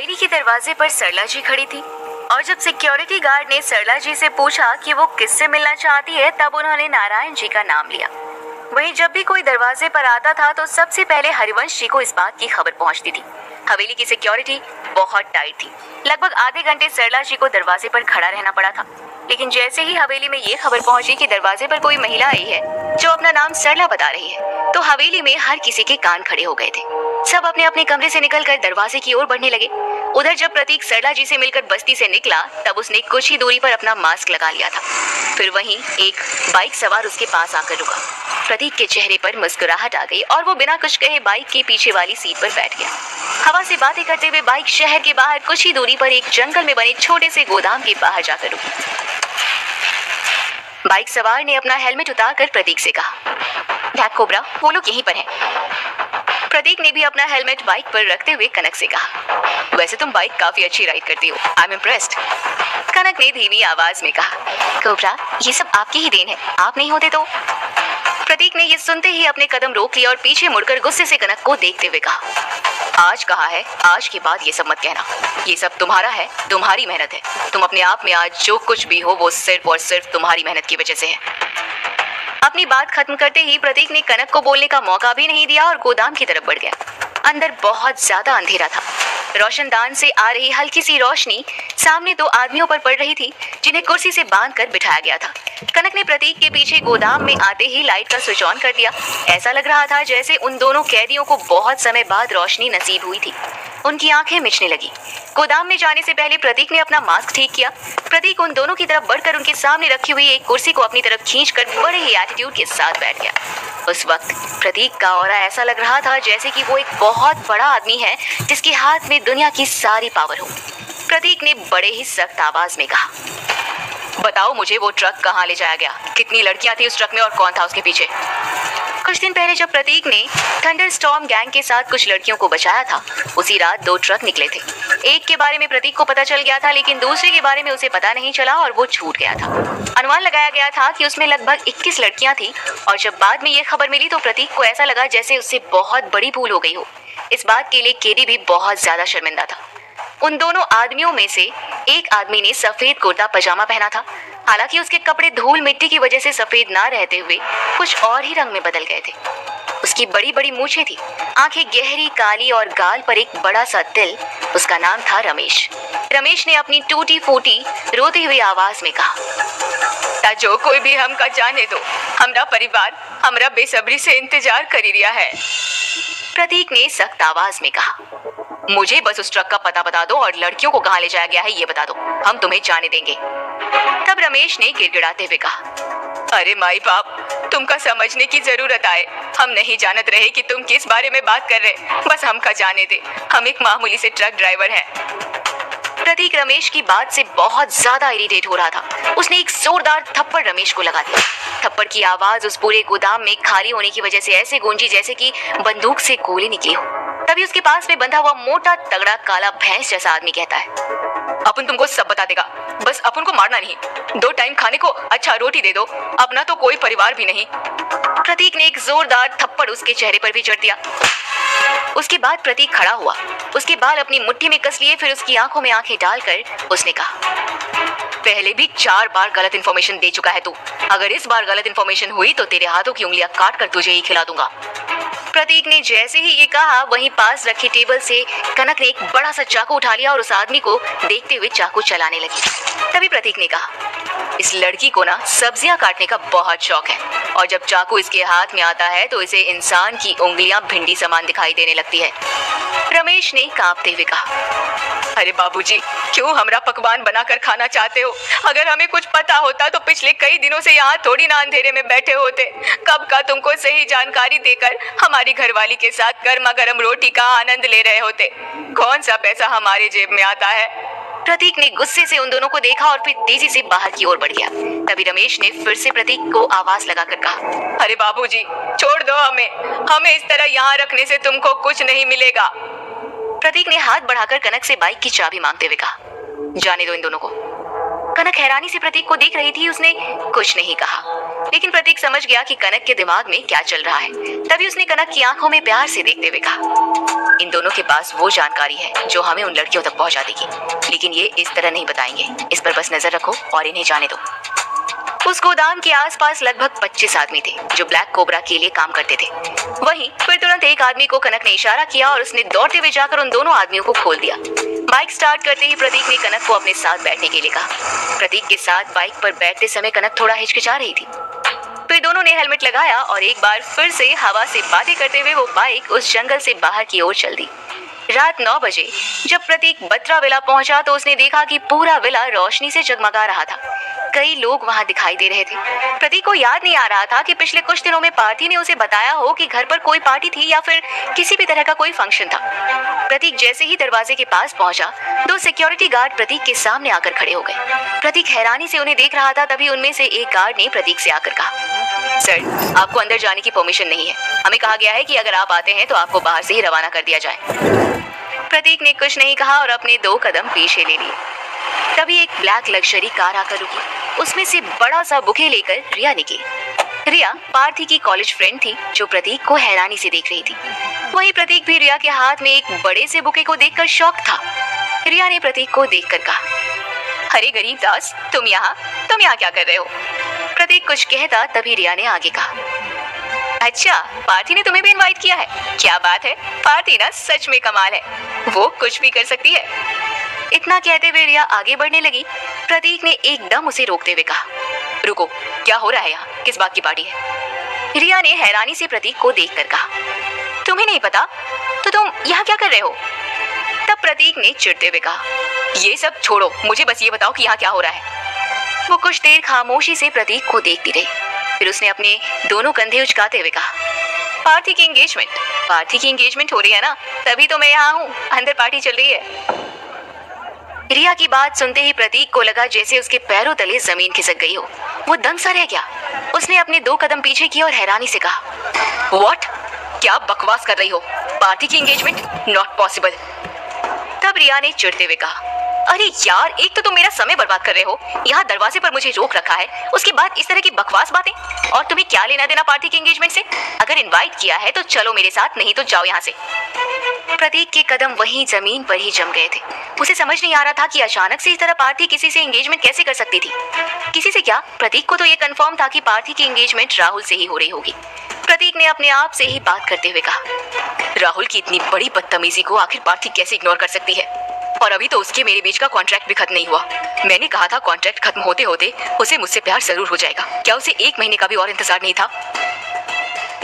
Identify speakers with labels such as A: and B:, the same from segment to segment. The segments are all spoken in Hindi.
A: हवेली के दरवाजे पर सरला जी खड़ी थी और जब सिक्योरिटी गार्ड ने सरला जी से पूछा कि वो किससे मिलना चाहती है, तब उन्होंने नारायण जी का नाम लिया। वहीं जब भी कोई दरवाजे पर आता था तो सबसे पहले हरिवंश जी को इस बात की खबर पहुंचती थी। हवेली की सिक्योरिटी बहुत टाइट थी। लगभग आधे घंटे सरला जी को दरवाजे पर खड़ा रहना पड़ा था। लेकिन जैसे ही हवेली में ये खबर पहुंची कि दरवाजे पर कोई महिला आई है जो अपना नाम सरला बता रही है, तो हवेली में हर किसी के कान खड़े हो गए थे। सब अपने अपने कमरे से निकलकर दरवाजे की ओर बढ़ने लगे। उधर जब प्रतीक सरला जी से मिलकर बस्ती से निकला, तब उसने कुछ ही दूरी पर अपना मास्क लगा लिया था। फिर वहीं एक बाइक सवार उसके पास आकर रुका। प्रतीक के चेहरे पर मुस्कुराहट आ गई और वो बिना कुछ कहे बाइक के पीछे वाली सीट पर बैठ गया। हवा से बातें करते हुए बाइक शहर के बाहर कुछ ही दूरी पर एक जंगल में बने छोटे से गोदाम के बाहर जाकर रुकी। बाइक सवार ने अपना हेलमेट उतारकर प्रतीक से कहा, ब्लैक कोबरा, वो लोग यहीं पर हैं। प्रतीक ने भी अपना हेलमेट बाइक पर रखते हुए कनक से कहा, वैसे तुम बाइक काफी अच्छी राइड करती हो, आई एम इम्प्रेस्ड। कनक ने धीमी आवाज में कहा, कोबरा, ये सब आपकी ही देन है, आप नहीं होते तो। प्रतीक ने ये सुनते ही अपने कदम रोक लिया और पीछे मुड़कर गुस्से से कनक को देखते हुए कहा, आज कहा है, आज के बाद ये सब मत कहना। ये सब तुम्हारा है, तुम्हारी मेहनत है। तुम अपने आप में आज जो कुछ भी हो वो सिर्फ और सिर्फ तुम्हारी मेहनत की वजह से है। अपनी बात खत्म करते ही प्रतीक ने कनक को बोलने का मौका भी नहीं दिया और गोदाम की तरफ बढ़ गया। अंदर बहुत ज्यादा अंधेरा था। रोशनदान से आ रही हल्की सी रोशनी सामने दो आदमियों पर पड़ रही थी, जिन्हें कुर्सी से बांधकर बिठाया गया था। कनक ने प्रतीक के पीछे गोदाम में आते ही लाइट का स्विच ऑन कर दिया। ऐसा लग रहा था जैसे उन दोनों कैदियों को बहुत समय बाद रोशनी नसीब हुई थी। उनकी आंखें मिचने लगी। गोदाम में जाने से पहले प्रतीक ने अपना मास्क ठीक किया। प्रतीक उन दोनों की तरफ बढ़कर उनके सामने रखी हुई एक कुर्सी को अपनी तरफ खींचकर बड़े ही एटीट्यूड के साथ बैठ गया। उस वक्त प्रतीक का ऑरा ऐसा लग रहा था जैसे कि वो एक बहुत बड़ा आदमी है जिसके हाथ में दुनिया की सारी पावर हो। प्रतीक ने बड़े ही सख्त आवाज में कहा, बताओ मुझे वो ट्रक कहाँ ले जाया गया, कितनी लड़कियां थी उस ट्रक में और कौन था उसके पीछे। कुछ दिन पहले जब प्रतीक ने थंडरस्टॉर्म गैंग के साथ कुछ लड़कियों को बचाया था, उसी रात दो ट्रक निकले थे। एक के बारे में प्रतीक को पता चल गया था, लेकिन दूसरे के बारे में उसे पता नहीं चला और वो छूट गया था। अनुमान लगाया गया था कि उसमें लगभग 21 लड़कियां थी और जब बाद में ये खबर मिली तो प्रतीक को ऐसा लगा जैसे उससे बहुत बड़ी भूल हो गई हो। इस बात के लिए केडी भी बहुत ज्यादा शर्मिंदा था। उन दोनों आदमियों में से एक आदमी ने सफेद कुर्ता पजामा पहना था। हालांकि उसके कपड़े धूल मिट्टी की वजह से सफेद ना रहते हुए कुछ और ही रंग में बदल गए थे। उसकी बड़ी बड़ी मूछें थी, आंखें गहरी काली और गाल पर एक बड़ा सा तिल। उसका नाम था रमेश। रमेश ने अपनी टूटी फूटी रोती हुई आवाज में कहा, जो कोई भी हमका जाने दो, हमरा परिवार हमरा बेसब्री से इंतजार करी रिया है। प्रतीक ने सख्त आवाज में कहा, मुझे बस उस ट्रक का पता बता दो और लड़कियों को कहाँ ले जाया गया है ये बता दो, हम तुम्हें जाने देंगे। तब रमेश ने गिड़गिड़ाते हुए कहा, अरे माई बाप, तुमका समझने की जरूरत आए, हम नहीं जानत रहे कि तुम किस बारे में बात कर रहे, बस हमका जाने दे, हम एक मामूली से ट्रक ड्राइवर हैं। प्रतीक रमेश की बात से बहुत ज्यादा इरिटेट हो रहा था। उसने एक जोरदार थप्पड़ रमेश को लगा दिया। थप्पड़ की आवाज उस पूरे गोदाम में खाली होने की वजह से ऐसे गूंजी जैसे कि बंदूक से गोली निकली हो। तभी उसके पास में बंधा हुआ मोटा तगड़ा काला भैंस जैसा आदमी कहता है, अपन तुमको सब बता देगा, बस अपन को मारना नहीं, 2 टाइम खाने को अच्छा रोटी दे दो, अपना तो कोई परिवार भी नहीं। प्रतीक ने एक जोरदार थप्पड़ उसके चेहरे पर भी जड़ दिया। उसके बाद प्रतीक खड़ा हुआ, उसके बाल अपनी मुट्ठी में कस लिए, फिर उसकी आंखों में आंखें डालकर उसने कहा, पहले भी 4 बार गलत इन्फॉर्मेशन दे चुका है तू, अगर इस बार गलत इन्फॉर्मेशन हुई तो तेरे हाथों की उंगलियां काट कर तुझे ही खिला दूंगा। प्रतीक ने जैसे ही ये कहा, वहीं पास रखी टेबल से कनक ने एक बड़ा सा चाकू उठा लिया और उस आदमी को देखते हुए चाकू चलाने लगी। तभी प्रतीक ने कहा, इस लड़की को ना सब्जियां काटने का बहुत शौक है और जब चाकू इसके हाथ में आता है तो इसे इंसान की उंगलियां भिंडी समान दिखाई देने लगती है। रमेश ने कांपते हुए कहा, अरे बाबूजी, क्यों हमरा पकवान बनाकर खाना चाहते हो? अगर हमें कुछ पता होता तो पिछले कई दिनों से यहाँ थोड़ी ना अंधेरे में बैठे होते। कब का तुमको सही जानकारी देकर हमारी घरवाली के साथ गर्मा गर्म रोटी का आनंद ले रहे होते। कौन सा पैसा हमारे जेब में आता है? प्रतीक ने गुस्से से उन दोनों को देखा और फिर तेजी से बाहर की ओर बढ़ गया। तभी रमेश ने फिर से प्रतीक को आवाज लगाकर कहा, अरे बाबूजी, छोड़ दो हमें इस तरह यहाँ रखने से तुमको कुछ नहीं मिलेगा। प्रतीक ने हाथ बढ़ाकर कनक से बाइक की चाबी मांगते हुए कहा, जाने दो इन दोनों को। कनक हैरानी से प्रतीक को देख रही थी। उसने कुछ नहीं कहा, लेकिन प्रतीक समझ गया कि कनक के दिमाग में क्या चल रहा है। तभी उसने कनक की आंखों में प्यार से देखते हुए कहा, इन दोनों के पास वो जानकारी है जो हमें उन लड़कियों तक पहुंचा देगी, लेकिन ये इस तरह नहीं बताएंगे। इस पर बस नजर रखो और इन्हें जाने दो। उस गोदाम के आसपास लगभग 25 आदमी थे जो ब्लैक कोबरा के लिए काम करते थे। वहीं फिर तुरंत एक आदमी को कनक ने इशारा किया और उसने दौड़ते हुए जाकर उन दोनों आदमियों को खोल दिया। बाइक स्टार्ट करते ही प्रतीक ने कनक को अपने साथ बैठने के लिए कहा। प्रतीक के साथ बाइक पर बैठते समय कनक थोड़ा हिचकिचा रही थी। फिर दोनों ने हेलमेट लगाया और एक बार फिर से हवा से बातें करते हुए वो बाइक उस जंगल से बाहर की ओर चल दी। रात 9 बजे जब प्रतीक बत्रा विला पहुंचा तो उसने देखा कि पूरा विला रोशनी से जगमगा रहा था। कई लोग वहां दिखाई दे रहे थे। प्रतीक को याद नहीं आ रहा था कि पिछले कुछ दिनों में पार्थी ने उसे बताया हो कि घर पर कोई पार्टी थी या फिर किसी भी तरह का कोई फंक्शन था। प्रतीक जैसे ही दरवाजे के पास पहुंचा, 2 सिक्योरिटी गार्ड प्रतीक के सामने आकर खड़े हो गए। प्रतीक हैरानी से उन्हें देख रहा था। तभी उनमें से एक गार्ड ने प्रतीक से आकर कहा, सर, आपको अंदर जाने की परमिशन नहीं है। हमें कहा गया है कि अगर आप आते हैं तो आपको बाहर से ही रवाना कर दिया जाए। प्रतीक ने कुछ नहीं कहा और अपने 2 कदम पीछे ले लिए। तभी एक ब्लैक लग्जरी कार आकर रुकी। उसमें से बड़ा सा बुके लेकर रिया निकली। रिया पार्थी की कॉलेज फ्रेंड थी जो प्रतीक को हैरानी से देख रही थी। वहीं प्रतीक भी रिया के हाथ में एक बड़े से बुके को देखकर शॉक था। रिया ने प्रतीक को देखकर कहा, अरे गरीब दास, तुम यहाँ क्या कर रहे हो? प्रतीक कुछ कहता तभी रिया ने आगे कहा, अच्छा, पार्थी ने तुम्हें भी इनवाइट किया है? क्या बात है, पार्थी ना सच में कमाल है, वो कुछ भी कर सकती है। इतना कहते हुए रिया आगे बढ़ने लगी। प्रतीक ने एकदम उसे रोकते हुए कहा, रुको, क्या हो रहा है यहाँ? किस बात की पार्टी है? रिया ने हैरानी से प्रतीक को देखकर कहा, तुम्हें नहीं पता तो तुम यहाँ क्या कर रहे हो? तब प्रतीक ने चिढ़ते हुए कहा, ये सब छोड़ो, मुझे बस ये बताओ कि यहाँ क्या हो रहा है। वो कुछ देर खामोशी से प्रतीक को देखती रही। फिर उसने अपने दोनों कंधे उचकाते हुए कहा, पार्थी की एंगेजमेंट हो रही है ना, तभी तो मैं यहाँ हूँ, अंदर पार्टी चल रही है। रिया की बात सुनते ही प्रतीक को लगा जैसे उसके पैरों तले जमीन खिसक गई हो। वो दंग सा रह गया। उसने अपने 2 कदम पीछे किए और हैरानी से कहा, व्हाट? क्या बकवास कर रही हो? पार्थी की एंगेजमेंट? Not possible. तब रिया ने चिढ़ते हुए कहा, अरे यार, एक तो तुम मेरा समय बर्बाद कर रहे हो, यहाँ दरवाजे पर मुझे रोक रखा है, उसके बाद इस तरह की बकवास बातें। और तुम्हें क्या लेना देना पार्थी के एंगेजमेंट से? अगर इनवाइट किया है तो चलो मेरे साथ, नहीं तो जाओ यहाँ से। प्रतीक के कदम वहीं जमीन पर ही जम गए थे। उसे समझ नहीं आ रहा था कि अचानक से इस तरह पार्थी किसी से एंगेजमेंट कैसे कर सकती थी। किसी से क्या, प्रतीक को तो ये कंफर्म था कि पार्थी की एंगेजमेंट राहुल से ही हो रही होगी। प्रतीक ने अपने आप से ही बात करते हुए कहा, राहुल की इतनी बड़ी बदतमीजी को आखिर पार्थी कैसे इग्नोर कर सकती है? और अभी तो उसके मेरे बीच का कॉन्ट्रैक्ट भी खत्म नहीं हुआ। मैंने कहा था कॉन्ट्रैक्ट खत्म होते होते उसे मुझसे प्यार जरूर हो जाएगा। क्या उसे 1 महीने का भी और इंतजार नहीं था?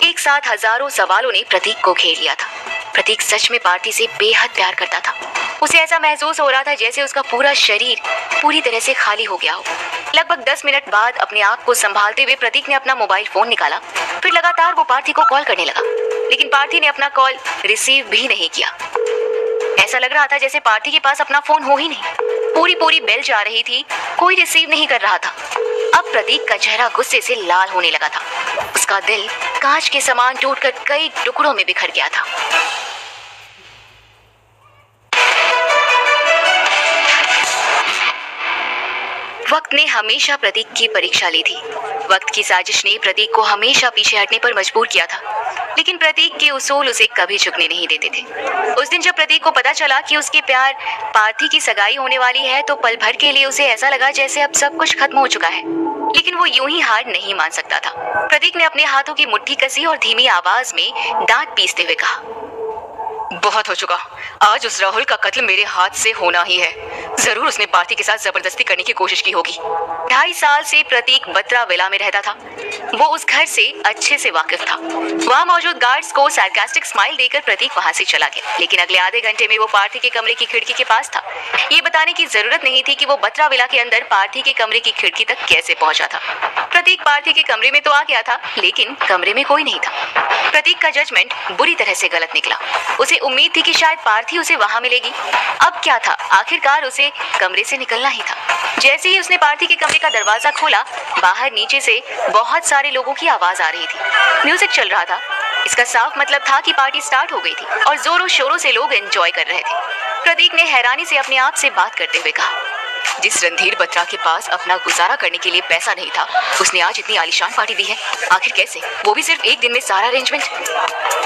A: एक साथ हजारों सवालों ने प्रतीक को घेर लिया था। प्रतीक सच में पार्थी से बेहद प्यार करता था। उसे ऐसा महसूस हो रहा था जैसे उसका पूरा शरीर पूरी तरह से खाली हो गया हो। लगभग 10 मिनट बाद अपने आप को संभालते हुए प्रतीक ने अपना मोबाइल फोन निकाला। फिर लगातार वो पार्थी को कॉल करने लगा, लेकिन पार्थी ने अपना कॉल रिसीव भी नहीं किया। ऐसा लग रहा था जैसे पार्थी के पास अपना फोन हो ही नहीं। पूरी बेल जा रही थी, कोई रिसीव नहीं कर रहा था। अब प्रतीक का चेहरा गुस्से से लाल होने लगा था। उसका दिल कांच के समान टूटकर कई टुकड़ों में बिखर गया था। वक्त ने हमेशा प्रतीक की परीक्षा ली थी। वक्त की साजिश ने प्रतीक को हमेशा पीछे हटने पर मजबूर किया था, लेकिन प्रतीक के उसूल उसे कभी झुकने नहीं देते थे। उस दिन जब प्रतीक को पता चला कि उसके प्यार पार्थी की सगाई होने वाली है तो पल भर के लिए उसे ऐसा लगा जैसे अब सब कुछ खत्म हो चुका है, लेकिन वो यूं ही हार नहीं मान सकता था। प्रतीक ने अपने हाथों की मुट्ठी कसी और धीमी आवाज में दांत पीसते हुए कहा, बहुत हो चुका, आज उस राहुल का कत्ल मेरे हाथ से होना ही है। जरूर उसने पार्थी के साथ जबरदस्ती करने की कोशिश की होगी। 2.5 साल से प्रतीक बत्रा विला में रहता था। वो उस घर से अच्छे से वाकिफ था। वहाँ मौजूद गार्ड्स को सार्कास्टिक स्माइल देकर प्रतीक वहाँ से चला गया, लेकिन अगले आधे घंटे में वो पार्थी के कमरे की खिड़की के पास था। ये बताने की जरूरत नहीं थी कि वो बत्रा विला के अंदर पार्थी के कमरे की खिड़की तक कैसे पहुंचा था। प्रतीक पार्थी के कमरे में तो आ गया था, लेकिन कमरे में कोई नहीं था। प्रतीक का जजमेंट बुरी तरह से गलत निकला। उसे उम्मीद थी कि शायद पार्थी उसे वहां मिलेगी। अब क्या था, आखिरकार उसे कमरे से निकलना ही था। जैसे ही उसने पार्थी के कमरे का दरवाजा खोला, बाहर नीचे से बहुत सारे लोगों की आवाज आ रही थी। म्यूजिक चल रहा था। इसका साफ मतलब था कि पार्टी स्टार्ट हो गई थी और जोरों शोरों से लोग एंजॉय कर रहे थे। प्रतीक ने हैरानी से अपने आप से बात करते हुए कहा, जिस रणधीर बत्रा के पास अपना गुजारा करने के लिए पैसा नहीं था, उसने आज इतनी आलीशान पार्टी दी है। आखिर कैसे, वो भी सिर्फ एक दिन में सारा अरेंजमेंट।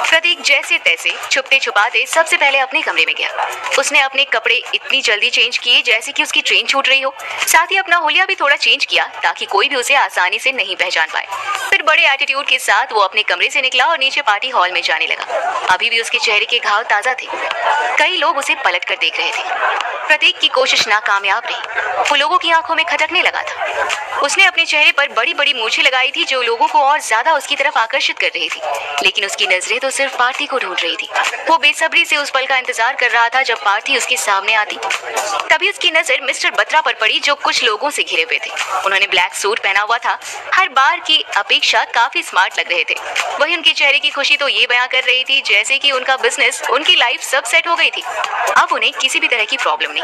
A: प्रतीक जैसे तैसे छुपते छुपाते सबसे पहले अपने कमरे में गया। उसने अपने कपड़े इतनी जल्दी चेंज किए जैसे कि उसकी ट्रेन छूट रही हो। साथ ही अपना हुलिया भी थोड़ा चेंज किया ताकि कोई भी उसे आसानी से नहीं पहचान पाए। फिर बड़े एटीट्यूड के साथ वो अपने कमरे से निकला और नीचे पार्टी हॉल में जाने लगा। अभी भी उसके चेहरे के घाव ताजा थे। कई लोग उसे पलट कर देख रहे थे। प्रतीक की कोशिश नाकामयाब रही। वो लोगों की आंखों में खटकने लगा था। उसने अपने चेहरे पर बड़ी बड़ी मूछें लगाई थी जो लोगों को और ज्यादा उसकी तरफ आकर्षित कर रही थी, लेकिन उसकी नजरें तो सिर्फ पार्थी को ढूंढ रही थी। वो बेसब्री से उस पल का इंतजार कर रहा था जब पार्थी उसके सामने आती। तभी उसकी नजर मिस्टर बत्रा पर पड़ी जो कुछ लोगों से घिरे हुए थे। उन्होंने ब्लैक सूट पहना हुआ था, हर बार की अपेक्षा काफी स्मार्ट लग रहे थे। वही उनके चेहरे की खुशी तो ये बयां कर रही थी जैसे कि उनका बिजनेस, उनकी लाइफ सब सेट हो गई थी। अब उन्हें किसी भी तरह की प्रॉब्लम नहीं।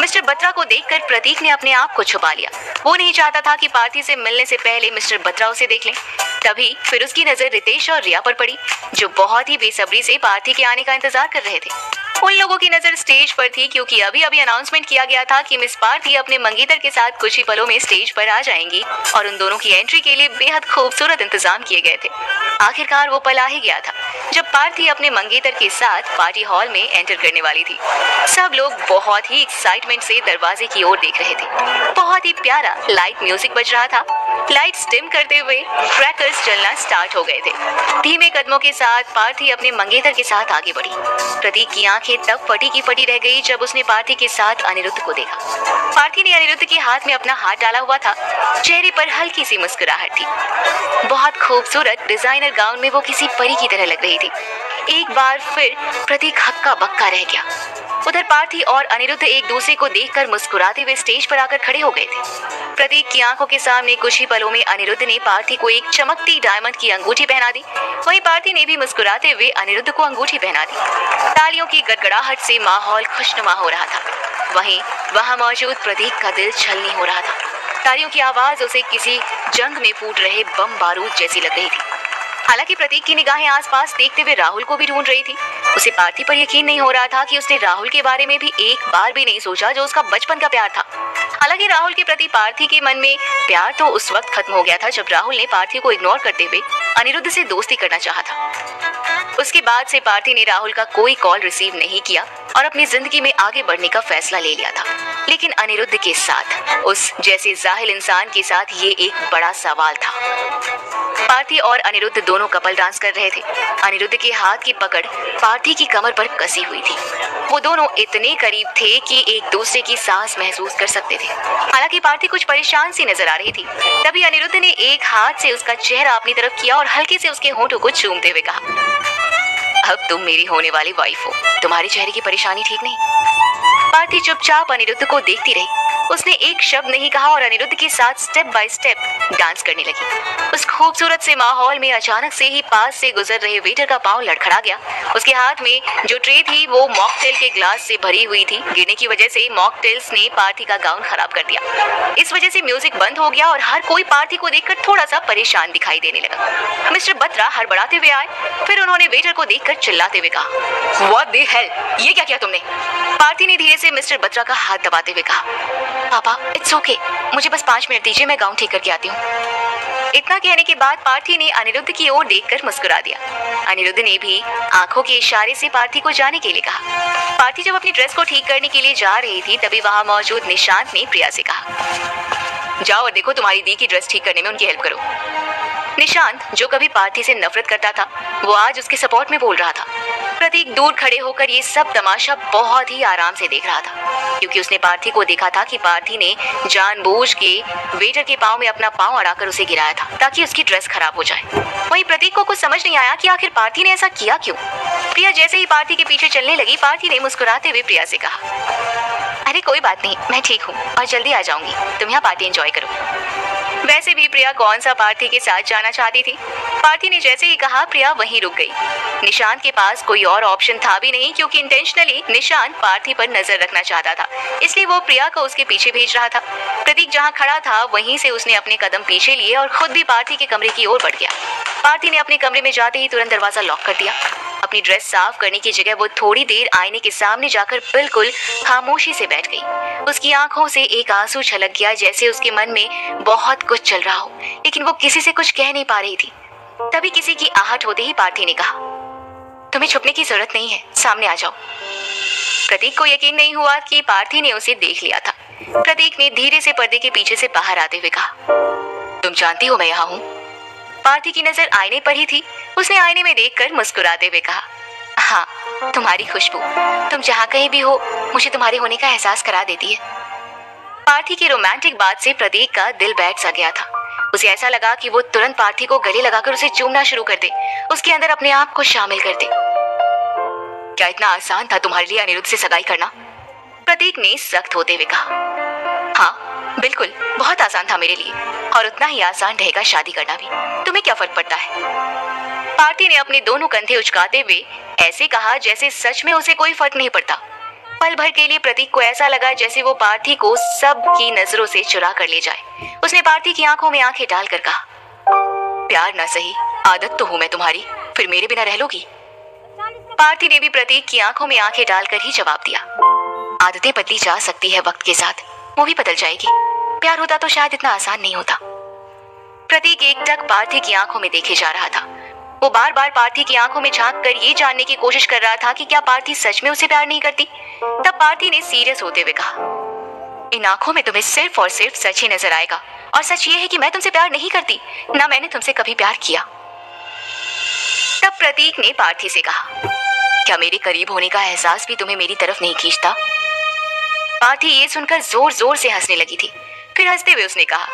A: मिस्टर बत्रा को देखकर प्रतीक ने अपने आप को छुपा लिया। वो नहीं चाहता था कि पार्थी से मिलने से पहले मिस्टर बत्रा उसे देख लें। तभी फिर उसकी नजर रितेश और रिया पर पड़ी जो बहुत ही बेसब्री से पार्थी के आने का इंतजार कर रहे थे। उन लोगों की नजर स्टेज पर थी क्योंकि अभी अभी अनाउंसमेंट किया गया था कि मिस पार्थी अपने मंगेतर के साथ कुछ ही पलों में स्टेज पर आ जाएंगी और उन दोनों की एंट्री के लिए बेहद खूबसूरत इंतजाम किए गए थे। आखिरकार वो पल आ ही गया था जब पार्थी अपने मंगेतर के साथ पार्टी हॉल में एंटर करने वाली थी। सब लोग बहुत ही एक्साइटमेंट से दरवाजे की ओर देख रहे थे। बहुत ही प्यारा लाइट म्यूजिक बज रहा था। लाइट्स डिम करते हुए क्रैकर्स चलना स्टार्ट हो गए थे। धीमे कदमों के साथ पार्थी अपने मंगेतर के साथ आगे बढ़ी। प्रतीक की आंखें तब फटी की फटी रह गई जब उसने पार्थी के साथ अनिरुद्ध को देखा। पार्थी ने अनिरुद्ध के हाथ में अपना हाथ डाला हुआ था। चेहरे पर हल्की सी मुस्कुराहट थी। बहुत खूबसूरत डिजाइनर गाउन में वो किसी परी की तरह लग रही थी। एक बार फिर प्रतीक हक्का बक्का रह गया। उधर पार्थी और अनिरुद्ध एक दूसरे को देखकर मुस्कुराते हुए स्टेज पर आकर खड़े हो गए थे। प्रतीक की आंखों के सामने कुछ ही पलों में अनिरुद्ध ने पार्थी को एक चमकती डायमंड की अंगूठी पहना दी। वहीं पार्थी ने भी मुस्कुराते हुए अनिरुद्ध को अंगूठी पहना दी। तालियों की गड़गड़ाहट से माहौल खुशनुमा हो रहा था। वहीं वहां मौजूद प्रतीक का दिल छलनी हो रहा था। तालियों की आवाज उसे किसी जंग में फूट रहे बम बारूद जैसी लग रही थी। हालांकि प्रतीक की निगाहें आसपास देखते हुए राहुल को भी ढूंढ रही थी। उसे पार्थी पर यकीन नहीं हो रहा था कि उसने राहुल के बारे में भी एक बार भी नहीं सोचा जो उसका बचपन का प्यार था। हालांकि राहुल के प्रति पार्थी के मन में प्यार तो उस वक्त खत्म हो गया था जब राहुल ने पार्थी को इग्नोर करते हुए अनिरुद्ध से दोस्ती करना चाहा था। उसके बाद से पार्थी ने राहुल का कोई कॉल रिसीव नहीं किया और अपनी जिंदगी में आगे बढ़ने का फैसला ले लिया था। लेकिन अनिरुद्ध के साथ, उस जैसे जाहिल इंसान के साथ ये एक बड़ा सवाल था। पार्थी और अनिरुद्ध दोनों कपल डांस कर रहे थे। अनिरुद्ध के हाथ की पकड़ पार्थी की कमर पर कसी हुई थी। वो दोनों इतने करीब थे कि एक दूसरे की सांस महसूस कर सकते थे। हालांकि पार्थी कुछ परेशान सी नजर आ रही थी। तभी अनिरुद्ध ने एक हाथ से उसका चेहरा अपनी तरफ किया और हल्के से उसके होंठों को चूमते हुए कहा, अब तुम मेरी होने वाली वाइफ हो। तुम्हारे चेहरे की परेशानी ठीक नहीं। पार्थी चुपचाप अनिरुद्ध को देखती रही। उसने एक शब्द नहीं कहा और अनिरुद्ध के साथ स्टेप बाय स्टेप डांस करने लगी। उस खूबसूरत से माहौल में अचानक से ही पास से गुजर रहे वेटर का पांव लड़खड़ा गया। उसके हाथ में जो ट्रे थी वो मॉकटेल के ग्लास से भरी हुई थी। गिरने की वजह से मॉकटेल्स ने पार्थी का गाउन खराब कर दिया। इस वजह से म्यूजिक बंद हो गया और हर कोई पार्थी को देखकर थोड़ा सा परेशान दिखाई देने लगा। मिस्टर बत्रा हड़बड़ाते हुए आए। फिर उन्होंने वेटर को देखकर चिल्लाते हुए कहा, व्हाट द हेल, ये क्या किया तुमने? पार्थी ने धीरे से मिस्टर बत्रा का हाथ दबाते हुए कहा, पापा इट्स ओके, मुझे बस 5 मिनट दीजिए, मैं गाउन ठीक करके आती हूँ। इतना कहने के बाद पार्थी ने अनिरुद्ध की ओर देखकर मुस्कुरा दिया। अनिरुद्ध ने भी आंखों के इशारे से पार्थी को जाने के लिए कहा। पार्थी जब अपनी ड्रेस को ठीक करने के लिए जा रही थी तभी वहां मौजूद निशांत ने प्रिया से कहा, जाओ और देखो तुम्हारी दी की ड्रेस ठीक करने में उनकी हेल्प करो। निशांत जो कभी पार्थी से नफरत करता था वो आज उसके सपोर्ट में बोल रहा था। प्रतीक दूर खड़े होकर ये सब तमाशा बहुत ही आराम से देख रहा था क्योंकि उसने पार्थी को देखा था कि पार्थी ने जानबूझ के वेटर के पांव में अपना पांव अड़ाकर उसे गिराया था ताकि उसकी ड्रेस खराब हो जाए। वहीं प्रतीक को कुछ समझ नहीं आया कि आखिर पार्थी ने ऐसा किया क्यों। प्रिया जैसे ही पार्थी के पीछे चलने लगी, पार्थी ने मुस्कुराते हुए प्रिया से कहा, अरे कोई बात नहीं, मैं ठीक हूँ और जल्दी आ जाऊंगी, तुम यहाँ पार्टी एंजॉय करो। वैसे भी प्रिया कौन सा पार्थी के साथ जाना चाहती थी। पार्थी ने जैसे ही कहा प्रिया वहीं रुक गई। निशांत के पास कोई और ऑप्शन था भी नहीं क्योंकि इंटेंशनली निशांत पार्थी पर नजर रखना चाहता था, इसलिए वो प्रिया को उसके पीछे भेज रहा था। प्रतीक जहाँ खड़ा था वहीं से उसने अपने कदम पीछे लिए और खुद भी पार्थी के कमरे की ओर बढ़ गया। पार्थी ने अपने कमरे में जाते ही तुरंत दरवाजा लॉक कर दिया। अपनी ड्रेस साफ करने की जगह वो थोड़ी देर आईने के सामने जाकर बिल्कुल खामोशी से बैठ गई। उसकी आंखों से एक आंसू छलक गया, जैसे उसके मन में बहुत कुछ चल रहा हो, लेकिन वो किसी से कुछ कह नहीं पा रही थी। तभी किसी की आहट होते ही पार्थी ने कहा, तुम्हें छुपने की जरूरत नहीं है, सामने आ जाओ। प्रतीक को यकीन नहीं हुआ कि पार्थी ने उसे देख लिया था। प्रतीक ने धीरे से पर्दे के पीछे से बाहर आते हुए कहा, तुम जानती हो मैं यहाँ हूँ। पार्थी की नजर आईने पर ही थी। उसने आईने में देखकर मुस्कुराते हुए कहा, हाँ, तुम्हारी खुशबू तुम जहाँ कहीं भी हो मुझे तुम्हारे होने का एहसास करा देती है। पार्थी की रोमांटिक बात से प्रतीक का दिल बैठ सा गया था। उसे ऐसा लगा कि वो तुरंत पार्थी को गले लगाकर उसे चूमना शुरू कर दे, उसके अंदर अपने आप को शामिल कर दे। क्या इतना आसान था तुम्हारे लिए अनिरुद्ध से सगाई करना? प्रतीक ने सख्त होते हुए कहा, हाँ बिल्कुल, बहुत आसान था मेरे लिए, और उतना ही आसान रहेगा शादी करना भी। तुम्हें क्या फर्क पड़ता है? पार्थी ने अपने दोनों कंधे उचकाते हुए ऐसे कहा जैसे सच में उसे कोई फर्क नहीं पड़ता। पल भर के लिए प्रतीक को ऐसा लगा जैसे वो पार्थी को सबकी नजरों से चुरा कर ले जाए। उसने पार्थी की आंखों में आंखें डालकर कहा, प्यार ना सही, आदत तो हूं मैं तुम्हारी, फिर मेरे बिना रह लोगी? पार्थी ने भी प्रतीक की आंखों में आंखें डालकर ही जवाब दिया, आदतें बदली जा सकती है वक्त के साथ, वो भी बदल जाएगी। प्यार होता तो शायद इतना आसान नहीं होता। प्रतीक एकटक पार्थी की आंखों में देखे जा रहा था। वो बार बार पार्थी की आंखों में झांक कर ये जानने की कोशिश कर रहा था कि क्या पार्थी सच में उसे प्यार नहीं करती। तब पार्थी ने सीरियस होते हुए कहा, इन आंखों में तुम्हें सिर्फ और सिर्फ सच ही नजर आएगा, और सच ये है कि मैं तुमसे प्यार नहीं करती, ना मैंने तुमसे कभी प्यार किया। तब प्रतीक ने पार्थी से कहा, क्या मेरे करीब होने का एहसास भी तुम्हें मेरी तरफ नहीं खींचता? पार्थी ये सुनकर जोर जोर से हंसने लगी थी। फिर हंसते हुए उसने कहा,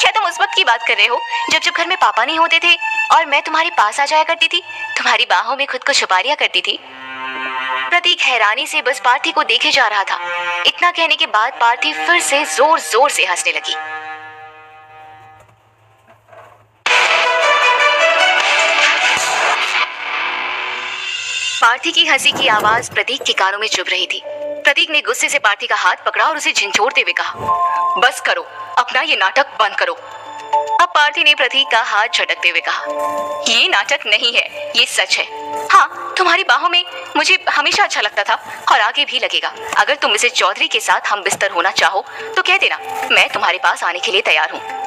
A: क्या तुम उस वक्त की बात कर रहे हो जब घर में पापा नहीं होते थे और मैं तुम्हारे पास आ जाया करती थी, तुम्हारी बाहों में खुद को छुपा लिया करती थी? प्रतीक हैरानी से बस पार्थी को देखे जा रहा था। इतना कहने के बाद पार्थी फिर से जोर जोर से हंसने लगी। पार्थी की हंसी की आवाज प्रतीक के कानों में चुभ रही थी। प्रतीक ने गुस्से से पार्थी का हाथ पकड़ा और उसे झिंझोड़ते हुए कहा, बस करो, अपना ये नाटक बंद करो। अब पार्थी ने प्रतीक का हाथ झटकते हुए कहा, ये नाटक नहीं है, ये सच है। हाँ, तुम्हारी बाहों में मुझे हमेशा अच्छा लगता था और आगे भी लगेगा। अगर तुम मिसेस चौधरी के साथ हम बिस्तर होना चाहो तो कह देना, मैं तुम्हारे पास आने के लिए तैयार हूँ।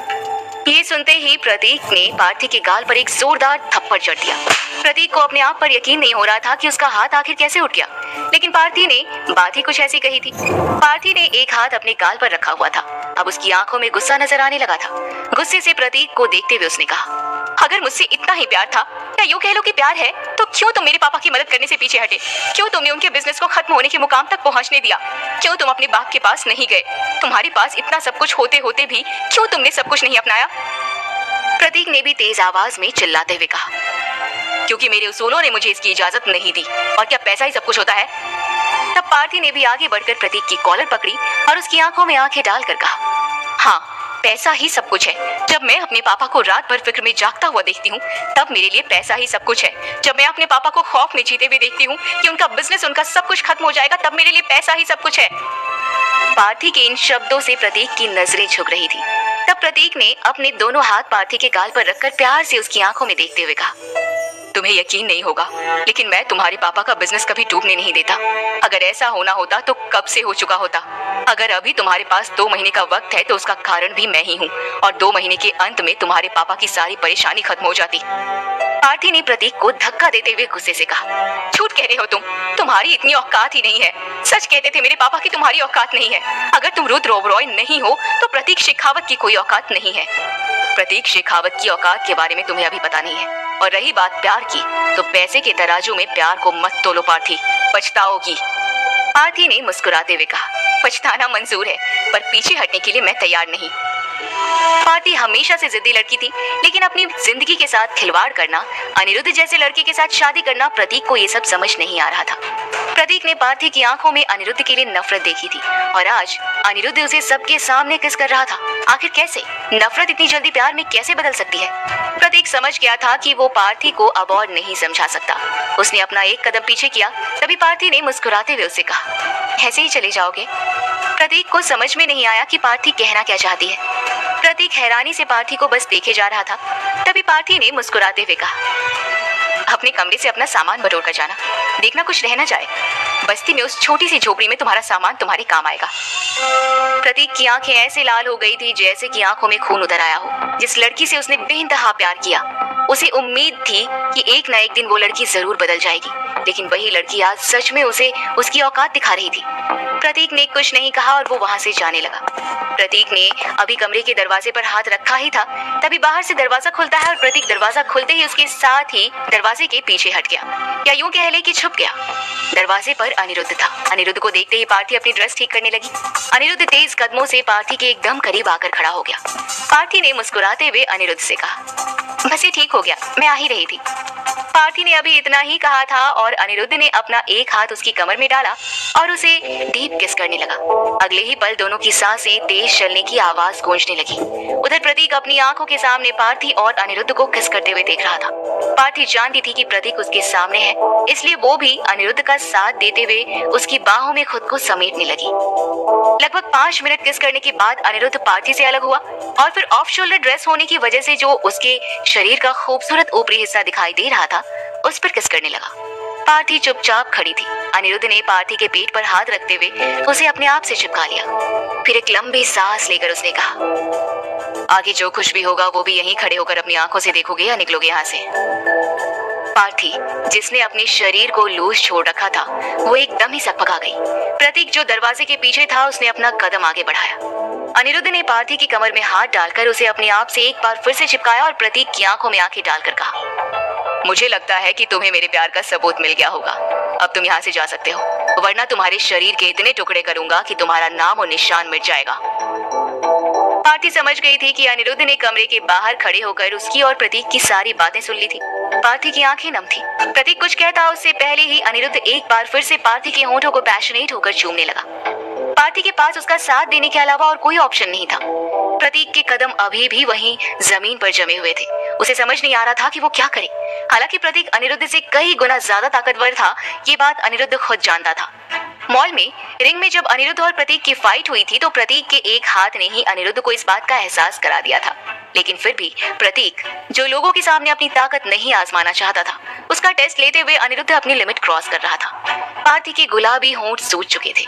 A: ये सुनते ही प्रतीक ने पार्थी के गाल पर एक जोरदार थप्पड़ जड़ दिया। प्रतीक को अपने आप पर यकीन नहीं हो रहा था कि उसका हाथ आखिर कैसे उठ गया, लेकिन पार्थी ने बात ही कुछ ऐसी कही थी। पार्थी ने एक हाथ अपने गाल पर रखा हुआ था। अब उसकी आंखों में गुस्सा नजर आने लगा था। गुस्से से प्रतीक को देखते हुए उसने कहा, अगर मुझसे इतना ही प्यार था, या यूं कह लो कि प्यार है, तो क्यों तुम मेरे पापा की मदद करने से पीछे हटे? क्यों तुमने उनके बिजनेस को खत्म होने के मुकाम तक पहुंचने दिया? क्यों तुम अपने बाप के पास नहीं गए? तुम्हारे पास इतना सब कुछ होते होते भी क्यों तुमने सब कुछ नहीं अपनाया? प्रतीक ने भी तेज आवाज में चिल्लाते हुए कहा, क्योंकि मेरे उसूलों ने मुझे इसकी इजाजत नहीं दी। और क्या पैसा ही सब कुछ होता है? तब पार्थी ने भी आगे बढ़कर प्रतीक की कॉलर पकड़ी और उसकी आंखों में आंखें डालकर कहा, हाँ, पैसा ही सब कुछ है। जब मैं अपने पापा को रात भर फिक्र में जागता हुआ देखती हूँ, तब मेरे लिए पैसा ही सब कुछ है। जब मैं अपने पापा को खौफ में जीते हुए देखती हूँ कि उनका बिजनेस, उनका सब कुछ खत्म हो जाएगा, तब मेरे लिए पैसा ही सब कुछ है। पार्थी के इन शब्दों से प्रतीक की नजरें झुक रही थी। तब प्रतीक ने अपने दोनों हाथ पार्थी के गाल पर रखकर प्यार से उसकी आंखों में देखते हुए कहा, तुम्हें यकीन नहीं होगा, लेकिन मैं तुम्हारे पापा का बिजनेस कभी डूबने नहीं देता। अगर ऐसा होना होता तो कब से हो चुका होता। अगर अभी तुम्हारे पास 2 महीने का वक्त है तो उसका कारण भी मैं ही हूँ, और 2 महीने के अंत में तुम्हारे पापा की सारी परेशानी खत्म हो जाती। पार्थी ने प्रतीक को धक्का देते हुए गुस्से से कहा, झूठ कह रहे हो तुम, तुम्हारी इतनी औकात ही नहीं है। सच कहते थे मेरे पापा की तुम्हारी औकात नहीं है। अगर तुम रुद्र ओबरॉय नहीं हो तो प्रतीक शेखावत की कोई औकात नहीं है। प्रतीक शेखावत की औकात के बारे में तुम्हें अभी पता नहीं है। और रही बात प्यार की, तो पैसे के तराजू में प्यार को मत तोलो पार्थी, पछताओगी। पार्थी ने मुस्कुराते हुए कहा, पछताना मंजूर है, पर पीछे हटने के लिए मैं तैयार नहीं। पार्थी हमेशा से जिद्दी लड़की थी, लेकिन अपनी जिंदगी के साथ खिलवाड़ करना, अनिरुद्ध जैसे लड़के के साथ शादी करना, प्रतीक को ये सब समझ नहीं आ रहा था। प्रतीक ने पार्थी की आंखों में अनिरुद्ध के लिए नफरत देखी थी, और आज अनिरुद्ध उसे सबके सामने किस कर रहा था। आखिर कैसे? नफरत इतनी जल्दी प्यार में कैसे बदल सकती है? प्रतीक समझ गया था कि वो पार्थी को अब और नहीं समझा सकता। उसने अपना एक कदम पीछे किया। तभी पार्थी ने मुस्कुराते हुए उसे कहा, ऐसे ही चले जाओगे? प्रतीक को समझ में नहीं आया कि पार्थी कहना क्या चाहती है। प्रतीक हैरानी से पार्थी को बस देखे जा रहा था। तभी पार्थी ने मुस्कुराते हुए कहा, अपने कमरे से अपना सामान बटोर कर जाना, देखना कुछ रह ना जाए। बस्ती में उस छोटी सी झोपड़ी में तुम्हारा सामान तुम्हारे काम आएगा। प्रतीक की आंखें ऐसे लाल हो गई थी जैसे कि आंखों में खून उतर आया हो। जिस लड़की से उसने बेइंतहा प्यार किया, उसे उम्मीद थी कि एक ना एक दिन वो लड़की जरूर बदल जाएगी, लेकिन वही लड़की आज सच में उसे उसकी औकात दिखा रही थी। प्रतीक ने कुछ नहीं कहा और वो वहां से जाने लगा। प्रतीक ने अभी कमरे के दरवाजे पर हाथ रखा ही था, तभी बाहर से दरवाजा खुलता है और प्रतीक दरवाजा खुलते ही उसके साथ ही दरवाजे के पीछे हट गया, या यूं कह ले कि छुप गया। दरवाजे पर अनिरुद्ध था। अनिरुद्ध को देखते ही पार्थी अपनी ड्रेस ठीक करने लगी। अनिरुद्ध तेज कदमों से पार्थी के एकदम करीब आकर खड़ा हो गया। पार्थी ने मुस्कुराते हुए अनिरुद्ध से कहा, बस ये ठीक हो गया, मैं आ ही रही थी। पार्थी ने अभी इतना ही कहा था और अनिरुद्ध ने अपना एक हाथ उसकी कमर में डाला और उसे डीप किस करने लगा। अगले ही पल दोनों की सांसें तेज चलने की आवाज गूंजने लगी। उधर प्रतीक अपनी आंखों के सामने पार्थी और अनिरुद्ध को किस करते हुए देख रहा था। पार्थी जानती थी कि प्रतीक उसके सामने है, इसलिए वो भी अनिरुद्ध का साथ देते हुए उसकी बाहों में खुद को समेटने लगी। लगभग 5 मिनट किस करने के बाद अनिरुद्ध पार्थी से अलग हुआ और फिर ऑफ शोल्डर ड्रेस होने की वजह से जो उसके शरीर का खूबसूरत ऊपरी हिस्सा दिखाई दे रहा था, उस पर किस करने लगा। पार्थी चुपचाप खड़ी थी। अनिरुद्ध ने पार्थी के पेट पर हाथ रखते हुए उसे अपने आप से चिपका लिया। फिर एक लंबी सांस लेकर उसने कहा, आगे जो कुछ भी होगा वो भी यहीं खड़े होकर अपनी आंखों से देखोगे या निकलोगे यहाँ से। पार्थी, जिसने अपने शरीर को लूज छोड़ रखा था, वो एकदम ही सकपका गई। प्रतीक जो दरवाजे के पीछे था, उसने अपना कदम आगे बढ़ाया। अनिरुद्ध ने पार्थी की कमर में हाथ डालकर उसे अपने आप से एक बार फिर से चिपकाया और प्रतीक की आंखों में आंखें डालकर कहा, मुझे लगता है कि तुम्हें मेरे प्यार का सबूत मिल गया होगा। अब तुम यहाँ से जा सकते हो, वरना तुम्हारे शरीर के इतने टुकड़े करूंगा कि तुम्हारा नाम और निशान मिट जाएगा। पार्थी समझ गई थी कि अनिरुद्ध ने कमरे के बाहर खड़े होकर उसकी और प्रतीक की सारी बातें सुन ली थी। पार्थी की आंखें नम थी। प्रतीक कुछ कहता उससे पहले ही अनिरुद्ध एक बार फिर से पार्थी के होंठों को पैशनेट होकर चूमने लगा। पार्थी के पास उसका साथ देने के अलावा और कोई ऑप्शन नहीं था। प्रतीक के कदम अभी भी वहीं जमीन पर जमे हुए थे। उसे समझ नहीं आ रहा था कि वो क्या करे। हालांकि प्रतीक अनिरुद्ध से कई गुना ज्यादा ताकतवर था, ये बात अनिरुद्ध खुद जानता था। मॉल में रिंग में जब अनिरुद्ध और प्रतीक की फाइट हुई थी तो प्रतीक के एक हाथ ने ही अनिरुद्ध को इस बात का एहसास करा दिया था। लेकिन फिर भी प्रतीक, जो लोगों के सामने अपनी ताकत नहीं आजमाना चाहता था, उसका टेस्ट लेते हुए अनिरुद्ध अपनी लिमिट क्रॉस कर रहा था। पार्थी के गुलाबी होंठ सूज चुके थे।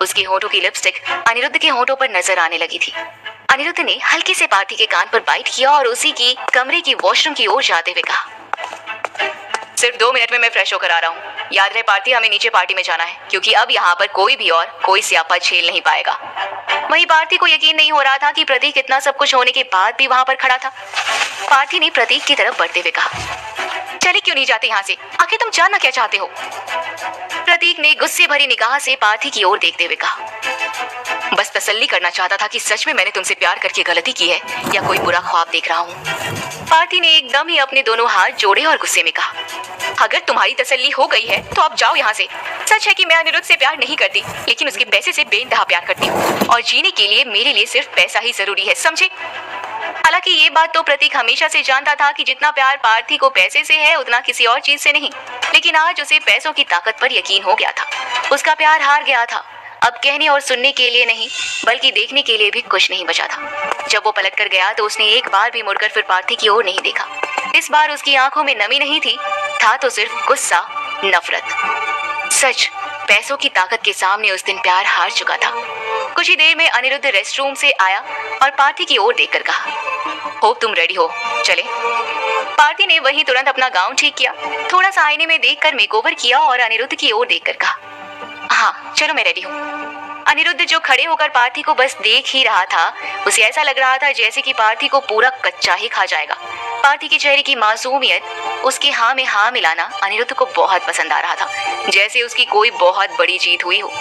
A: उसके होंठों की लिपस्टिक अनिरुद्ध के होंठों पर नजर आने लगी थी। अनिरुद्ध ने हल्के से पार्थी के कान पर बाइट किया और उसी की कमरे की वॉशरूम की ओर जाते हुए कहा, सिर्फ 2 मिनट में मैं फ्रेश होकर आ रहा हूँ। याद रहे पार्थी, हमें नीचे पार्टी में जाना है, क्योंकि अब यहाँ पर कोई भी और कोई स्यापा झेल नहीं पाएगा। वहीं पार्थी को यकीन नहीं हो रहा था कि प्रतीक इतना सब कुछ होने के बाद भी वहाँ पर खड़ा था। पार्थी ने प्रतीक की तरफ बढ़ते हुए कहा, चले क्यों नहीं जाते यहाँ से? आखिर तुम जानना क्या चाहते हो? प्रतीक ने गुस्से भरी निगाह से पार्थी की ओर देखते हुए कहा, बस तसल्ली करना चाहता था कि सच में मैंने तुमसे प्यार करके गलती की है या कोई बुरा ख्वाब देख रहा हूँ। पार्थी ने एकदम ही अपने दोनों हाथ जोड़े और गुस्से में कहा, अगर तुम्हारी तसल्ली हो गई है तो अब जाओ यहाँ से। सच है कि मैं अनिरुद्ध से प्यार नहीं करती, लेकिन उसके पैसे से बेइंतहा प्यार करती हूँ और जीने के लिए मेरे लिए सिर्फ पैसा ही जरूरी है, समझे? हालांकि ये बात तो प्रतीक हमेशा से जानता था कि जितना प्यार पार्थी को पैसे से है उतना किसी और चीज से नहीं, लेकिन आज उसे पैसों की ताकत पर यकीन हो गया था। उसका प्यार हार गया था। अब कहने और सुनने के लिए नहीं, बल्कि देखने के लिए भी कुछ नहीं बचा था। जब वो पलट कर गया तो उसने एक बार भी मुड़कर फिर पार्थी की ओर नहीं देखा। इस बार उसकी आंखों में नमी नहीं थी, था तो सिर्फ गुस्सा, नफरत। सच, पैसों की ताकत के सामने उस दिन प्यार हार चुका था। कुछ ही देर में अनिरुद्ध रेस्टरूम से आया और पार्थी की ओर देखकर कहा, होप तुम रेडी हो, चले? पार्थी ने वहीं तुरंत अपना गाउन ठीक किया, थोड़ा सा आईने में देखकर मेकओवर किया और अनिरुद्ध की ओर देखकर कहा, हाँ चलो मैं रेडी हूँ। अनिरुद्ध जो खड़े होकर पार्थी को बस देख ही रहा था, उसे ऐसा लग रहा था जैसे कि पार्थी को पूरा कच्चा ही खा जाएगा। पार्थी के चेहरे की मासूमियत, उसके हाँ में हाँ मिलाना अनिरुद्ध को बहुत पसंद आ रहा था, जैसे उसकी कोई बहुत बड़ी जीत हुई हो।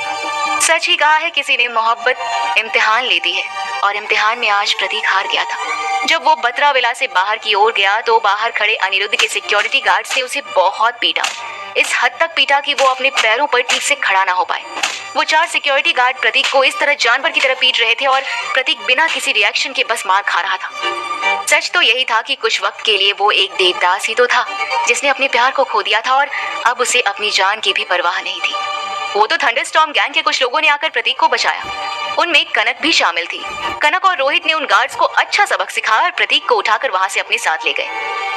A: सच ही कहा है किसी ने, मोहब्बत इम्तिहान लेती है और इम्तिहान में आज प्रतीक हार गया था। जब वो बत्रा विला से बाहर की ओर गया तो बाहर खड़े अनिरुद्ध के सिक्योरिटी गार्ड्स ने उसे बहुत पीटा, इस हद तक पीटा कि वो अपने पैरों पर ठीक से खड़ा ना हो पाए। वो 4 सिक्योरिटी गार्ड प्रतीक को इस तरह जानवर की तरह पीट रहे थे और प्रतीक बिना किसी रिएक्शन के बस मार खा रहा था। सच तो यही था कि कुछ वक्त के लिए वो एक देवदास ही तो था, जिसने अपने प्यार को खो दिया था और अब उसे अपनी जान की भी परवाह नहीं थी। वो तो थंडरस्टॉर्म गैंग के कुछ लोगों ने आकर प्रतीक को बचाया। उनमें कनक भी शामिल थी। कनक और रोहित ने उन गार्ड्स को अच्छा सबक सिखाया और प्रतीक को उठाकर वहां से अपने साथ ले गए।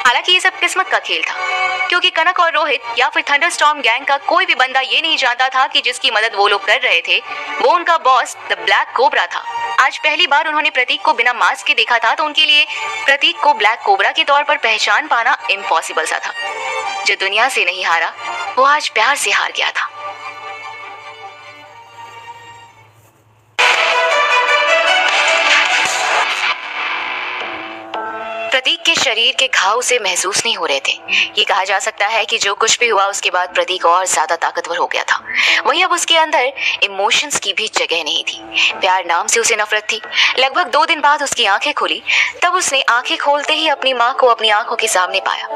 A: हालांकि ये सब किस्मत का खेल था। क्योंकि कनक और रोहित या फिर थंडरस्टॉर्म गैंग का कोई भी बंदा ये नहीं जानता था कि जिसकी मदद वो लोग कर रहे थे वो उनका बॉस द ब्लैक कोबरा था। आज पहली बार उन्होंने प्रतीक को बिना मास्क के देखा था, तो उनके लिए प्रतीक को ब्लैक कोबरा के तौर पर पहचान पाना इम्पॉसिबल सा था। जो दुनिया से नहीं हारा वो आज प्यार से हार गया था। प्रतीक के शरीर के घाव से महसूस नहीं हो रहे थे। ये कहा जा सकता है कि जो कुछ भी हुआ उसके बाद प्रतीक और ज्यादा ताकतवर हो गया था। वहीं अब उसके अंदर इमोशंस की भी जगह नहीं थी। प्यार नाम से उसे नफरत थी। लगभग 2 दिन बाद उसकी आंखें खुली, तब उसने आंखें खोलते ही अपनी माँ को अपनी आंखों के सामने पाया।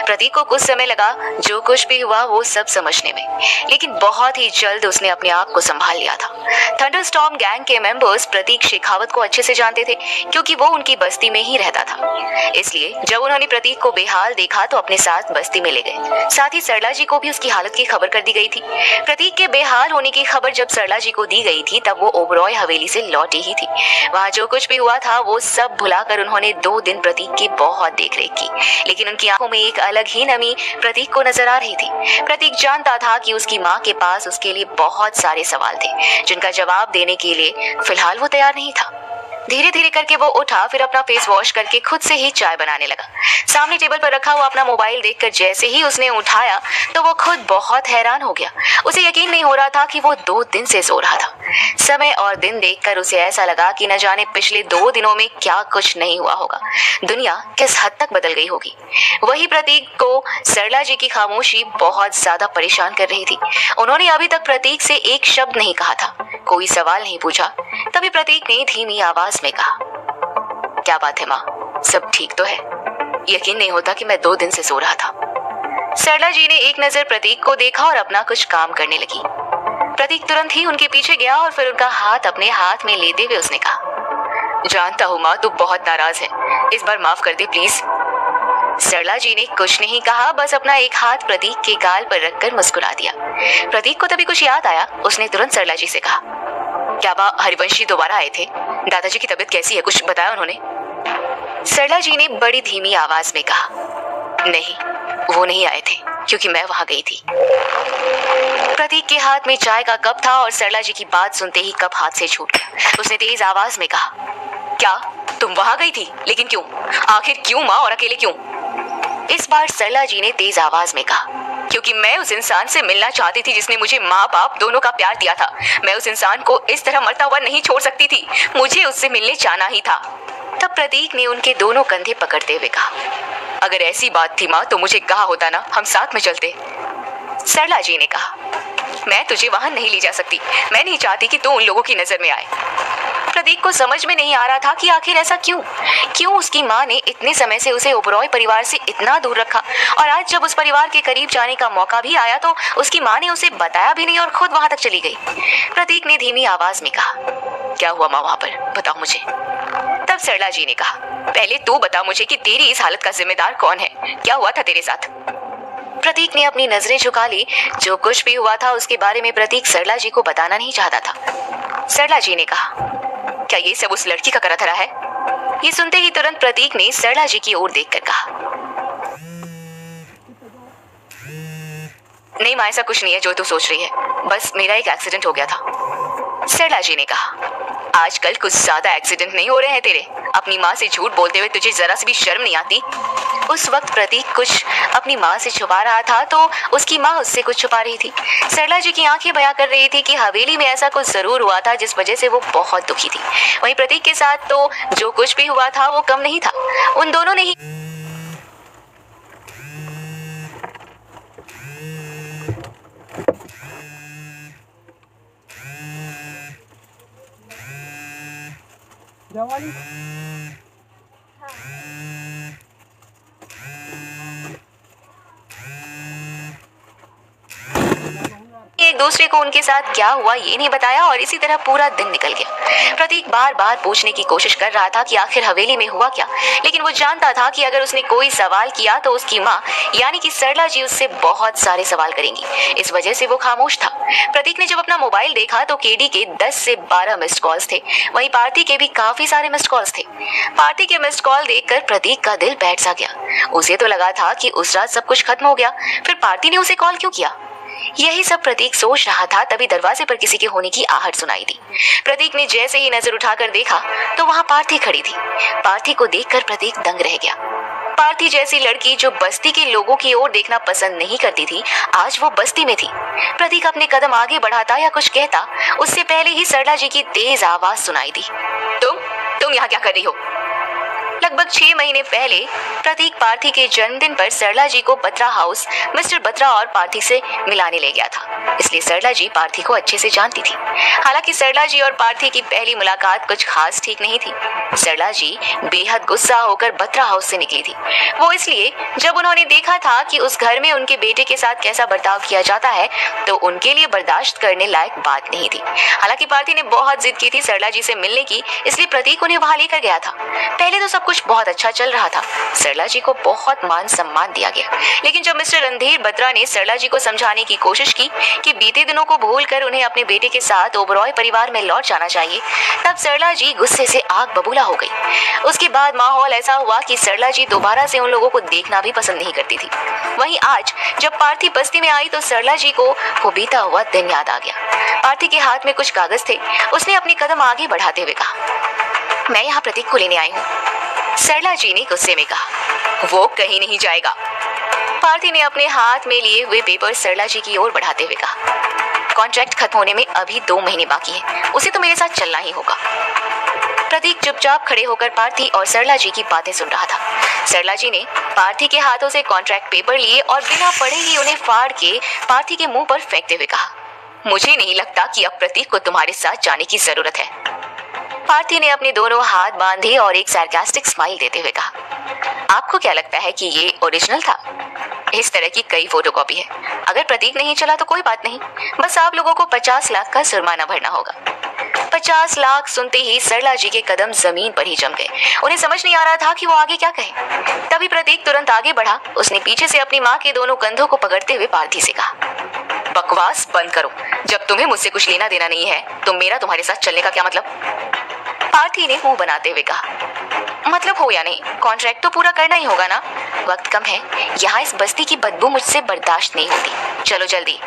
A: प्रतीक को कुछ समय लगा जो कुछ भी हुआ वो सब समझने में, लेकिन बहुत ही जल्द उसने अपने आप को संभाल लिया था। थंडरस्टॉर्म गैंग के मेंबर्स प्रतीक शेखावत को अच्छे से जानते थे, क्योंकि वो उनकी बस्ती में ही रहता था। इसलिए जब उन्होंने प्रतीक को बेहाल देखा तो अपने साथ बस्ती में ले गए। साथ ही सरला जी को भी उसकी हालत की खबर कर दी गई थी। प्रतीक के बेहाल होने की खबर जब सरला जी को दी गई थी तब वो ओबरॉय हवेली से लौटी ही थी। वहाँ जो कुछ भी हुआ था वो सब भुलाकर उन्होंने 2 दिन प्रतीक की बहुत देखरेख की, लेकिन उनकी आंखों में एक अलग ही नमी प्रतीक को नजर आ रही थी। प्रतीक जानता था कि उसकी माँ के पास उसके लिए बहुत सारे सवाल थे, जिनका जवाब देने के लिए फिलहाल वो तैयार नहीं था। धीरे धीरे करके वो उठा, फिर अपना फेस वॉश करके खुद से ही चाय बनाने लगा। सामने टेबल पर रखा हुआ अपना मोबाइल देखकर जैसे ही उसने उठाया तो वो खुद बहुत हैरान हो गया। उसे यकीन नहीं हो रहा था कि वो 2 दिन से सो रहा था। समय और दिन देखकर उसे ऐसा लगा कि न जाने पिछले 2 दिनों में क्या कुछ नहीं हुआ होगा, दुनिया किस हद तक बदल गई होगी। वही प्रतीक को सरला जी की खामोशी बहुत ज्यादा परेशान कर रही थी। उन्होंने अभी तक प्रतीक से एक शब्द नहीं कहा था, कोई सवाल नहीं पूछा। तभी प्रतीक ने धीमी आवाज में कहा, क्या बात है माँ, सब ठीक तो है? यकीन नहीं होता कि मैं 2 दिन से सो रहा था। सरला जी ने एक नजर प्रतीक को देखा और अपना कुछ काम करने लगी। प्रतीक तुरंत ही उनके पीछे गया और फिर उनका हाथ अपने हाथ में लेते हुए उसने कहा, जानता हूँ माँ तू बहुत नाराज है, इस बार माफ कर दे प्लीज। सरला जी ने कुछ नहीं कहा, बस अपना एक हाथ प्रतीक के गाल पर रखकर मुस्कुरा दिया। प्रतीक को तभी कुछ याद आया। उसने तुरंत सरला जी से कहा, क्या बा हरिवंशी दोबारा आए थे? दादाजी की तबीयत कैसी है, कुछ बताया उन्होंने? सरला जी ने बड़ी धीमी आवाज में कहा, नहीं वो नहीं आए थे, क्योंकि मैं वहां गई थी। प्रतीक के हाथ में चाय का कप था और सरला जी की बात सुनते ही कप हाथ से छूट गया। उसने तेज आवाज में कहा, क्या तुम वहां गई थी? लेकिन क्यों? आखिर क्यों माँ, और अकेले क्यों? इस बार सरला जी ने तेज आवाज में कहा, क्योंकि मैं उस इंसान से मिलना चाहती थी जिसने मुझे माँ बाप दोनों का प्यार दिया था। मैं उस इंसान को इस तरह मरता हुआ नहीं छोड़ सकती थी, मुझे उससे मिलने जाना ही था। तब प्रतीक ने उनके दोनों कंधे पकड़ते हुए कहा, अगर ऐसी बात थी माँ तो मुझे कहा होता ना, हम साथ में चलते। सरला जी ने कहा, मैं तुझे वहां नहीं ले जा सकती, मैं नहीं चाहती कि तू उन लोगों की नजर में आए। प्रतीक को समझ में नहीं आ रहा था कि आखिर ऐसा क्यों उसकी माँ ने इतने समय से उसे ओबरॉय परिवार से इतना दूर रखा, और आज जब उस परिवार के करीब जाने का मौका भी आया तो उसकी माँ ने उसे बताया भी नहीं और खुद वहां तक चली गई। प्रतीक ने धीमी आवाज में कहा, क्या हुआ माँ वहां पर, बताओ मुझे। तब सरला जी ने कहा, पहले तू बता मुझे कि तेरी इस हालत का जिम्मेदार कौन है, क्या हुआ था तेरे साथ? प्रतीक ने अपनी नजरें झुका ली। जो कुछ भी हुआ था उसके बारे में प्रतीक सरला जी को बताना नहीं चाहता था। सरला जी ने कहा, क्या ये सब उस लड़की का करा धरा है? ये सुनते ही तुरंत प्रतीक ने सरला जी की ओर देखकर कहा, नहीं माँ, ऐसा कुछ नहीं है जो तू सोच रही है, बस मेरा एक एक्सीडेंट हो गया था। सरला जी ने कहा, आजकल कुछ ज्यादा एक्सीडेंट नहीं हो रहे हैं तेरे? अपनी माँ से झूठ बोलते हुए तुझे जरा सी भी शर्म नहीं आती? उस वक्त प्रतीक कुछ अपनी माँ से छुपा रहा था तो उसकी माँ उससे कुछ छुपा रही थी। सरला जी की आंखें बयां कर रही थी कि हवेली में ऐसा कुछ जरूर हुआ था जिस वजह से वो बहुत दुखी थी। वहीं प्रतीक के साथ तो जो कुछ भी हुआ था वो कम नहीं था। उन दोनों ने ही एक दूसरे को उनके साथ क्या हुआ ये नहीं बताया और इसी तरह पूरा दिन निकल गया। प्रतीक बार बार पूछने की कोशिश कर रहा था कि आखिर हवेली में हुआ क्या, लेकिन वो जानता था कि अगर उसने कोई सवाल किया तो उसकी माँ यानी कि सरला जी उससे बहुत सारे सवाल करेंगी। इस वजह से वो खामोश था। प्रतीक ने जब अपना मोबाइल देखा तो केडी के 10 से 12 मिस्ड कॉल्स थे, वहीं पार्थी के भी काफी सारे मिस्ड कॉल्स थे। पार्थी के मिस्ड कॉल देखकर प्रतीक का दिल बैठ सा गया। उसे तो लगा था कि उस रात सब कुछ खत्म हो गया, फिर पार्थी ने उसे कॉल क्यों किया? यही सब प्रतीक सोच रहा था, तभी दरवाजे पर किसी के होने की आहट सुनाई दी। प्रतीक ने जैसे ही नजर उठाकर देखा तो वहां पार्थी खड़ी थी। पार्थी को देखकर प्रतीक दंग रह गया। पार्थी जैसी लड़की जो बस्ती के लोगों की ओर देखना पसंद नहीं करती थी, आज वो बस्ती में थी। प्रतीक अपने कदम आगे बढ़ाता या कुछ कहता, उससे पहले ही सरला जी की तेज आवाज सुनाई दी। तुम यहाँ क्या कर रही हो? लगभग 6 महीने पहले प्रतीक पार्थी के जन्मदिन पर सरला जी को बत्रा हाउस मिस्टर बत्रा और पार्थी से मिलाने ले गया था, इसलिए सरला जी पार्थी को अच्छे से जानती थी। हालांकि सरला जी और पार्थी की पहली मुलाकात कुछ खास ठीक नहीं थी। सरला जी बेहद गुस्सा होकर बत्रा हाउस से निकली थी, वो इसलिए जब उन्होंने देखा था कि उस घर में उनके बेटे के साथ कैसा बर्ताव किया जाता है तो उनके लिए बर्दाश्त करने लायक बात नहीं थी। हालांकि पार्थी ने बहुत जिद की थी सरला जी से मिलने की, इसलिए प्रतीक उन्हें वहां लेकर गया था। पहले तो सब कुछ बहुत अच्छा चल रहा था, सरला जी को बहुत मान सम्मान दिया गया, लेकिन जब मिस्टर रणधीर बत्रा ने सरला जी को समझाने की कोशिश की कि बीते दिनों को भूलकर उन्हें अपने बेटे के साथ ओबरॉय परिवार में लौट जाना चाहिए, तब सरला जी गुस्से से आग बबूला हो गई। उसके बाद माहौल ऐसा हुआ कि सरला जी दोबारा से उन लोगों को देखना भी पसंद नहीं करती थी। वहीं आज जब पार्थी बस्ती में आई तो सरला जी को वो बीता हुआ दिन याद आ गया। पार्थी के हाथ में कुछ कागज थे, उसने अपनी कदम आगे बढ़ाते हुए कहा, मैं यहाँ प्रतीक को लेने आई हूँ। सरला जी ने गुस्से में कहा, वो कहीं नहीं जाएगा। पार्थी ने अपने हाथ में लिए हुए पेपर सरला जी की ओर बढ़ाते हुए कहा, कॉन्ट्रैक्ट खत्म होने में अभी 2 महीने बाकी हैं, उसे तो मेरे साथ चलना ही होगा। प्रतीक चुपचाप खड़े होकर पार्थी और सरला जी की बातें सुन रहा था। सरला जी ने पार्थी के हाथों से कॉन्ट्रैक्ट पेपर लिए और बिना पढ़े ही उन्हें फाड़ के पार्थी के मुंह पर फेंकते हुए कहा, मुझे नहीं लगता कि अब प्रतीक को तुम्हारे साथ जाने की जरूरत है। पार्थी ने अपने दोनों हाथ बांधे और एक सार्कास्टिक स्माइल देते हुए कहा, आपको क्या लगता है कि ये ओरिजिनल था? इस तरह की कई फोटोकॉपी है। अगर प्रतीक नहीं चला तो कोई बात नहीं, बस आप लोगों को 50 लाख का जुर्माना भरना होगा। 50 लाख सुनते ही सरला जी के कदम जमीन पर ही जम गए। उन्हें समझ नहीं आ रहा था कि वो आगे क्या कहे। तभी प्रतीक तुरंत आगे बढ़ा। उसने पीछे से अपनी माँ के दोनों कंधों को पकड़ते हुए पार्थी से कहा, बकवास बंद करो। जब तुम्हें मुझसे कुछ लेना देना नहीं है तो मेरा तुम्हारे साथ चलने का क्या मतलब? पार्थी ने मुंह बनाते हुए कहा, मतलब हो या नहीं, कॉन्ट्रैक्ट तो पूरा करना ही होगा ना। वक्त कम है, यहाँ इस बस्ती की बदबू मुझसे बर्दाश्त नहीं होती। चलो जल्दी।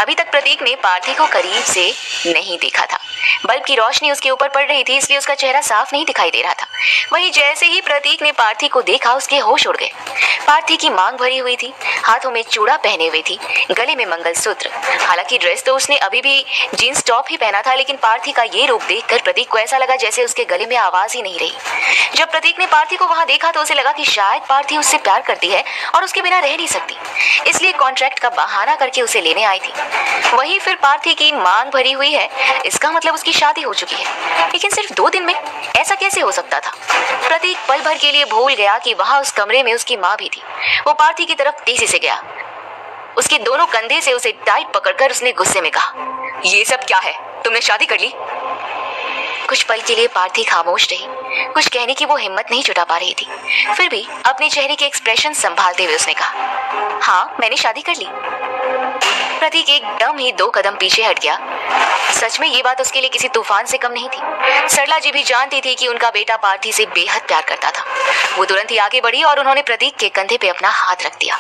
A: अभी तक प्रतीक ने पार्थी को करीब से नहीं देखा था। बल्ब की रोशनी उसके ऊपर पड़ रही थी, इसलिए उसका चेहरा साफ नहीं दिखाई दे रहा था। वहीं जैसे ही प्रतीक ने पार्थी को देखा उसके होश उड़ गए। पार्थी की मांग भरी हुई थी, हाथों में चूड़ा पहने हुए थी, गले में मंगलसूत्र। हालांकि ड्रेस तो उसने अभी भी जींस टॉप ही पहना था, लेकिन पार्थी का ये रूप देखकर प्रतीक को ऐसा लगा जैसे उसके गले में आवाज ही नहीं रही। जब प्रतीक ने पार्थी को वहां देखा तो उसे लगा कि शायद पार्थी उससे प्यार करती है और उसके बिना रह नहीं सकती, इसलिए कॉन्ट्रैक्ट का बहाना करके उसे लेने आई थी। वहीं फिर पार्थी की मांग भरी हुई है, इसका मतलब उसकी शादी हो चुकी है। लेकिन सिर्फ 2 दिन में ऐसा कैसे हो सकता था? प्रतीक पल भर के लिए भूल गया कि वहां उस कमरे में उसकी माँ भी थी। वो पार्थी की तरफ तेजी से गया। उसके दोनों कंधे से उसे टाइट पकड़कर उसने गुस्से में कहा, ये सब क्या है? तुमने शादी कर ली? कुछ पल के लिए पार्थी खामोश रही। कुछ कहने की वो हिम्मत नहीं जुटा पा रही थी। फिर भी अपने चेहरे के एक्सप्रेशन संभालते हुए उसने कहा, हाँ मैंने शादी कर ली। प्रतीक एकदम ही 2 कदम पीछे हट गया। सच में ये बात उसके लिए किसी तूफान से कम नहीं थी। सरला जी भी जानती थी कि उनका बेटा पार्थी से बेहद प्यार करता था। वो तुरंत ही आगे बढ़ी और उन्होंने प्रतीक के कंधे पे अपना हाथ रख दिया।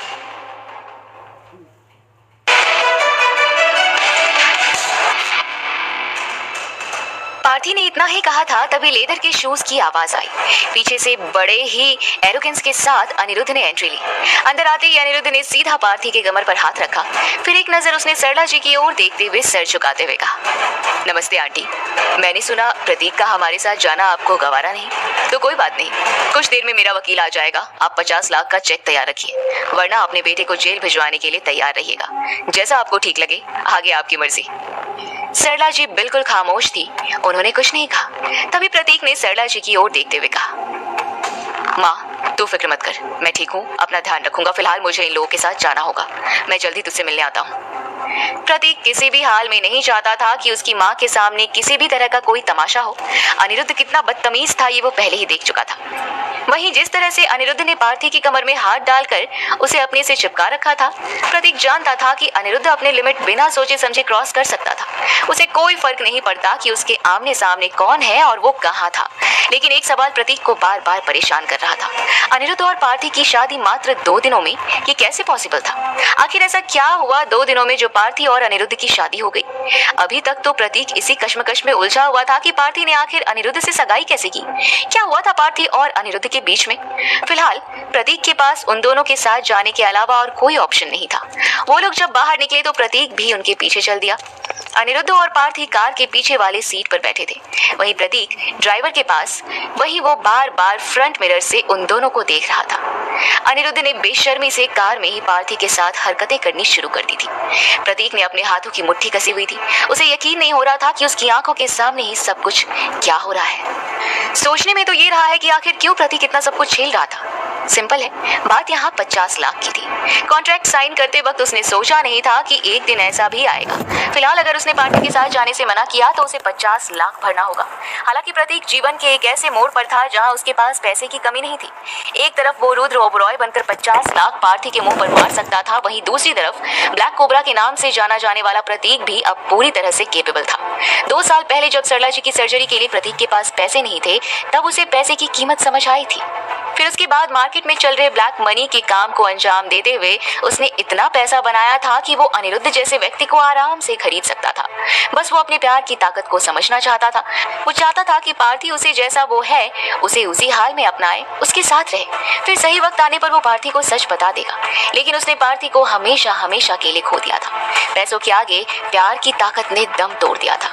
A: पार्थी ने इतना ही कहा था तभी लेदर के शूज की आवाज आई। पीछे से बड़े ही एरोगेंस के साथ अनिरुद्ध ने एंट्री ली। अंदर आते ही अनिरुद्ध ने सीधा पार्थी के कमर पर हाथ रखा। फिर एक नजर उसने सरला जी की ओर देखते हुए सर झुकाते हुए कहा, नमस्ते आंटी। मैंने सुना प्रतीक का हमारे साथ जाना आपको गवारा नहीं, तो कोई बात नहीं, कुछ देर में मेरा वकील आ जाएगा। आप 50 लाख का चेक तैयार रखिए, वरना अपने बेटे को जेल भिजवाने के लिए तैयार रहिएगा। जैसा आपको ठीक लगे, आगे आपकी मर्जी। सरला जी बिल्कुल खामोश थी, उन्होंने कुछ नहीं कहा। तभी प्रतीक ने सरला जी की ओर देखते हुए कहा, माँ तू फिक्र मत कर, मैं ठीक हूँ, अपना ध्यान रखूंगा। फिलहाल मुझे इन लोगों के साथ जाना होगा, मैं जल्दी तुझसे मिलने आता हूँ। प्रतीक किसी भी हाल में नहीं चाहता था कि उसकी माँ के सामने किसी भी तरह का कोई तमाशा हो। अनिरुद्ध कितना बदतमीज था ये वो पहले ही देख चुका था। वहीं जिस तरह से अनिरुद्ध ने पार्थी की कमर में हाथ डालकर उसे अपने से चिपका रखा था, प्रतीक जानता था कि अनिरुद्ध अपने लिमिट बिना सोचे समझे क्रॉस कर सकता था। उसे कोई फर्क नहीं पड़ता कि उसके आमने सामने कौन है और वो कहाँ था, लेकिन एक सवाल प्रतीक को बार बार परेशान कर रहा था। अनिरुद्ध और पार्थी की शादी मात्र 2 दिनों में ये कैसे पॉसिबल था? आखिर ऐसा क्या हुआ 2 दिनों में जो पार्थी और अनिरुद्ध की शादी हो गई? अभी तक तो प्रतीक इसी कश्मकश में उलझा हुआ था कि पार्थी ने आखिर अनिरुद्ध से सगाई कैसे की, क्या हुआ था पार्थी और अनिरुद्ध के बीच में। फिलहाल प्रतीक के पास उन दोनों के साथ जाने के अलावा और कोई ऑप्शन नहीं था। वो लोग जब बाहर निकले तो प्रतीक भी उनके पीछे चल दिया। अनिरुद्ध और पार्थी कार के पीछे वाले सीट पर बैठे थे, वहीं प्रतीक ड्राइवर के पास। वहीं वो बार बार फ्रंट मिरर से उन दोनों को देख रहा था। अनिरुद्ध ने बेशर्मी से कार में ही पार्थी के साथ हरकतें करनी शुरू कर दी थी। प्रतीक ने अपने हाथों की मुट्ठी कसी हुई थी। उसे यकीन नहीं हो रहा था कि उसकी आंखों के सामने ही सब कुछ क्या हो रहा है। सोचने में तो ये रहा है कि आखिर क्यों प्रतीक इतना सब कुछ झेल रहा था। सिंपल है, बात यहाँ 50 लाख की थी। कॉन्ट्रैक्ट साइन करते वक्त उसने सोचा नहीं था कि एक दिन ऐसा भी आएगा। फिलहाल अगर उसने पार्टी के साथ जाने से मना किया तो उसे 50 लाख भरना होगा। हालांकि प्रतीक जीवन के एक ऐसे मोड़ पर था जहां उसके पास पैसे की कमी नहीं थी। एक तरफ वो रुद्र ओबरॉय बनकर 50 लाख पार्थी के मुंह पर मार सकता था, वहीं दूसरी तरफ ब्लैक कोबरा के नाम से जाना जाने वाला प्रतीक भी अब पूरी तरह से केपेबल था। 2 साल पहले जब सरला जी की सर्जरी के लिए प्रतीक के पास पैसे नहीं थे, तब उसे पैसे की कीमत समझ आई थी। फिर उसके बाद मार्केट में चल रहे ब्लैक मनी के काम को अंजाम देते हुए उसने इतना पैसा बनाया था कि वो अनिरुद्ध जैसे व्यक्ति को आराम से खरीद सकता था। बस वो अपने प्यार की ताकत को समझना चाहता था। वो चाहता था कि पार्थी उसे जैसा वो है उसे उसी हाल में अपनाए, उसके साथ रहे। फिर सही वक्त आने पर वो पार्थी को सच बता देगा, लेकिन उसने पार्थी को हमेशा हमेशा के लिए खो दिया था। पैसों के आगे प्यार की ताकत ने दम तोड़ दिया था।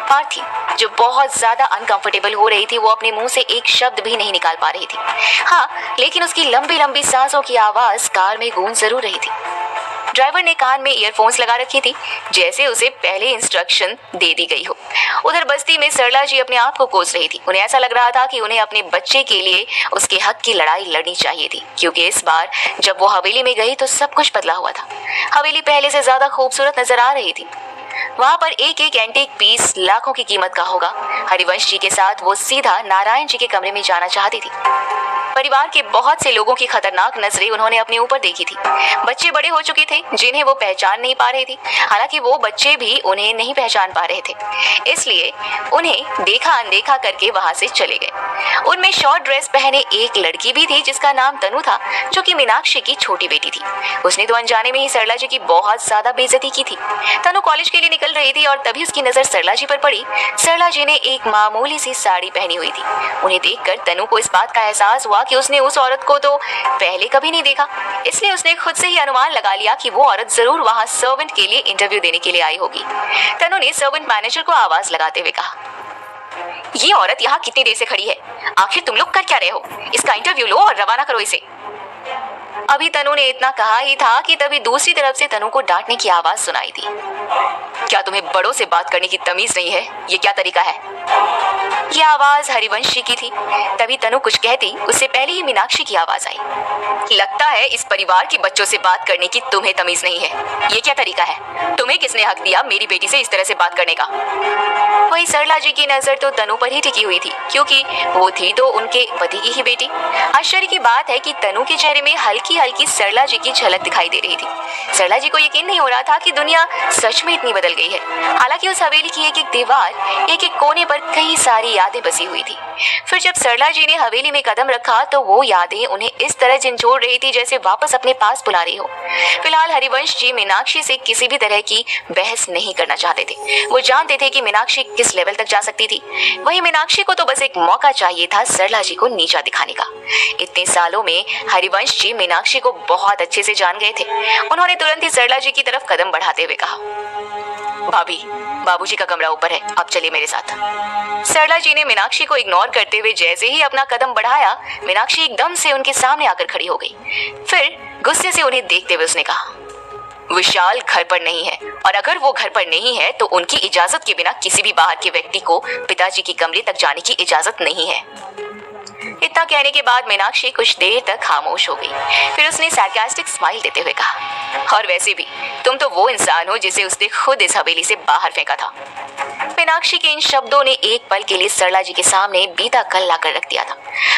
A: पार्थी जो बहुत ज्यादा अनकंफर्टेबल हो रही थी, वो अपने मुंह से एक शब्द भी नहीं निकाल पा रही थी। हाँ, लेकिन उसकी लंबी लंबी सांसों की आवाज कार में गूंज जरूर रही थी। ड्राइवर ने कान में ईयरफोन्स लगा रखी थी, जैसे उसे पहले इंस्ट्रक्शन दे दी गई हो। उधर बस्ती में सरला जी अपने आप को कोस रही थी। उन्हें ऐसा लग रहा था कि उन्हें अपने बच्चे के लिए उसके हक की लड़ाई लड़नी चाहिए थी, क्योंकि इस बार जब वो हवेली में गई तो सब कुछ बदला हुआ था। हवेली पहले से ज्यादा खूबसूरत नजर आ रही थी। वहां पर एक एक एंटीक पीस लाखों की कीमत का होगा। हरिवंश जी के साथ वो सीधा नारायण जी के कमरे में जाना चाहती थी। परिवार के बहुत से लोगों की खतरनाक नजरें उन्होंने अपने ऊपर देखी थी। बच्चे बड़े हो चुके थे जिन्हें वो पहचान नहीं पा रही थी। हालांकि वो बच्चे भी उन्हें नहीं पहचान पा रहे थे, इसलिए उन्हें देखा अनदेखा करके वहां से चले गए। उनमें शॉर्ट ड्रेस पहने एक लड़की भी थी जिसका नाम तनु था, जो कि मीनाक्षी की छोटी बेटी थी। उसने तो अनजाने में ही सरला जी की बहुत ज्यादा बेइज्जती की थी। तनु कॉलेज के लिए निकल रही थी और तभी उसकी नजर सरला जी पर पड़ी। सरला जी ने एक मामूली सी साड़ी पहनी हुई थी। उन्हें देखकर तनु को इस बात का एहसास हुआ कि उसने उस औरत को तो पहले कभी नहीं देखा, इसलिए उसने खुद से ही अनुमान लगा लिया कि वो औरत जरूर वहां सर्वेंट के लिए इंटरव्यू देने के लिए आई होगी। तनु ने सर्वेंट मैनेजर को आवाज लगाते हुए कहा, ये औरत यहाँ कितनी देर से खड़ी है? आखिर तुम लोग कर क्या रहे हो? इसका इंटरव्यू लो और रवाना करो इसे। अभी तनु ने इतना कहा ही था कि तभी दूसरी तरफ से तनु को डांटने की आवाज सुनाई थी। क्या तुम्हें बड़ों से बात करने की तमीज नहीं है? ये क्या तरीका है? ये आवाज हरिवंश जी की थी। तभी तनु कुछ कहती उससे पहले ही मीनाक्षी की आवाज आई। लगता है इस परिवार के बच्चों से बात करने की तुम्हें तमीज नहीं है। ये क्या तरीका है? तुम्हें किसने हक दिया मेरी बेटी से इस तरह से बात करने का? वही सरला जी की नजर तो तनु पर ही टिकी हुई थी, क्योंकि वो थी तो उनके पति की ही बेटी। आश्चर्य की बात है कि तनु के चेहरे में हल्की हल्की सरला जी की झलक दिखाई दे रही थी। सरला जी को यकीन नहीं हो रहा था कि दुनिया सच में इतनी बदल गई है। हालांकि उस हवेली की एक एक दीवार, एक एक कोने पर कई सारी यादें बसी हुई थी। फिर जब सरला जी ने हवेली में कदम रखा तो वो यादें उन्हें इस तरह झंझोड़ रही थी जैसे वापस अपने पास बुला रही हो। फिलहाल हरिवंश जी मीनाक्षी से किसी भी तरह की बहस नहीं करना चाहते थे। वो जानते थे कि मीनाक्षी किस लेवल तक जा सकती थी। वहीं मीनाक्षी को तो बस एक मौका चाहिए था सरला जी को नीचा दिखाने का। इतने सालों में हरिवंश जी मीनाक्षी को बहुत अच्छे से जान गए थे। उन्होंने तुरंत ही सरला जी की तरफ कदम बढ़ाते हुए कहा, भाभी, बाबूजी का कमरा ऊपर है, आप चलिए मेरे साथ। सरला जी ने मीनाक्षी को इग्नोर करते हुए जैसे ही अपना कदम बढ़ाया, मीनाक्षी एकदम से उनके सामने आकर खड़ी हो गई। फिर गुस्से से उन्हें देखते हुए उसने कहा, विशाल घर पर नहीं है, और अगर वो घर पर नहीं है तो उनकी इजाजत के बिना किसी भी बाहर के व्यक्ति को पिताजी के कमरे तक जाने की इजाजत नहीं है। इतना कहने के बाद मीनाक्षी कुछ देर तक खामोश हो गई। फिर उसने सार्कास्टिक स्माइल देते हुए कहा, और वैसे भी तुम तो वो इंसान हो जिसे उसने खुद इस हवेली से बाहर फेंका था। मीनाक्षी के इन शब्दों ने एक पल के लिए सरला जी के सामने बीता कल लाकर रख दिया था।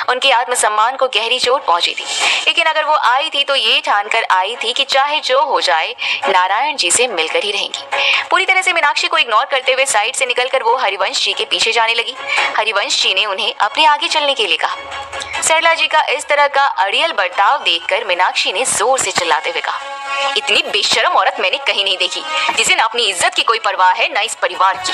A: उनके आत्मसम्मान को गहरी चोट पहुंची थी, लेकिन अगर वो आई थी तो ये ठानकर आई थी कि चाहे जो हो जाए नारायण जी से मिलकर ही रहेंगी। पूरी तरह से मीनाक्षी को इग्नोर करते हुए साइड से निकलकर वो हरिवंश जी के पीछे जाने लगी। हरिवंश जी ने उन्हें अपने आगे चलने के लिए कहा। सरला जी का इस तरह का अड़ियल बर्ताव देखकर मीनाक्षी ने जोर से चिल्लाते हुए कहा, इतनी बेशरम औरत मैंने कहीं नहीं देखी, जिसे न अपनी इज्जत की कोई परवाह है न इस परिवार की।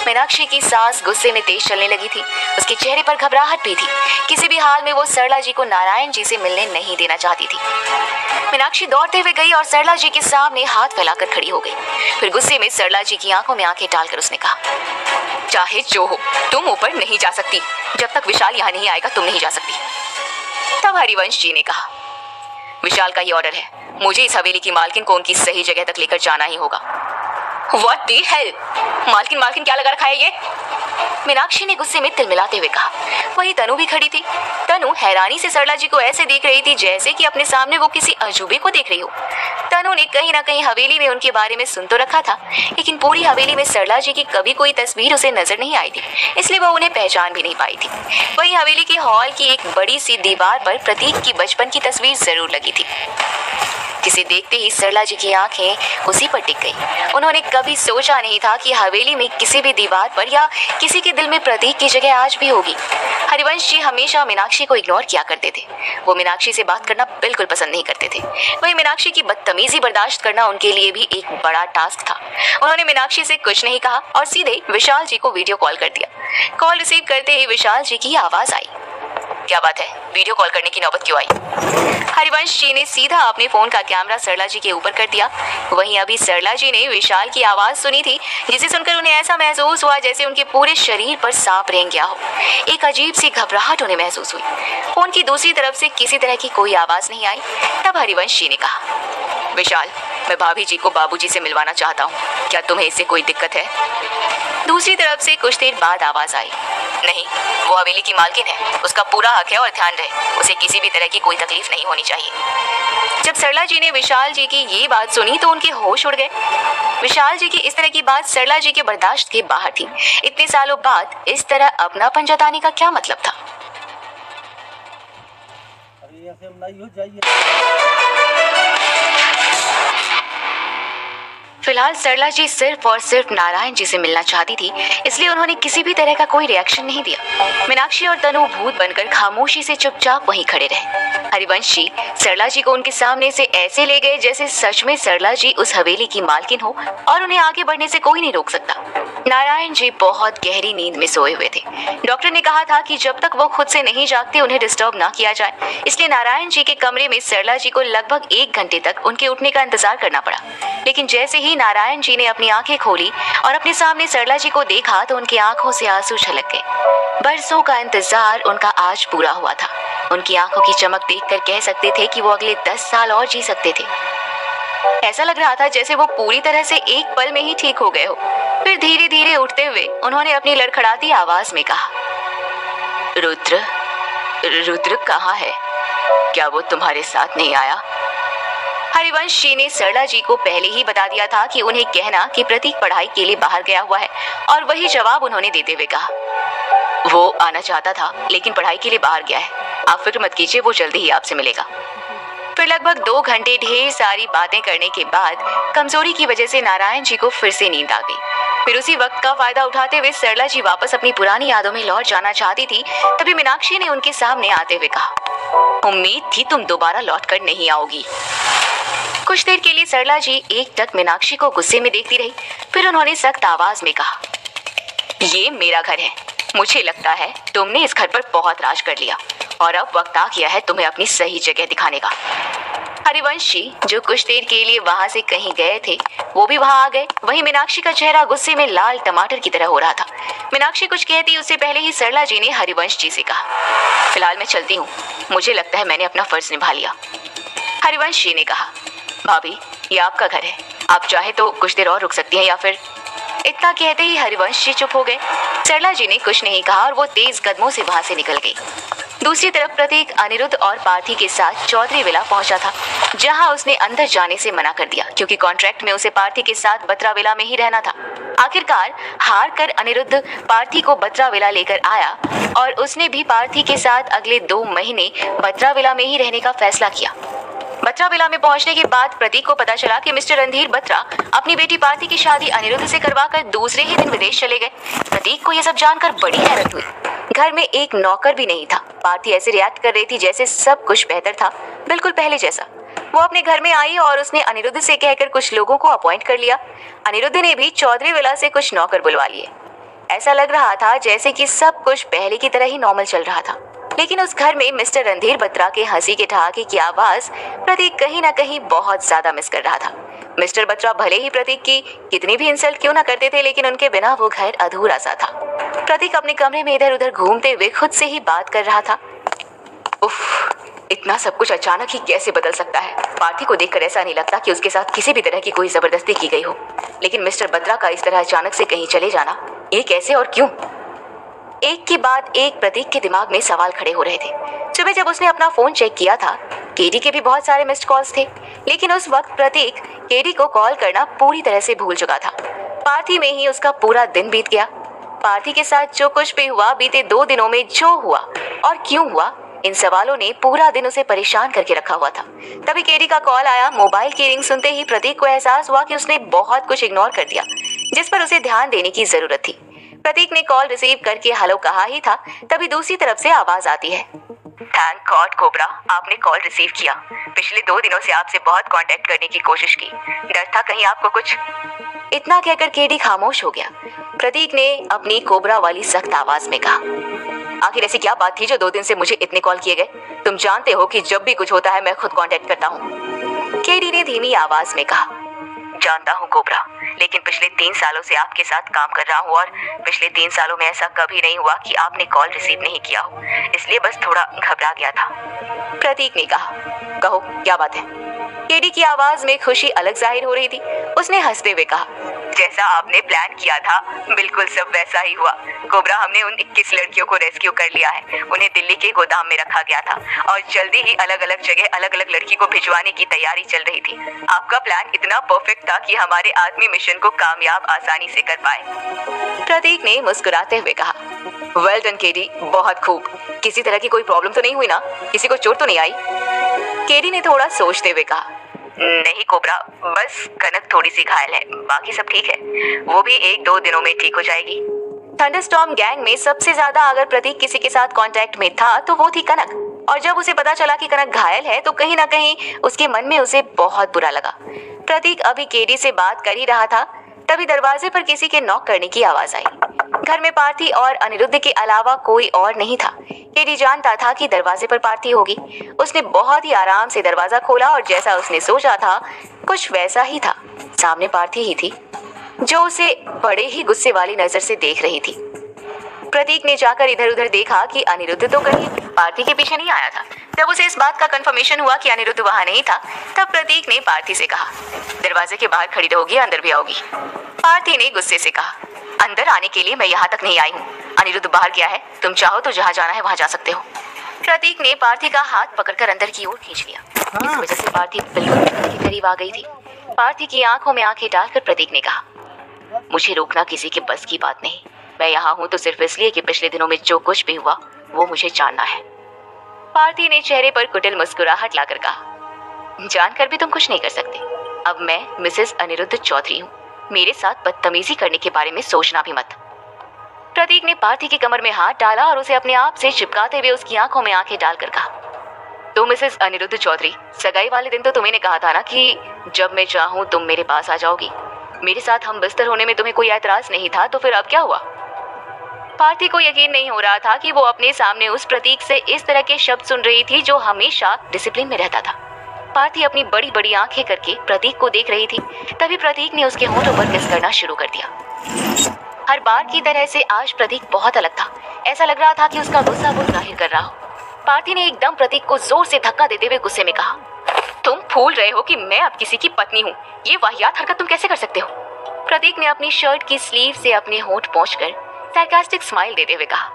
A: मीनाक्षी की सांस गुस्से में तेज चलने लगी थी। उसके चेहरे पर घबराहट भी थी। किसी भी हाल में वो सरला जी को नारायण जी से मिलने नहीं देना चाहती थी। मीनाक्षी दौड़ते हुए गई और सरला जी के सामने हाथ फैलाकर खड़ी हो गई। फिर गुस्से में सरला जी की आंखों में आंखें डालकर उसने कहा, चाहे जो हो तुम ऊपर नहीं जा सकती। जब तक विशाल यहाँ नहीं आएगा तुम नहीं जा सकती। तब हरिवंश जी ने कहा, विशाल का ही ऑर्डर है, मुझे इस हवेली की मालकिन को उनकी सही जगह तक लेकर जाना ही होगा। What the hell? मालकिन क्या लगा रखा है ये? मीनाक्षी ने गुस्से में तिलमिलाते हुए कहा। वही तनु भी खड़ी थी। तनु हैरानी से सरला जी को ऐसे देख रही थी जैसे कि अपने सामने वो किसी अजूबे को देख रही हो। तनु ने कहीं ना कहीं हवेली में उनके बारे में सुन तो रखा था, लेकिन पूरी हवेली में सरला जी की कभी कोई तस्वीर उसे नजर नहीं आई थी, इसलिए वो उन्हें पहचान भी नहीं पाई थी। वही हवेली के हॉल की एक बड़ी सी दीवार पर प्रतीक की बचपन की तस्वीर जरूर लगी थी, जिसे देखते ही सरला जी की आंखें उसी पर टिक गई। उन्होंने कभी सोचा नहीं था कि हवेली में किसी भी दीवार पर या किसी के दिल में प्रतीक की जगह आज भी होगी। हरिवंश जी हमेशा मीनाक्षी को इग्नोर किया करते थे। वो मीनाक्षी से बात करना बिल्कुल पसंद नहीं करते थे। वही मीनाक्षी की बदतमीजी बर्दाश्त करना उनके लिए भी एक बड़ा टास्क था। उन्होंने मीनाक्षी से कुछ नहीं कहा और सीधे विशाल जी को वीडियो कॉल कर दिया। कॉल रिसीव करते ही विशाल जी की आवाज आई, क्या बात है, वीडियो कॉल करने की नौबत क्यों आई? हरिवंश जी ने सीधा अपने फोन का कैमरा सरला जी के ऊपर कर दिया। वहीं अभी सरला जी ने विशाल की आवाज सुनी थी, जिसे सुनकर उन्हें ऐसा महसूस हुआ जैसे उनके पूरे शरीर पर सांप रेंग गया हो। एक अजीब सी घबराहट उन्हें महसूस हुई। फोन की दूसरी तरफ से किसी तरह की कोई आवाज नहीं आई। तब हरिवंश जी ने कहा, विशाल, मैं भाभी जी को बाबूजी से मिलवाना चाहता हूँ, क्या तुम्हें इससे कोई दिक्कत है? दूसरी तरफ से कुछ देर बाद आवाज आई, नहीं, वो हवेली की मालकिन है, उसका पूरा हक है और ध्यान रहे, उसे किसी भी तरह की कोई तकलीफ नहीं होनी चाहिए। जब सरला जी ने विशाल जी की ये बात सुनी तो उनके होश उड़ गए। विशाल जी की इस तरह की बात सरला जी के बर्दाश्त के बाहर थी। इतने सालों बाद इस तरह अपनापन जताने का क्या मतलब था? फिलहाल सरला जी सिर्फ और सिर्फ नारायण जी से मिलना चाहती थी, इसलिए उन्होंने किसी भी तरह का कोई रिएक्शन नहीं दिया। मीनाक्षी और तनु भूत बनकर खामोशी से चुपचाप वहीं खड़े रहे। हरिवंश जी सरला जी को उनके सामने से ऐसे ले गए जैसे सच में सरला जी उस हवेली की मालकिन हो और उन्हें आगे बढ़ने से कोई नहीं रोक सकता। नारायण जी बहुत गहरी नींद में सोए हुए थे। डॉक्टर ने कहा था कि जब तक वो खुद से नहीं जागते उन्हें डिस्टर्ब ना किया जाए, इसलिए नारायण जी के कमरे में सरला जी को लगभग 1 घंटे तक उनके उठने का इंतजार करना पड़ा। लेकिन जैसे ही नारायण जी ने अपनी आंखें खोली और अपने सामने सरला जी को देखा तो उनकी आंखों से आंसू छलक गए। बरसों का इंतजार उनका आज पूरा हुआ था। उनकी आंखों की चमक देखकर कह सकते थे कि वो अगले 10 साल और जी सकते थे। ऐसा लग रहा था जैसे वो पूरी तरह से एक पल में ही ठीक हो गए हो। फिर धीरे धीरे उठते हुए उन्होंने अपनी लड़खड़ाती आवाज में कहा, रुद्र कहाँ है? क्या वो तुम्हारे साथ नहीं आया? हरिवंश जी ने सरला जी को पहले ही बता दिया था कि उन्हें कहना कि प्रतीक पढ़ाई के लिए बाहर गया हुआ है, और वही जवाब उन्होंने देते हुए कहा, वो आना चाहता था लेकिन पढ़ाई के लिए बाहर गया है, आप फिक्र मत कीजिए, वो जल्दी ही आपसे मिलेगा। फिर लगभग 2 घंटे ढेर सारी बातें करने के बाद कमजोरी की वजह से नारायण जी को फिर से नींद आ गई। फिर उसी वक्त का फायदा उठाते हुए सरला जी वापस अपनी पुरानी यादों में लौट जाना चाहती थी। तभी मीनाक्षी ने उनके सामने आते हुए कहा, उम्मीद थी तुम दोबारा लौट कर नहीं आओगी। कुछ देर के लिए सरला जी एकटक मीनाक्षी को गुस्से में देखती रही। फिर उन्होंने सख्त आवाज में कहा, ये मेरा घर है, मुझे लगता है तुमने इस घर पर बहुत राज कर लिया और अब वक्त आ गया है तुम्हें अपनी सही जगह दिखाने का। हरिवंश जी जो कुछ देर के लिए वहां से कहीं गए थे वो भी वहां आ गए। वहीं मीनाक्षी का चेहरा गुस्से में लाल टमाटर की तरह हो रहा था। मीनाक्षी कुछ कहती उससे पहले ही सरला जी ने हरिवंश जी से कहा, फिलहाल मैं चलती हूँ, मुझे लगता है मैंने अपना फर्ज निभा लिया। हरिवंश जी ने कहा, भाभी ये आपका घर है, आप चाहे तो कुछ देर और रुक सकती हैं या फिर। इतना कहते ही हरिवंश जी चुप हो गए। सरला जी ने कुछ नहीं कहा और वो तेज कदमों से वहां से निकल गई। दूसरी तरफ प्रतीक अनिरुद्ध और पार्थी के साथ चौधरी विला पहुंचा था, जहां उसने अंदर जाने से मना कर दिया क्योंकि कॉन्ट्रैक्ट में उसे पार्थी के साथ बत्रा विला में ही रहना था। आखिरकार हार कर अनिरुद्ध पार्थी को बत्रा विला लेकर आया और उसने भी पार्थी के साथ अगले 2 महीने बत्रा विला में ही रहने का फैसला किया। बत्रा विला में पहुंचने के बाद प्रतीक को पता चला कि मिस्टर रणधीर बत्रा अपनी बेटी पार्थी की शादी अनिरुद्ध से करवाकर दूसरे ही दिन विदेश चले गए। प्रतीक को यह सब जानकर बड़ी हैरत हुई। घर में एक नौकर भी नहीं था। पार्थी ऐसे रिएक्ट कर रही थी जैसे सब कुछ बेहतर था, बिल्कुल पहले जैसा। वो अपने घर में आई और उसने अनिरुद्ध से कहकर कुछ लोगों को अपॉइंट कर लिया। अनिरुद्ध ने भी चौधरी विला से कुछ नौकर बुलवा लिए। ऐसा लग रहा था जैसे कि सब कुछ पहले की तरह ही नॉर्मल चल रहा था। लेकिन उस घर में मिस्टर रणधीर बत्रा के हंसी के ठहाके की आवाज प्रतीक कहीं ना कहीं बहुत ज्यादा मिस कर रहा था। मिस्टर बत्रा भले ही प्रतीक की कितनी भी इंसल्ट क्यों ना करते थे, लेकिन उनके बिना वो घर अधूरा सा था। प्रतीक अपने कमरे में इधर उधर घूमते हुए खुद से ही बात कर रहा था। उफ, इतना सब कुछ अचानक ही कैसे बदल सकता है। पार्थी को देखकर ऐसा नहीं लगता कि उसके साथ किसी भी तरह की कोई जबरदस्ती की गई हो, लेकिन मिस्टर बत्रा का इस तरह अचानक से कहीं चले जाना, ये कैसे और क्यों? एक के बाद एक प्रतीक के दिमाग में सवाल खड़े हो रहे थे। सुबह जब उसने अपना फोन चेक किया था, केडी के भी बहुत सारे मिस्ड कॉल्स थे, लेकिन उस वक्त प्रतीक केडी को कॉल करना पूरी तरह से भूल चुका था। पार्थी में ही उसका पूरा दिन बीत गया। पार्थी के साथ जो कुछ भी हुआ, बीते 2 दिनों में जो हुआ और क्यों हुआ, इन सवालों ने पूरा दिन उसे परेशान करके रखा हुआ था। तभी केडी का कॉल आया। मोबाइल की रिंग सुनते ही प्रतीक को एहसास हुआ कि उसने बहुत कुछ इग्नोर कर दिया जिस पर उसे ध्यान देने की जरूरत थी। प्रतीक ने कॉल रिसीव करके हेलो कहा ही था, तभी दूसरी तरफ से आवाज आती है। थैंक गॉड कोबरा, आपने कॉल रिसीव किया। पिछले 2 दिनों से आपसे बहुत कांटेक्ट करने की कोशिश की, डर था कहीं आपको कुछ। इतना कहकर केडी खामोश हो गया। प्रतीक ने अपनी कोबरा वाली सख्त आवाज में कहा, आखिर ऐसी क्या बात थी जो 2 दिन से मुझे इतने कॉल किए गए? तुम जानते हो कि जब भी कुछ होता है मैं खुद कांटेक्ट करता हूँ। केडी ने धीमी आवाज में कहा, जानता हूँ कोबरा, लेकिन पिछले 3 सालों से आपके साथ काम कर रहा हूँ और पिछले 3 सालों में ऐसा कभी नहीं हुआ कि आपने कॉल रिसीव नहीं किया हो, इसलिए बस थोड़ा घबरा गया था। प्रतीक ने कहा, कहो क्या बात है? केडी की आवाज में खुशी अलग जाहिर हो रही थी। उसने हंसते हुए कहा, जैसा आपने प्लान किया था बिल्कुल सब वैसा ही हुआ कोबरा। हमने उन 21 लड़कियों को रेस्क्यू कर लिया है। उन्हें दिल्ली के गोदाम में रखा गया था और जल्दी ही अलग अलग जगह अलग अलग लड़की को भिजवाने की तैयारी चल रही थी। आपका प्लान इतना परफेक्ट था कि हमारे आदमी मिशन को कामयाब आसानी से कर पाए। प्रतीक ने मुस्कुराते हुए कहा, वेल डन केडी, बहुत खूब। किसी तरह की कोई प्रॉब्लम तो नहीं हुई ना? किसी को चोट तो नहीं आई? केडी ने थोड़ा सोचते हुए कहा, नहीं कोबरा, बस कनक थोड़ी सी घायल है, बाकी सब ठीक है। वो भी 1-2 दिनों में ठीक हो जाएगी। थंडरस्टॉर्म गैंग में सबसे ज्यादा अगर प्रतीक किसी के साथ कांटेक्ट में था तो वो थी कनक, और जब उसे पता चला कि कनक घायल है तो कहीं ना कहीं उसके मन में उसे बहुत बुरा लगा। प्रतीक अभी केडी से बात कर ही रहा था, तभी दरवाजे पर किसी के नॉक करने की आवाज आई। घर में पार्थी और अनिरुद्ध के अलावा कोई और नहीं था। केडी जानता था कि दरवाजे पर पार्थी होगी। उसने बहुत ही आराम से दरवाजा खोला और जैसा उसने सोचा था कुछ वैसा ही था। सामने पार्थी ही थी जो उसे बड़े ही गुस्से वाली नजर से देख रही थी। प्रतीक ने जाकर इधर उधर देखा कि अनिरुद्ध तो कहीं पार्थी के पीछे नहीं आया था। जब उसे इस बात का कंफर्मेशन हुआ कि अनिरुद्ध वहां नहीं था, तब प्रतीक ने पार्थी से कहा, दरवाजे के बाहर खड़ी रहोगी, अंदर भी आओगी? पार्थी ने गुस्से से कहा, अंदर आने के लिए मैं यहाँ तक नहीं आई हूँ। अनिरुद्ध बाहर गया है, तुम चाहो तो जहाँ जाना है वहाँ जा सकते हो। प्रतीक ने पार्थी का हाथ पकड़कर अंदर की ओर खींच लिया। इस वजह से पार्थी बिल्कुल के करीब आ गई थी। पार्थी की आंखों में आंखें डालकर प्रतीक ने कहा, मुझे रोकना किसी के बस की बात नहीं। मैं यहाँ हूँ तो सिर्फ इसलिए कि पिछले दिनों में जो कुछ भी हुआ वो मुझे जानना है। पार्थी ने चेहरे पर कुटिल मुस्कुराहट लाकर कहा, जानकर भी तुम कुछ नहीं कर सकते। अब मैं मिसेस अनिरुद्ध चौधरी हूँ। मेरे साथ बदतमीजी करने के बारे में सोचना भी मत। प्रतीक ने पार्थी की कमर में हाथ डाला और उसे अपने आप से चिपकाते हुए उसकी आंखों में आंखें डालकर कहा, तो मिसेस अनिरुद्ध चौधरी, सगाई वाले दिन तो तुम्हें कहा था ना कि जब मैं चाहूँ तुम मेरे पास आ जाओगी। मेरे साथ हम बिस्तर होने में तुम्हें कोई ऐतराज नहीं था, तो फिर अब क्या हुआ? पार्थी को यकीन नहीं हो रहा था कि वो अपने सामने उस प्रतीक से इस तरह के शब्द सुन रही थी जो हमेशा डिसिप्लिन में रहता था। पार्थी अपनी बड़ी बड़ी आंखें करके प्रतीक को देख रही थी। तभी प्रतीक ने उसके होठों पर किस करना शुरू कर दिया। हर बार की तरह से आज प्रतीक बहुत अलग था। ऐसा लग रहा था कि उसका गुस्सा वो जाहिर कर रहा हो। पार्थी ने एकदम प्रतीक को जोर से धक्का देते हुए गुस्से में कहा, तुम भूल रहे हो कि मैं अब किसी की पत्नी हूँ। ये वाहियात हरकत तुम कैसे कर सकते हो? प्रतीक ने अपनी शर्ट की स्लीव से अपने होंठ पोंछकर सार्कास्टिक स्माइल देते हुए कहा,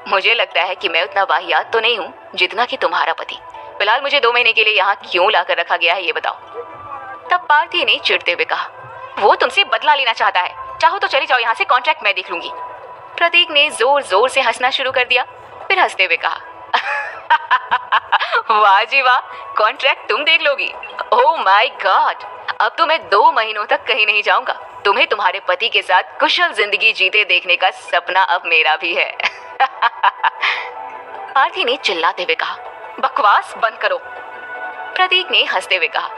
A: मुझे लगता है कि मैं उतना वाहियात तो नहीं हूँ जितना कि तुम्हारा पति। फिलहाल मुझे 2 महीने के लिए यहाँ क्यों लाकर रखा गया है ये बताओ। तब पार्थी ने चिढ़ते हुए कहा, वो तुमसे बदला लेना चाहता है, चाहो तो चली जाओ यहाँ से, कॉन्ट्रैक्ट मैं देख लूंगी। प्रतीक ने जोर जोर से हंसना शुरू कर दिया, फिर हंसते हुए कहा, वाह जी वाह, कॉन्ट्रैक्ट तुम देख लोगी? ओह माय गॉड, अब तो मैं 2 महीनों तक कहीं नहीं जाऊंगा। तुम्हें तुम्हारे पति के साथ कुशल जिंदगी जीते देखने का सपना अब मेरा भी है। पार्थी ने चिल्लाते हुए कहा, बकवास बंद करो। प्रतीक ने हंसते हुए कहा,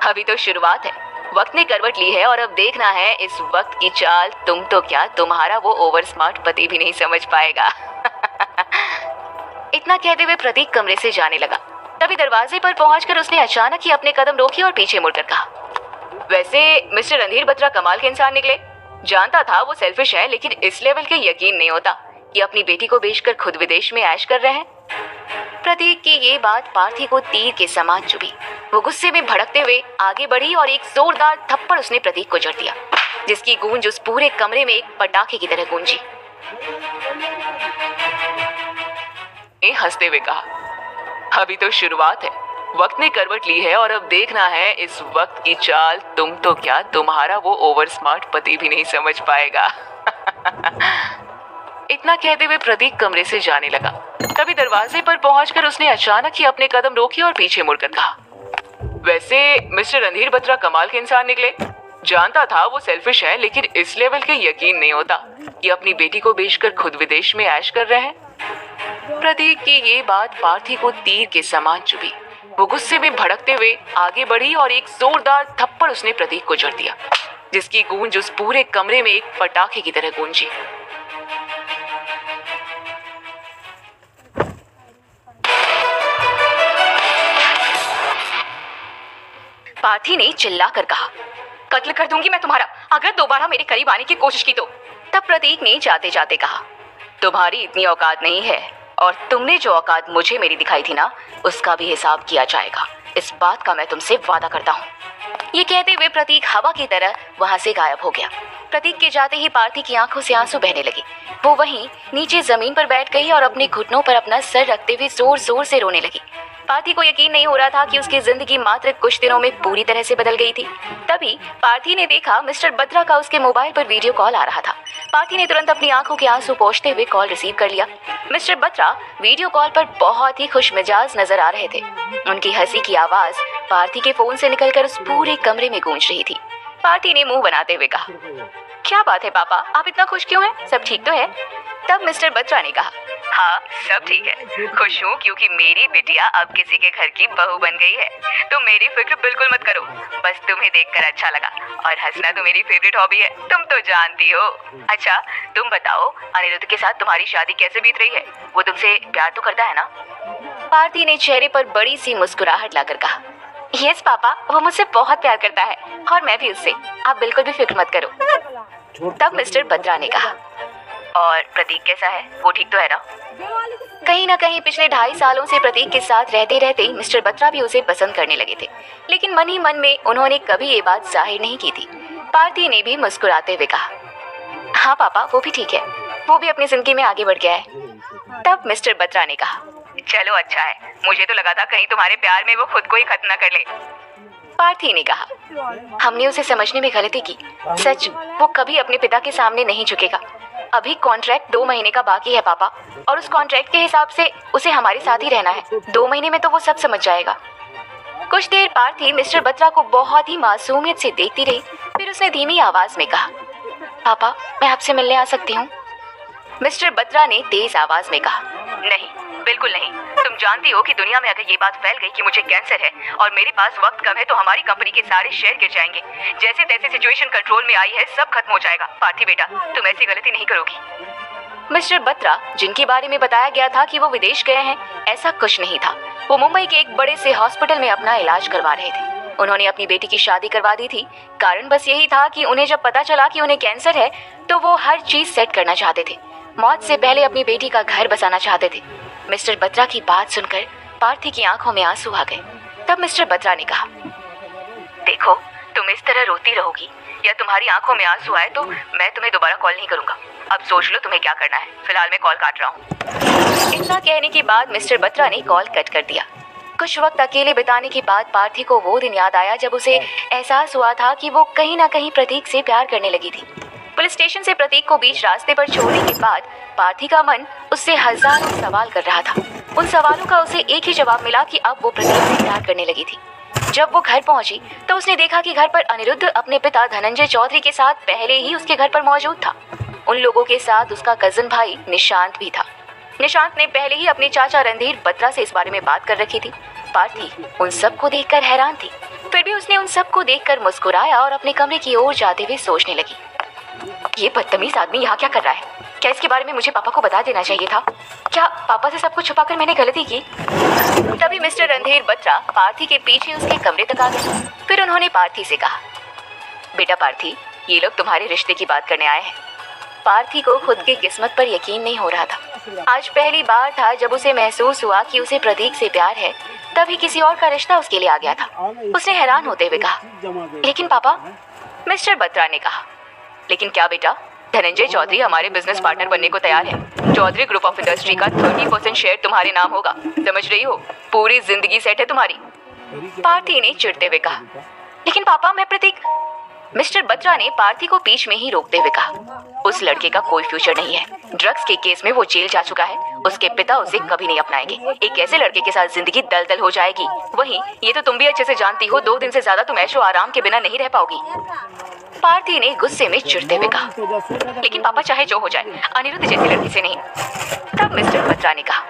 A: अभी तो शुरुआत है, वक्त ने करवट ली है और अब देखना है इस वक्त की चाल तुम तो क्या, तुम्हारा वो ओवर स्मार्ट पति भी नहीं समझ पाएगा। इतना कहते हुए प्रतीक कमरे से जाने लगा। तभी दरवाजे पर पहुंचकर उसने अचानक ही अपने कदम रोके और पीछे मुड़कर कहा, वैसे मिस्टर रणधीर बत्रा कमाल के इंसान निकले। जानता था वो सेल्फिश है, लेकिन इस लेवल के यकीन नहीं होता कि अपनी बेटी को बेचकर खुद विदेश में ऐश कर रहे हैं। प्रतीक की ये बात पार्थी को तीर के समान चुभी। वो गुस्से में भड़कते हुए आगे बढ़ी और एक जोरदार थप्पड़ उसने प्रतीक को जड़ दिया, जिसकी गूंज उस पूरे कमरे में एक पटाखे की तरह गूंजी। हंसते हुए कहा, अभी तो शुरुआत है, वक्त ने करवट ली है और अब देखना है इस वक्त की चाल तुम तो क्या, तुम्हारा वो ओवर स्मार्ट पति भी नहीं समझ पाएगा। इतना कहते हुए प्रतीक कमरे से जाने लगा। तभी दरवाजे पर पहुंचकर उसने अचानक ही अपने कदम रोके और पीछे मुड़कर कहा, वैसे मिस्टर रणधीर बत्रा कमाल के इंसान निकले। जानता था वो सेल्फिश है, लेकिन इस लेवल के यकीन नहीं होता कि अपनी बेटी को बेचकर खुद विदेश में ऐश कर रहे हैं। प्रतीक की ये बात पार्थी को तीर के समान चुभी। वो गुस्से में भड़कते हुए आगे बढ़ी और एक जोरदार थप्पड़ उसने प्रतीक को जड़ दिया, जिसकी गूंज उस पूरे कमरे में एक पटाखे की तरह गूंजी। पार्थी ने चिल्लाकर कहा, कत्ल कर दूंगी मैं तुम्हारा, अगर दोबारा मेरे करीब आने की कोशिश की तो। तब प्रतीक ने जाते जाते कहा, तुम्हारी इतनी औकात नहीं है, और तुमने जो औकात मुझे मेरी दिखाई थी ना, उसका भी हिसाब किया जाएगा, इस बात का मैं तुमसे वादा करता हूँ। ये कहते हुए प्रतीक हवा की तरह वहां से गायब हो गया। प्रतीक के जाते ही पार्थी की आंखों से आंसू बहने लगे। वो वहीं नीचे जमीन पर बैठ गई और अपने घुटनों पर अपना सर रखते हुए जोर जोर से रोने लगी। पार्थी को यकीन नहीं हो रहा था कि उसकी जिंदगी मात्र कुछ दिनों में पूरी तरह से बदल गई थी। तभी पार्थी ने देखा मिस्टर बत्रा का उसके मोबाइल पर वीडियो कॉल आ रहा था। पार्थी ने तुरंत अपनी आंखों के आंसू पोंछते हुए कॉल रिसीव कर लिया। मिस्टर बत्रा वीडियो कॉल पर बहुत ही खुशमिजाज नजर आ रहे थे। उनकी हंसी की आवाज पार्थी के फोन से निकलकर उस पूरे कमरे में गूंज रही थी। पार्थी ने मुंह बनाते हुए कहा, क्या बात है पापा, आप इतना खुश क्यों हैं? सब ठीक तो है? तब मिस्टर बत्रा ने कहा, हाँ सब ठीक है, खुश हूँ क्योंकि मेरी बिटिया अब किसी के घर की बहू बन गई है। तुम मेरी फिक्र बिल्कुल मत करो, बस तुम्हें देखकर अच्छा लगा, और हंसना तो मेरी फेवरेट हॉबी है, तुम तो जानती हो। अच्छा तुम बताओ, अनिरुद्ध के साथ तुम्हारी शादी कैसे बीत रही है? वो तुमसे प्यार तो करता है ना? पार्थी ने चेहरे पर बड़ी सी मुस्कुराहट लाकर कहा, यस पापा, वो मुझसे बहुत प्यार करता है और मैं भी उससे, आप बिल्कुल भी फिक्र मत करो। तब मिस्टर बत्रा ने कहा, और प्रतीक कैसा है, वो ठीक तो है ना? कहीं ना कहीं पिछले 2.5 सालों से प्रतीक के साथ रहते रहते मिस्टर बत्रा भी उसे पसंद करने लगे थे, लेकिन मन ही मन में उन्होंने कभी ये बात जाहिर नहीं की थी। पार्थी ने भी मुस्कुराते हुए कहा, हाँ पापा वो भी ठीक है, वो भी अपनी जिंदगी में आगे बढ़ गया है। तब मिस्टर बत्रा ने कहा, चलो अच्छा है, मुझे तो लगा था कहीं तुम्हारे प्यार में वो खुद को ही खत्म न कर ले। पार्थी ने कहा, हमने उसे समझने में गलती की, सच वो कभी अपने पिता के सामने नहीं झुकेगा। अभी कॉन्ट्रैक्ट 2 महीने का बाकी है पापा, और उस कॉन्ट्रैक्ट के हिसाब से उसे हमारे साथ ही रहना है। 2 महीने में तो वो सब समझ जाएगा। कुछ देर पार्थी मिस्टर बत्रा को बहुत ही मासूमियत से देखती रही, फिर उसने धीमी आवाज में कहा, पापा मैं आपसे मिलने आ सकती हूँ? मिस्टर बत्रा ने तेज आवाज में कहा, नहीं बिल्कुल नहीं, तुम जानती हो कि दुनिया में अगर ये बात फैल गई कि मुझे कैंसर है और मेरे पास वक्त कम है तो हमारी कंपनी के सारे शेयर गिर जाएंगे। जैसे तैसे सिचुएशन कंट्रोल में आई है, सब खत्म हो जाएगा। पार्थी बेटा तुम ऐसी गलती नहीं करोगी। मिस्टर बत्रा, जिनके बारे में बताया गया था कि वो विदेश गए हैं, ऐसा कुछ नहीं था। वो मुंबई के एक बड़े से हॉस्पिटल में अपना इलाज करवा रहे थे। उन्होंने अपनी बेटी की शादी करवा दी थी। कारण बस यही था कि उन्हें जब पता चला कि उन्हें कैंसर है तो वो हर चीज सेट करना चाहते थे। मौत से पहले अपनी बेटी का घर बसाना चाहते थे। मिस्टर बत्रा की बात सुनकर पार्थी की आंखों में आंसू आ गए। तब मिस्टर बत्रा ने कहा, देखो तुम इस तरह रोती रहोगी या तुम्हारी आंखों में आंसू आए तो मैं तुम्हें दोबारा कॉल नहीं करूंगा। अब सोच लो तुम्हें क्या करना है, फिलहाल मैं कॉल काट रहा हूँ। इतना कहने के बाद मिस्टर बत्रा ने कॉल कट कर दिया। कुछ वक्त अकेले बिताने के बाद पार्थी को वो दिन याद आया जब उसे एहसास हुआ था कि वो कहीं ना कहीं प्रतीक से प्यार करने लगी थी। पुलिस स्टेशन से प्रतीक को बीच रास्ते पर छोड़ने के बाद पार्थी का मन उससे हजारों सवाल कर रहा था। उन सवालों का उसे एक ही जवाब मिला कि अब वो प्रतीक से प्यार करने लगी थी। जब वो घर पहुंची तो उसने देखा कि घर पर अनिरुद्ध अपने पिता धनंजय चौधरी के साथ पहले ही उसके घर पर मौजूद था। उन लोगों के साथ उसका कजन भाई निशांत भी था। निशांत ने पहले ही अपने चाचा रणधीर बत्रा से इस बारे में बात कर रखी थी। पार्थी उन सबको देखकर हैरान थी, फिर भी उसने उन सबको देखकर मुस्कुराया और अपने कमरे की ओर जाते हुए सोचने लगी, ये बदतमीज आदमी यहाँ क्या कर रहा है? क्या इसके बारे में मुझे पापा को बता देना चाहिए था? क्या पापा से सब कुछ छुपाकर मैंने गलती की? तभी मिस्टर रणधीर बत्रा पार्थी के पीछे उसके कमरे तक आ गए। फिर उन्होंने पार्थी से कहा, बेटा पार्थी, ये लोग तुम्हारे रिश्ते की बात करने आए हैं। पार्थी को खुद की किस्मत पर यकीन नहीं हो रहा था। आज पहली बार था जब उसे महसूस हुआ कि उसे प्रतीक से प्यार है। तभी किसी और का रिश्ता उसके लिए आ गया था। उसने हैरान होते हुए कहा, लेकिन पापा। मिस्टर बत्रा ने कहा, लेकिन क्या बेटा? धनंजय चौधरी हमारे बिजनेस पार्टनर बनने को तैयार है। चौधरी ग्रुप ऑफ इंडस्ट्री का 30% शेयर तुम्हारे नाम होगा, समझ रही हो? पूरी जिंदगी सेट है तुम्हारी। पार्थी ने चिढ़ते हुए कहा, लेकिन पापा मैं प्रतीक। मिस्टर बत्रा ने पार्थी को बीच में ही रोकते हुए कहा, उस लड़के का कोई फ्यूचर नहीं है। ड्रग्स के केस में वो जेल जा चुका है। उसके पिता उसे कभी नहीं अपनाएंगे। एक ऐसे लड़के के साथ जिंदगी दलदल हो जाएगी। वहीं ये तो तुम भी अच्छे से जानती हो, 2 दिन से ज्यादा तुम ऐशो आराम के बिना नहीं रह पाओगी। पार्थी ने गुस्से में चिढ़ते हुए कहा, लेकिन पापा चाहे जो हो जाए, अनिरुद्ध जैसी लड़की से नहीं। तब मिस्टर बत्रा ने कहा,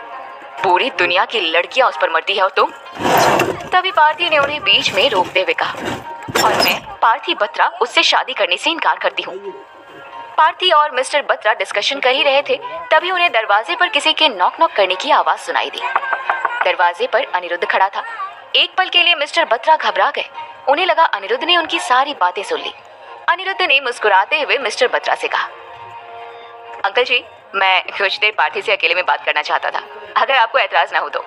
A: पूरी दुनिया की लड़कियां उस पर मरती है और तुम? तभी पार्थी ने उन्हें बीच में रोकते हुए कहा, और मैं पार्थी बत्रा उससे शादी करने से इनकार करती हूँ। पार्थी और मिस्टर बत्रा डिस्कशन कर ही रहे थे, तभी उन्हें दरवाजे पर किसी के नॉक नॉक करने की आवाज सुनाई दी। दरवाजे पर अनिरुद्ध खड़ा था। एक पल के लिए मिस्टर बत्रा घबरा गए। उन्हें लगा अनिरुद्ध ने उनकी सारी बातें सुन ली। अनिरुद्ध ने मुस्कुराते हुए मिस्टर बत्रा से कहा, अंकल जी, मैं कुछ देर पार्थी से अकेले में बात करना चाहता था, अगर आपको एतराज ना हो तो।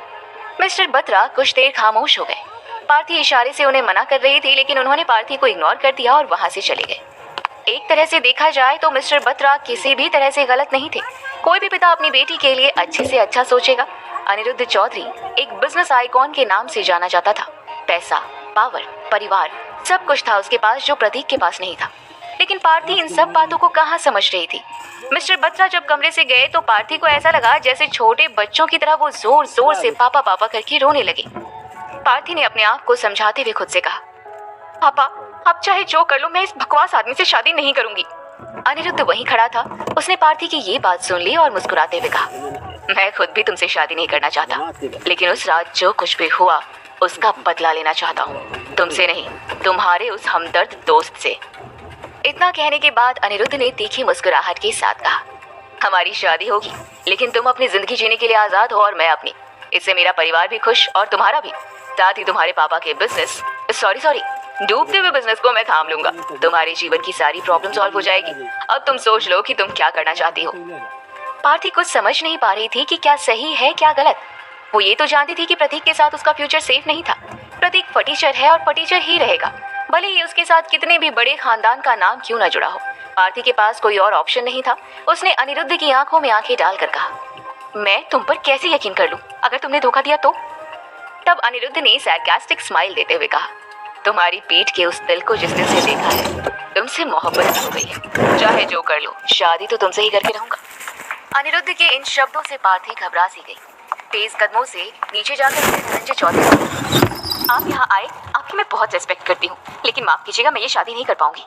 A: मिस्टर बत्रा कुछ देर खामोश हो गए। पार्थी इशारे से उन्हें मना कर रही थी, लेकिन उन्होंने पार्थी को इग्नोर कर दिया और वहां से चले गए। एक तरह से देखा जाए तो मिस्टर बत्रा किसी भी तरह से गलत नहीं थे। कोई भी पिता अपनी बेटी के लिए अच्छे से अच्छा सोचेगा। अनिरुद्ध चौधरी एक बिजनेस आइकॉन के नाम से जाना जाता था। पैसा, पावर, परिवार, सब कुछ था उसके पास जो प्रतीक के पास नहीं था। लेकिन पार्थी इन सब बातों को कहाँ समझ रही थी। मिस्टर बत्रा जब कमरे से गए तो पार्थी को ऐसा लगा जैसे छोटे बच्चों की तरह वो जोर जोर से पापा पापा करके रोने लगे। पार्थी ने अपने आप को समझाते हुए खुद से कहा, पापा अब चाहे जो कर लो, मैं इस बकवास आदमी से शादी नहीं करूंगी। अनिरुद्ध वहीं खड़ा था। उसने पार्थी की ये बात सुन ली और मुस्कुराते हुए कहा, मैं खुद भी तुमसे शादी नहीं करना चाहता, लेकिन उस रात जो कुछ भी हुआ उसका बदला लेना चाहता हूँ। तुमसे नहीं, तुम्हारे उस हमदर्द दोस्त से। इतना कहने के बाद अनिरुद्ध ने तीखी मुस्कुराहट के साथ कहा, हमारी शादी होगी, लेकिन तुम अपनी जिंदगी जीने के लिए आजाद हो और मैं अपनी। इससे मेरा परिवार भी खुश और तुम्हारा भी। साथ ही तुम्हारे पापा के बिजनेस सॉरी डूबते हुए बिजनेस को मैं थाम लूंगा। तुम्हारे जीवन की सारी प्रॉब्लम सॉल्व हो जाएगी। अब तुम सोच लो कि तुम क्या करना चाहती हो। पार्थी कुछ समझ नहीं पा रही थी कि क्या सही है क्या गलत। वो ये तो जानती थी कि प्रतीक के साथ उसका फ्यूचर सेफ नहीं था। प्रतीक फटीचर है और फटीचर ही रहेगा, भले ही उसके साथ कितने भी बड़े खानदान का नाम क्यों न जुड़ा हो। पार्थी के पास कोई और ऑप्शन नहीं था। उसने अनिरुद्ध की आंखों में आंखें डालकर कहा, मैं तुम पर कैसे यकीन कर लूं अगर तुमने धोखा दिया तो? तब अनिरुद्ध ने सार्कास्टिक स्माइल देते हुए कहा, तुम्हारी पीठ के उस दिल को जिस दिन से देखा है, तुमसे मोहब्बत हो गई है। चाहे जो कर लो, शादी तो तुमसे ही करके रहूंगा। अनिरुद्ध के इन शब्दों से पार्थी घबरा सी गई। तेज कदमों से नीचे जाकर धनंजय चौधरी, आप यहाँ आए, आपकी मैं बहुत रिस्पेक्ट करती हूँ, लेकिन माफ कीजिएगा, मैं ये शादी नहीं कर पाऊंगी।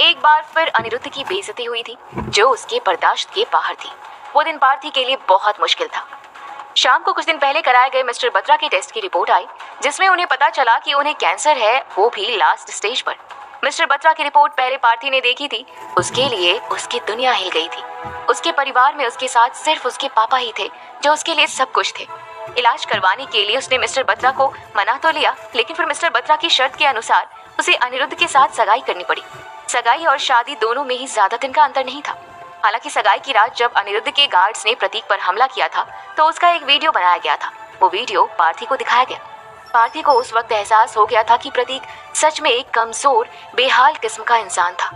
A: एक बार फिर अनिरुद्ध की बेइज्जती हुई थी, जो उसके बर्दाश्त के बाहर थी। वो दिन पार्थी के लिए बहुत मुश्किल था। शाम को कुछ दिन पहले कराए गए मिस्टर बत्रा की टेस्ट की रिपोर्ट आई, जिसमें उन्हें पता चला कि उन्हें कैंसर है, वो भी लास्ट स्टेज पर। मिस्टर बत्रा की रिपोर्ट पहले पार्थी ने देखी थी। उसके लिए उसकी दुनिया हिल गई थी। उसके परिवार में उसके साथ सिर्फ उसके पापा ही थे, जो उसके लिए सब कुछ थे। इलाज करवाने के लिए उसने मिस्टर बत्रा को मना तो लिया, लेकिन फिर मिस्टर बत्रा की शर्त के अनुसार उसे अनिरुद्ध के साथ सगाई करनी पड़ी। सगाई और शादी दोनों में ही ज्यादा दिन का अंतर नहीं था। हालांकि सगाई की रात जब अनिरुद्ध के गार्ड्स ने प्रतीक पर हमला किया था, तो उसका एक वीडियो बनाया गया था। वो वीडियो पार्थी को दिखाया गया। पार्थी को उस वक्त एहसास हो गया था कि प्रतीक सच में एक कमजोर, बेहाल किस्म का इंसान था।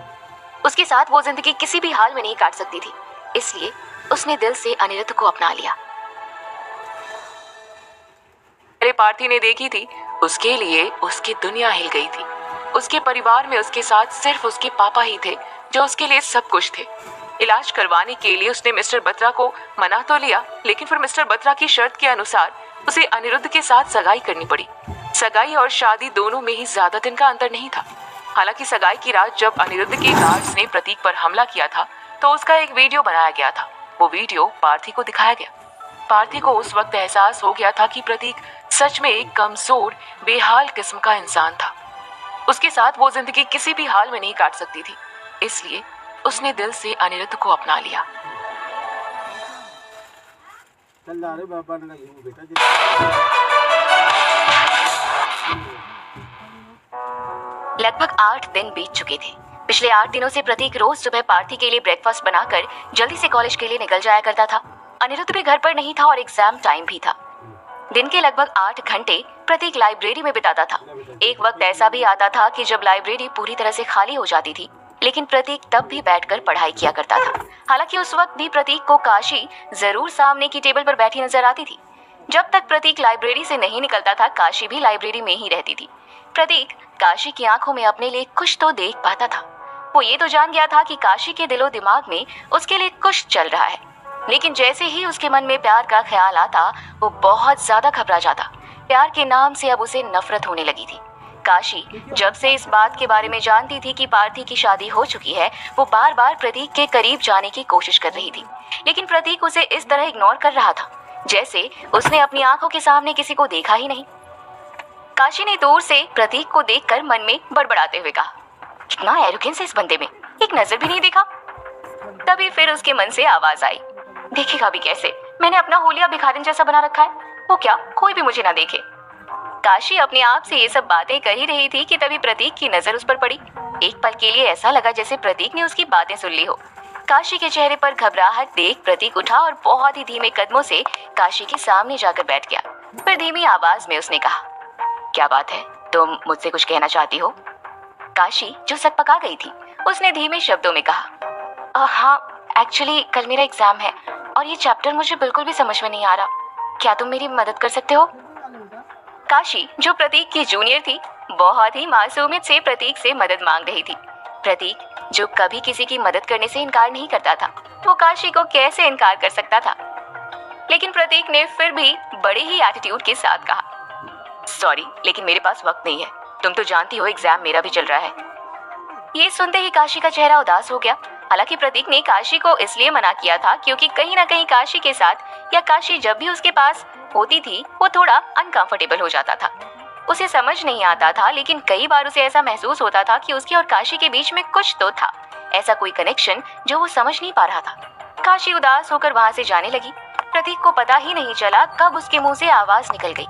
A: उसके साथ वो जिंदगी किसी भी हाल में नहीं काट सकती थी, इसलिए उसने दिल से अनिरुद्ध को अपना लिया।
B: अरे पार्थी ने देखी थी, उसके लिए उसकी दुनिया हिल गई थी। उसके परिवार में उसके साथ सिर्फ उसके पापा ही थे जो उसके लिए सब कुछ थे। इलाज करवाने के लिए उसने मिस्टर बत्रा को मना तो लिया, लेकिन फिर मिस्टर बत्रा की शर्त के अनुसार उसे अनिरुद्ध के साथ सगाई करनी पड़ी। सगाई और शादी दोनों में ही ज्यादा दिन का अंतर नहीं था। हालांकि सगाई की रात जब अनिरुद्ध के गार्ड्स ने प्रतीक पर हमला किया था तो उसका एक वीडियो बनाया गया था। वो वीडियो पार्थी को दिखाया गया। पार्थी को उस वक्त एहसास हो गया था कि प्रतीक सच में एक कमजोर, बेहाल किस्म का इंसान था। उसके साथ वो जिंदगी किसी भी हाल में नहीं काट सकती थी, इसलिए उसने दिल से अनिरुद्ध को अपना लिया।
A: लगभग 8 दिन बीत चुके थे। पिछले 8 दिनों से प्रतीक रोज सुबह पार्थी के लिए ब्रेकफास्ट बनाकर जल्दी से कॉलेज के लिए निकल जाया करता था। अनिरुद्ध भी घर पर नहीं था और एग्जाम टाइम भी था। दिन के लगभग 8 घंटे प्रतीक लाइब्रेरी में बिताता था। एक वक्त ऐसा भी आता था कि जब लाइब्रेरी पूरी तरह से खाली हो जाती थी, लेकिन प्रतीक तब भी बैठकर पढ़ाई किया करता था। हालांकि उस वक्त भी प्रतीक को काशी जरूर सामने की टेबल पर बैठी नजर आती थी। जब तक प्रतीक लाइब्रेरी से नहीं निकलता था, काशी भी लाइब्रेरी में ही रहती थी। प्रतीक काशी की आंखों में अपने लिए कुछ तो देख पाता था। वो ये तो जान गया था कि काशी के दिलो दिमाग में उसके लिए कुछ चल रहा है, लेकिन जैसे ही उसके मन में प्यार का ख्याल आता, वो बहुत ज्यादा घबरा जाता। प्यार के नाम से अब उसे नफरत होने लगी थी। काशी जब से इस बात के बारे में जानती थी कि पार्थी की शादी हो चुकी है, वो बार बार प्रतीक के करीब जाने की कोशिश कर रही थी, लेकिन प्रतीक उसे इस तरह इग्नोर कर रहा था जैसे उसने अपनी आंखों के सामने किसी को देखा ही नहीं। काशी ने दूर से प्रतीक को देखकर मन में बड़बड़ाते हुए कहा, कितना एरोगेंस है इस बंदे में, एक नजर भी नहीं देखा। तभी फिर उसके मन से आवाज आई, देखेगा भी कैसे, मैंने अपना होलिया भिखारिन जैसा बना रखा है, वो क्या कोई भी मुझे ना देखे। काशी अपने आप से ये सब बातें कर ही रही थी कि तभी प्रतीक की नजर उस पर पड़ी। एक पल के लिए ऐसा लगा जैसे प्रतीक ने उसकी बातें सुन ली हो। काशी के चेहरे पर घबराहट देख प्रतीक उठा और बहुत ही धीमे कदमों से काशी के सामने जाकर बैठ गया। फिर धीमी आवाज में उसने कहा, क्या बात है, तुम मुझसे कुछ कहना चाहती हो? काशी जो सकपका गई थी, उसने धीमे शब्दों में कहा, हाँ एक्चुअली कल मेरा एग्जाम है और ये चैप्टर मुझे बिल्कुल भी समझ में नहीं आ रहा, क्या तुम मेरी मदद कर सकते हो? काशी जो प्रतीक की जूनियर थी, बहुत ही मासूमियत से प्रतीक से मदद मांग रही थी। प्रतीक जो कभी किसी की मदद करने से इनकार नहीं करता था, वो काशी को कैसे इनकार कर सकता था? लेकिन प्रतीक ने फिर भी बड़े ही एटीट्यूड के साथ कहा, सॉरी लेकिन मेरे पास वक्त नहीं है, तुम तो जानती हो एग्जाम मेरा भी चल रहा है। ये सुनते ही काशी का चेहरा उदास हो गया। हालांकि प्रतीक ने काशी को इसलिए मना किया था क्योंकि कहीं ना कहीं काशी के साथ या काशी जब भी उसके पास होती थी वो थोड़ा अनकंफर्टेबल हो जाता था। उसे समझ नहीं आता था, लेकिन कई बार उसे ऐसा महसूस होता था कि उसके और काशी के बीच में कुछ तो था, ऐसा कोई कनेक्शन जो वो समझ नहीं पा रहा था। काशी उदास होकर वहां से जाने लगी। प्रतीक को पता ही नहीं चला कब उसके मुंह से आवाज निकल गई,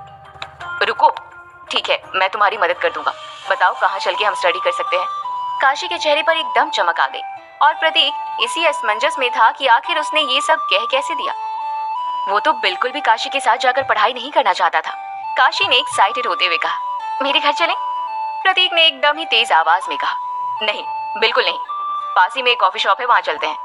A: रुको, ठीक है मैं तुम्हारी मदद कर दूंगा, बताओ कहाँ चल के हम स्टडी कर सकते हैं। काशी के चेहरे पर एकदम चमक आ गई और प्रतीक इसी असमंजस में था कि आखिर उसने ये सब कह कैसे दिया। वो तो बिल्कुल भी काशी के साथ जाकर पढ़ाई नहीं करना चाहता था। काशी ने एक्साइटेड होते हुए कहा, मेरे घर चलें? प्रतीक ने एकदम ही तेज आवाज में कहा, नहीं बिल्कुल नहीं, पास ही में एक कॉफी शॉप है, वहां चलते हैं।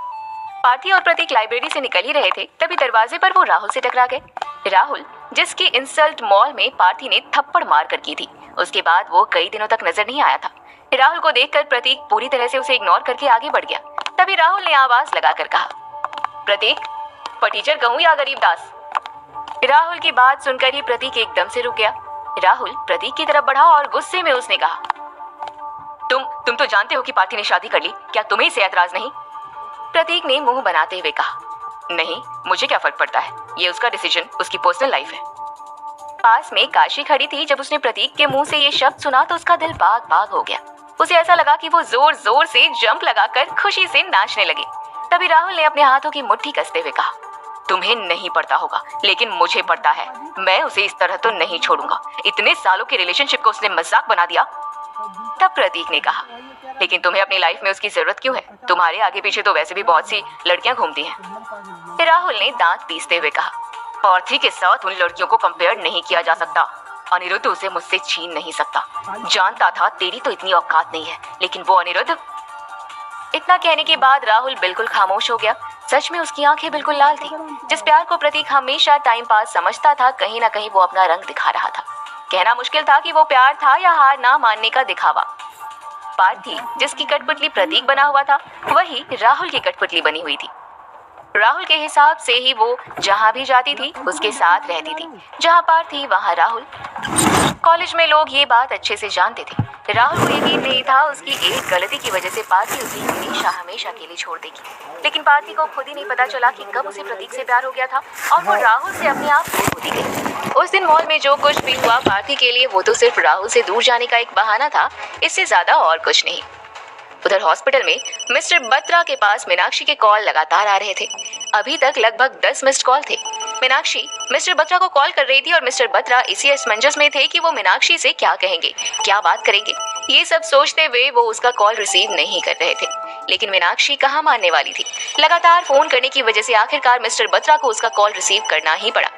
A: पार्थी और प्रतीक लाइब्रेरी से निकल ही रहे थे, तभी दरवाजे पर वो राहुल से टकरा गए। राहुल जिसकी इंसल्ट मॉल में पार्थी ने थप्पड़ मार कर की थी, उसके बाद वो कई दिनों तक नजर नहीं आया था। राहुल को देखकर प्रतीक पूरी तरह से उसे इग्नोर करके आगे बढ़ गया। तभी राहुल ने आवाज लगाकर कहा, प्रतीक पटीचर कहूं या गरीबदास? राहुल की बात सुनकर ही प्रतीक एकदम से रुक गया। राहुल प्रतीक की तरफ बढ़ा और गुस्से में उसने कहा, तुम तो जानते हो कि पार्थी ने शादी कर ली, क्या तुम्हें इससे ऐतराज नहीं? प्रतीक ने मुंह बनाते हुए कहा, नहीं मुझे क्या फर्क पड़ता है, ये उसका डिसीजन, उसकी पर्सनल लाइफ है। पास में काशी खड़ी थी। जब उसने प्रतीक के मुंह से ये शब्द सुना तो उसका दिल बाग बाग हो गया। उसे ऐसा लगा कि वो जोर जोर से जंप लगाकर खुशी से नाचने लगी। तभी राहुल ने अपने हाथों की मुट्ठी कसते हुए कहा, तुम्हें नहीं पड़ता होगा लेकिन मुझे पड़ता है, मैं उसे इस तरह तो नहीं छोड़ूंगा। इतने सालों के रिलेशनशिप को उसने मजाक बना दिया। तब प्रतीक ने कहा, लेकिन तुम्हें अपनी लाइफ में उसकी जरूरत क्यों है? तुम्हारे आगे पीछे तो वैसे भी बहुत सी लड़कियां घूमती हैं। राहुल ने दांत पीसते हुए कहा, पार्थी के साथ उन लड़कियों को कंपेयर नहीं किया जा सकता। अनिरुद्ध उसे मुझसे छीन नहीं सकता। जानता था तेरी तो इतनी औकात नहीं है, लेकिन वो अनिरुद्ध। इतना कहने के बाद राहुल बिल्कुल खामोश हो गया। सच में उसकी आंखें बिल्कुल लाल थी। जिस प्यार को प्रतीक हमेशा टाइम पास समझता था, कहीं ना कहीं वो अपना रंग दिखा रहा था। कहना मुश्किल था कि वो प्यार था या हार ना मानने का दिखावा। पार्थी जिसकी कठपुतली प्रतीक बना हुआ था, वही राहुल की कठपुतली बनी हुई थी। राहुल के हिसाब से ही वो जहाँ भी जाती थी उसके साथ रहती थी। जहाँ पार्थी वहाँ राहुल। कॉलेज में लोग ये बात अच्छे से जानते थे। राहुल को यकीन नहीं था उसकी एक गलती की वजह से पार्थी उसे हमेशा हमेशा के लिए छोड़ देगी। लेकिन पार्थी को खुद ही नहीं पता चला कि कब उसे प्रतीक से प्यार हो गया था और वो राहुल से अपने आप दूर होती गई। उस दिन मॉल में जो कुछ भी हुआ पार्थी के लिए वो तो सिर्फ राहुल से दूर जाने का एक बहाना था, इससे ज्यादा और कुछ नहीं। उधर हॉस्पिटल में मिस्टर बत्रा के पास मीनाक्षी के कॉल लगातार आ रहे थे। अभी तक लगभग 10 मिस्ड कॉल थे। मीनाक्षी मिस्टर बत्रा को कॉल कर रही थी और मिस्टर बत्रा इसी असमंजस में थे कि वो मीनाक्षी से क्या कहेंगे, क्या बात करेंगे। ये सब सोचते हुए वो उसका कॉल रिसीव नहीं कर रहे थे। लेकिन मीनाक्षी कहाँ मानने वाली थी। लगातार फोन करने की वजह से आखिरकार मिस्टर बत्रा को उसका कॉल रिसीव करना ही पड़ा।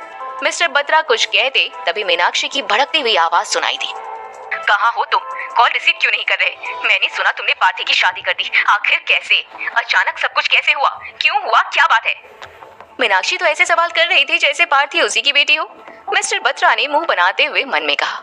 A: मिस्टर बत्रा कुछ कहते तभी मीनाक्षी की भड़कती हुई आवाज सुनाई दी। कहाँ हो तुम? कॉल रिसीव क्यों नहीं कर रहे? मैंने सुना तुमने पार्थी की शादी कर दी। आखिर कैसे? अचानक सब कुछ कैसे हुआ? क्यों हुआ? क्या बात है? मीनाक्षी तो ऐसे सवाल कर रही थी जैसे पार्थी उसी की बेटी हो। मिस्टर बत्रा ने मुंह बनाते हुए मन में कहा,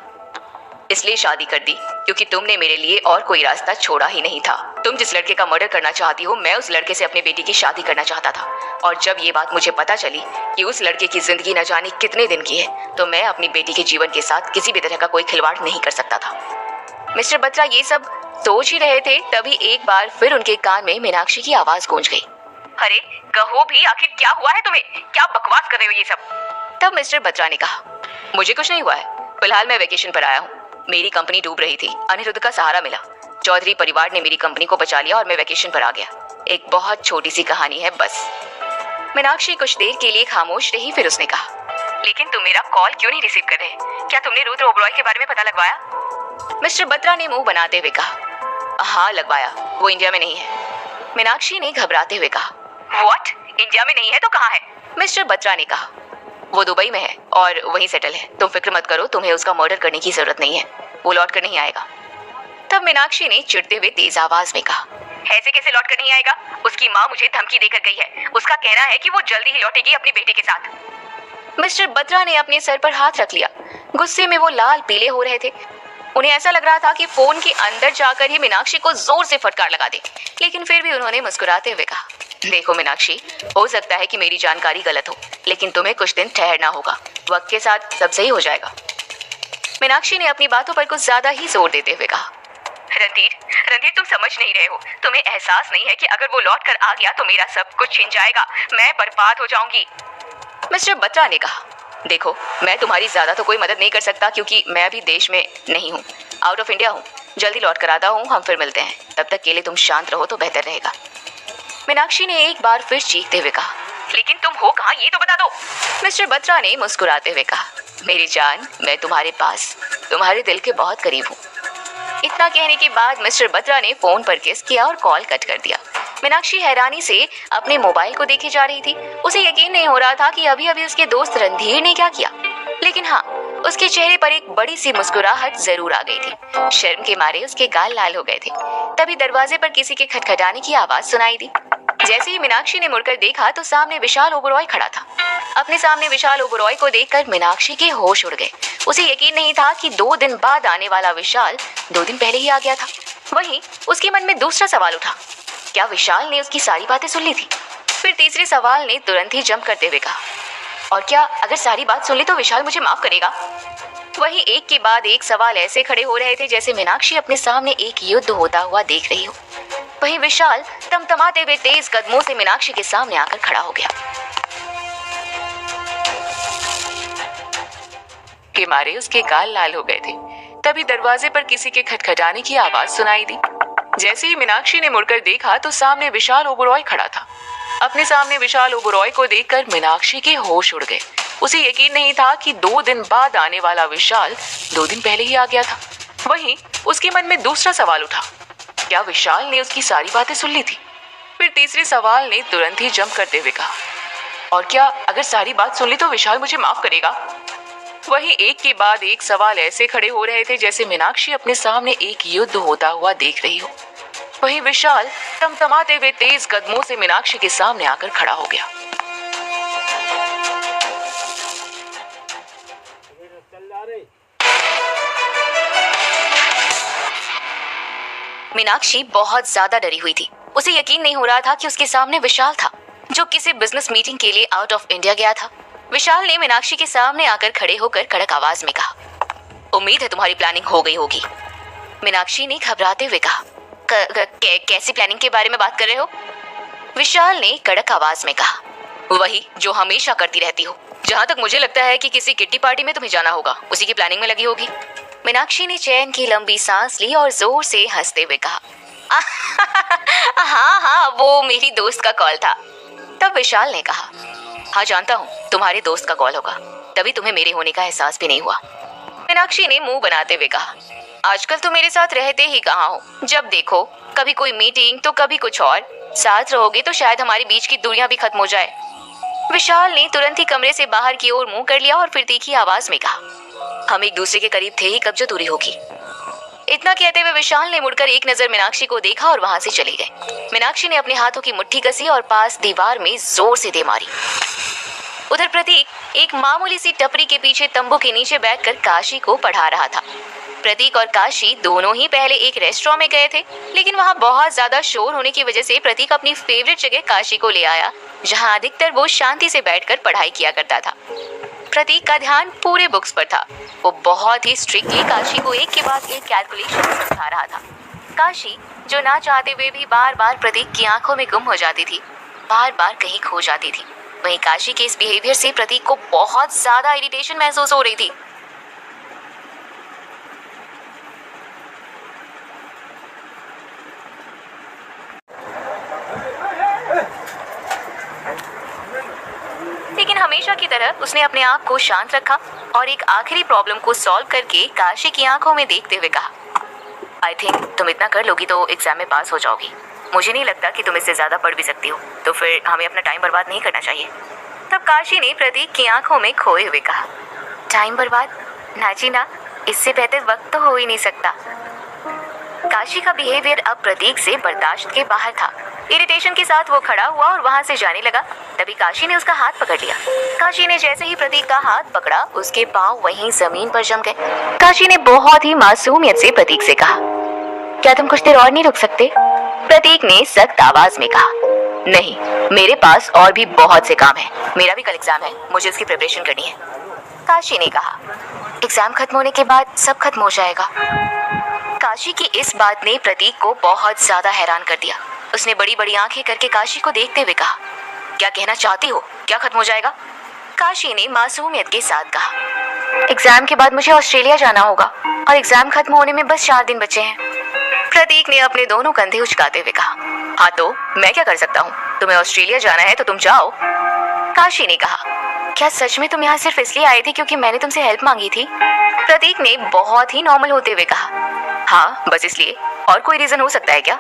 A: इसलिए शादी कर दी क्योंकि तुमने मेरे लिए और कोई रास्ता छोड़ा ही नहीं था। तुम जिस लड़के का मर्डर करना चाहती हो, मैं उस लड़के से अपने बेटी की शादी करना चाहता था। और जब ये बात मुझे पता चली कि उस लड़के की जिंदगी न जाने कितने दिन की है, तो मैं अपनी बेटी के जीवन के साथ किसी भी तरह का कोई खिलवाड़ नहीं कर सकता था। मिस्टर बत्रा ये सब सोच ही रहे थे, तभी एक बार फिर उनके कान में मीनाक्षी की आवाज गूंज गई। अरे कहो भी, आखिर क्या हुआ है तुम्हें? क्या बकवास कर रहे हो ये सब? तब मिस्टर बत्रा ने कहा, मुझे कुछ नहीं हुआ है। फिलहाल मैं वेकेशन पर आया हूँ। मेरी कंपनी डूब रही थी, अनिरुद्ध का सहारा मिला। चौधरी परिवार ने मेरी कंपनी को बचा लिया और मैं वेकेशन पर आ गया। एक बहुत छोटी सी कहानी है बस। मीनाक्षी कुछ देर के लिए खामोश रही, फिर उसने कहा, लेकिन तुम मेरा कॉल क्यों नहीं रिसीव कर रहे? क्या तुमने रुद्र ओबरॉय के बारे में पता लगवाया? मिस्टर बत्रा ने मुंह बनाते हुए कहा, हाँ लगवाया, वो इंडिया में नहीं है। मीनाक्षी ने घबराते हुए कहा, व्हाट? इंडिया में नहीं है तो कहाँ है? मिस्टर बत्रा ने कहा, वो दुबई में है और वहीं सेटल है। तुम फिक्र मत करो, तुम्हें उसका मर्डर करने की जरूरत नहीं है। वो लौट कर नहीं आएगा। तब मीनाक्षी ने चिढ़ते हुए तेज आवाज में कहा, ऐसे कैसे लौट कर नहीं आएगा? उसकी माँ मुझे धमकी देकर गई है। उसका कहना है कि वो जल्दी ही लौटेगी अपनी बेटी के साथ। मिस्टर बत्रा ने अपने सर पर हाथ रख लिया। गुस्से में वो लाल पीले हो रहे थे। उन्हें ऐसा लग रहा था कि फोन के अंदर जाकर ही मीनाक्षी को जोर से फटकार लगा दे। लेकिन फिर भी उन्होंने मुस्कुराते हुए कहा, देखो मीनाक्षी, हो सकता है कि मेरी जानकारी गलत हो, लेकिन तुम्हें कुछ दिन ठहरना होगा। वक्त के साथ सब सही हो जाएगा। मीनाक्षी ने अपनी बातों पर कुछ ज्यादा ही जोर देते हुए कहा, रणधीर तुम समझ नहीं रहे हो। तुम्हें एहसास नहीं है कि अगर वो लौट कर आ गया तो मेरा सब कुछ छिन जाएगा। मैं बर्बाद हो जाऊंगी। मिस्टर बत्रा ने कहा, देखो मैं तुम्हारी ज्यादा तो कोई मदद नहीं कर सकता क्योंकि मैं अभी देश में नहीं हूँ, आउट ऑफ इंडिया हूँ। जल्दी लौट कर आता हूँ, हम फिर मिलते हैं। तब तक के लिए तुम शांत रहो तो बेहतर रहेगा। मीनाक्षी ने एक बार फिर चीखते हुए कहा, लेकिन तुम हो कहाँ ये तो बता दो। मिस्टर बत्रा ने मुस्कुराते हुए कहा, मेरी जान, मैं तुम्हारे पास, तुम्हारे दिल के बहुत करीब हूँ। इतना कहने के बाद मिस्टर बत्रा ने फोन पर किस किया और कॉल कट कर दिया। मीनाक्षी हैरानी से अपने मोबाइल को देखे जा रही थी। उसे यकीन नहीं हो रहा था कि अभी अभी उसके दोस्त रणधीर ने क्या किया। लेकिन हाँ, उसके चेहरे पर एक बड़ी सी मुस्कुराहट जरूर आ गई थी। शर्म के मारे उसके गाल लाल हो गए थे। तभी दरवाजे पर किसी के खटखटाने की आवाज सुनाई दी। जैसे ही मीनाक्षी ने मुड़कर देखा तो सामने विशाल ओबरॉय खड़ा था। अपने सामने विशाल ओबरॉय को देखकर मीनाक्षी के होश उड़ गए। उसे यकीन नहीं था कि 2 दिन बाद आने वाला विशाल 2 दिन पहले ही आ गया था। वहीं उसके मन में दूसरा सवाल उठा, क्या विशाल ने उसकी सारी बातें सुन ली थी? फिर तीसरे सवाल ने तुरंत ही जंप करते हुए कहा, और क्या अगर सारी बात सुन ली तो विशाल मुझे माफ करेगा? वहीं एक के बाद एक सवाल ऐसे खड़े हो रहे थे जैसे मीनाक्षी अपने सामने एक युद्ध होता हुआ देख रही हो। वहीं विशाल तमतमाते हुए तेज कदमों से मीनाक्षी के सामने आकर खड़ा हो गया।
B: के मारे उसके गाल लाल हो गए थे। तभी दरवाजे पर किसी के खटखटाने की आवाज सुनाई दी। जैसे ही मीनाक्षी ने मुड़कर देखा तो सामने विशाल ओबरॉय खड़ा था। अपने सामने विशाल ओबरॉय को देखकर मीनाक्षी के होश उड़ गए। उसे यकीन नहीं था कि 2 दिन बाद आने वाला विशाल 2 दिन पहले ही आ गया था। वहीं उसके मन में दूसरा सवाल उठा, क्या विशाल ने उसकी सारी बातें सुन ली थी? फिर तीसरे सवाल ने तुरंत ही जंप करते हुए कहा, और क्या अगर सारी बात सुन ली तो विशाल मुझे माफ करेगा? वहीं एक के बाद एक सवाल ऐसे खड़े हो रहे थे जैसे मीनाक्षी अपने सामने एक युद्ध होता हुआ देख रही हो। वहीं विशाल तमतमाते हुए तेज कदमों से मीनाक्षी के सामने आकर खड़ा हो गया।
A: मीनाक्षी बहुत ज्यादा डरी हुई थी। उसे यकीन नहीं हो रहा था कि उसके सामने विशाल था, जो किसी बिजनेस मीटिंग के लिए आउट ऑफ इंडिया गया था। विशाल ने मीनाक्षी के सामने आकर खड़े होकर कड़क आवाज में कहा, उम्मीद है तुम्हारी प्लानिंग हो गई होगी। मीनाक्षी ने घबराते हुए कहा, कैसी प्लानिंग के बारे में बात कर रहे हो? विशाल ने कड़क आवाज में कहा, वही जो हमेशा करती रहती हो। जहाँ तक मुझे लगता है कि किसी किट्टी पार्टी में तुम्हें जाना होगा, उसी की प्लानिंग में लगी होगी। मीनाक्षी ने चैन की लंबी सांस ली और जोर से हंसते हुए कहा, हाँ, वो मेरी दोस्त का कॉल था। तब विशाल ने कहा, हाँ जानता हूँ तुम्हारे दोस्त का कॉल होगा, तभी तुम्हें मेरे होने का एहसास भी नहीं हुआ। मीनाक्षी ने मुंह बनाते हुए कहा, आजकल तो मेरे साथ रहते ही कहाँ हो, जब देखो कभी कोई मीटिंग तो कभी कुछ और। साथ रहोगे तो शायद हमारे बीच की दूरियां भी खत्म हो जाए। विशाल ने तुरंत ही कमरे से बाहर की ओर मुंह कर लिया और फिर तीखी आवाज में कहा, हम एक दूसरे के करीब थे ही, कब जो दूरी होगी। इतना कहते हुए विशाल ने मुड़कर एक नजर मीनाक्षी को देखा और वहां से चले गए। मीनाक्षी ने अपने हाथों की मुट्ठी कसी और पास दीवार में जोर से दे मारी। उधर प्रतीक एक मामूली सी टपरी के पीछे तंबू के नीचे बैठकर काशी को पढ़ा रहा था। प्रतीक और काशी दोनों ही पहले एक रेस्टोरेंट में गए थे, लेकिन वहां बहुत ज्यादा शोर होने की वजह से प्रतीक अपनी फेवरेट जगह काशी को ले आया, जहां अधिकतर वो शांति से बैठकर पढ़ाई किया करता था। प्रतीक का ध्यान पूरे बुक्स पर था। वो बहुत ही स्ट्रिक्टली काशी को एक के बाद एक कैलकुलेशन समझा रहा था। काशी जो ना चाहते हुए भी बार बार प्रतीक की आंखों में गुम हो जाती थी, बार बार कहीं खो जाती थी। वहीं काशी के इस बिहेवियर से प्रतीक को बहुत ज्यादा इरिटेशन महसूस हो रही थी। लेकिन हमेशा की तरह उसने अपने आप को शांत रखा और एक आखिरी प्रॉब्लम को सॉल्व करके काशी की आंखों में देखते हुए कहा, आई थिंक तुम इतना कर लोगी तो एग्जाम में पास हो जाओगी। मुझे नहीं लगता कि तुम इससे ज्यादा पढ़ भी सकती हो, तो फिर हमें अपना टाइम बर्बाद नहीं करना चाहिए। तब काशी ने प्रतीक की आंखों में खोए हुए कहा, टाइम बर्बाद? ना जी ना, इससे बेहतर वक्त तो हो ही नहीं सकता। काशी का बिहेवियर अब प्रतीक से बर्दाश्त के बाहर था। इरिटेशन के साथ वो खड़ा हुआ और वहां से जाने लगा। तभी काशी ने उसका हाथ पकड़ लिया। काशी ने जैसे ही प्रतीक का हाथ पकड़ा, उसके पांव वहीं जमीन पर जम गए। काशी ने बहुत ही मासूमियत से प्रतीक से कहा, क्या तुम कुछ देर और नहीं रुक सकते? प्रतीक ने सख्त आवाज में कहा, नहीं, मेरे पास और भी बहुत से काम है। मेरा भी कल एग्जाम है, मुझे उसकी प्रिपरेशन करनी है। काशी ने कहा, एग्जाम खत्म होने के बाद सब खत्म हो जाएगा। काशी की इस बात ने प्रतीक को बहुत ज्यादा हैरान कर दिया। उसने बड़ी बड़ी आंखें करके काशी को देखते हुए कहा, क्या कहना चाहती हो? क्या खत्म हो जाएगा? काशी ने मासूमियत के साथ कहा, एग्जाम के बाद मुझे ऑस्ट्रेलिया जाना होगा और एग्जाम खत्म होने में बस 4 दिन बचे हैं। प्रतीक ने अपने दोनों कंधे उचकाते हुए कहा, हाँ तो मैं क्या कर सकता हूँ? तुम्हें ऑस्ट्रेलिया जाना है तो तुम जाओ। काशी ने कहा, क्या सच में तुम यहाँ सिर्फ इसलिए आए थे क्योंकि मैंने तुमसे हेल्प मांगी थी? प्रतीक ने बहुत ही नॉर्मल होते हुए कहा, हाँ बस इसलिए, और कोई रीजन हो सकता है क्या?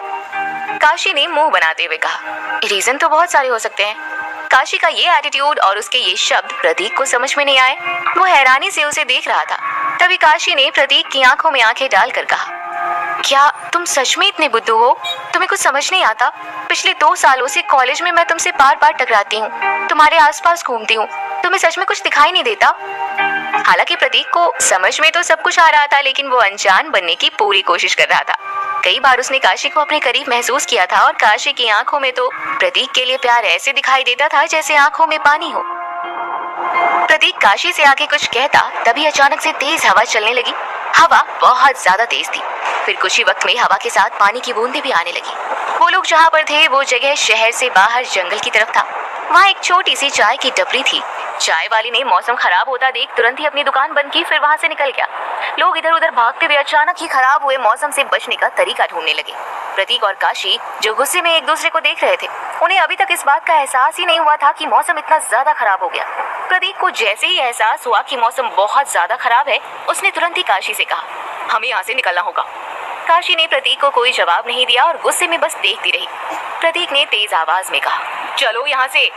A: काशी ने मुंह बनाते हुए कहा, रीजन तो बहुत सारे हो सकते हैं। काशी का ये एटीट्यूड और उसके ये शब्द प्रतीक को समझ में नहीं आए। वो हैरानी से उसे देख रहा था। तभी काशी ने प्रतीक की आंखों में आंखें डालकर कहा, क्या तुम सच में इतने बुद्धू हो? तुम्हें कुछ समझ नहीं आता? पिछले 2 सालों से कॉलेज में मैं तुमसे बार बार टकराती हूँ, तुम्हारे आसपास घूमती हूँ, तुम्हें सच में कुछ दिखाई नहीं देता? हालांकि प्रतीक को समझ में तो सब कुछ आ रहा था, लेकिन वो अनजान बनने की पूरी कोशिश कर रहा था। कई बार उसने काशी को अपने करीब महसूस किया था और काशी की आंखों में तो प्रतीक के लिए प्यार ऐसे दिखाई देता था जैसे आंखों में पानी हो। प्रतीक काशी से आके कुछ कहता, तभी अचानक से तेज हवा चलने लगी। हवा बहुत ज्यादा तेज थी। फिर कुछ ही वक्त में हवा के साथ पानी की बूंदें भी आने लगी। वो लोग जहाँ पर थे वो जगह शहर से बाहर जंगल की तरफ था। वहाँ एक छोटी सी चाय की टपरी थी। चाय वाली ने मौसम खराब होता देख तुरंत ही अपनी दुकान बंद की, फिर वहाँ से निकल गया। लोग इधर उधर भागते हुए अचानक ही खराब हुए मौसम से बचने का तरीका ढूंढने लगे। प्रतीक और काशी जो गुस्से में एक दूसरे को देख रहे थे, उन्हें अभी तक इस बात का एहसास ही नहीं हुआ था कि मौसम इतना ज्यादा खराब हो गया। प्रतीक को जैसे ही एहसास हुआ कि मौसम बहुत ज्यादा खराब है, उसने तुरंत ही काशी से कहा, हमें यहाँ से निकलना होगा। काशी ने प्रतीक को कोई जवाब नहीं दिया और गुस्से में बस देखती रही। प्रतीक ने तेज आवाज में कहा, चलो यहाँ से।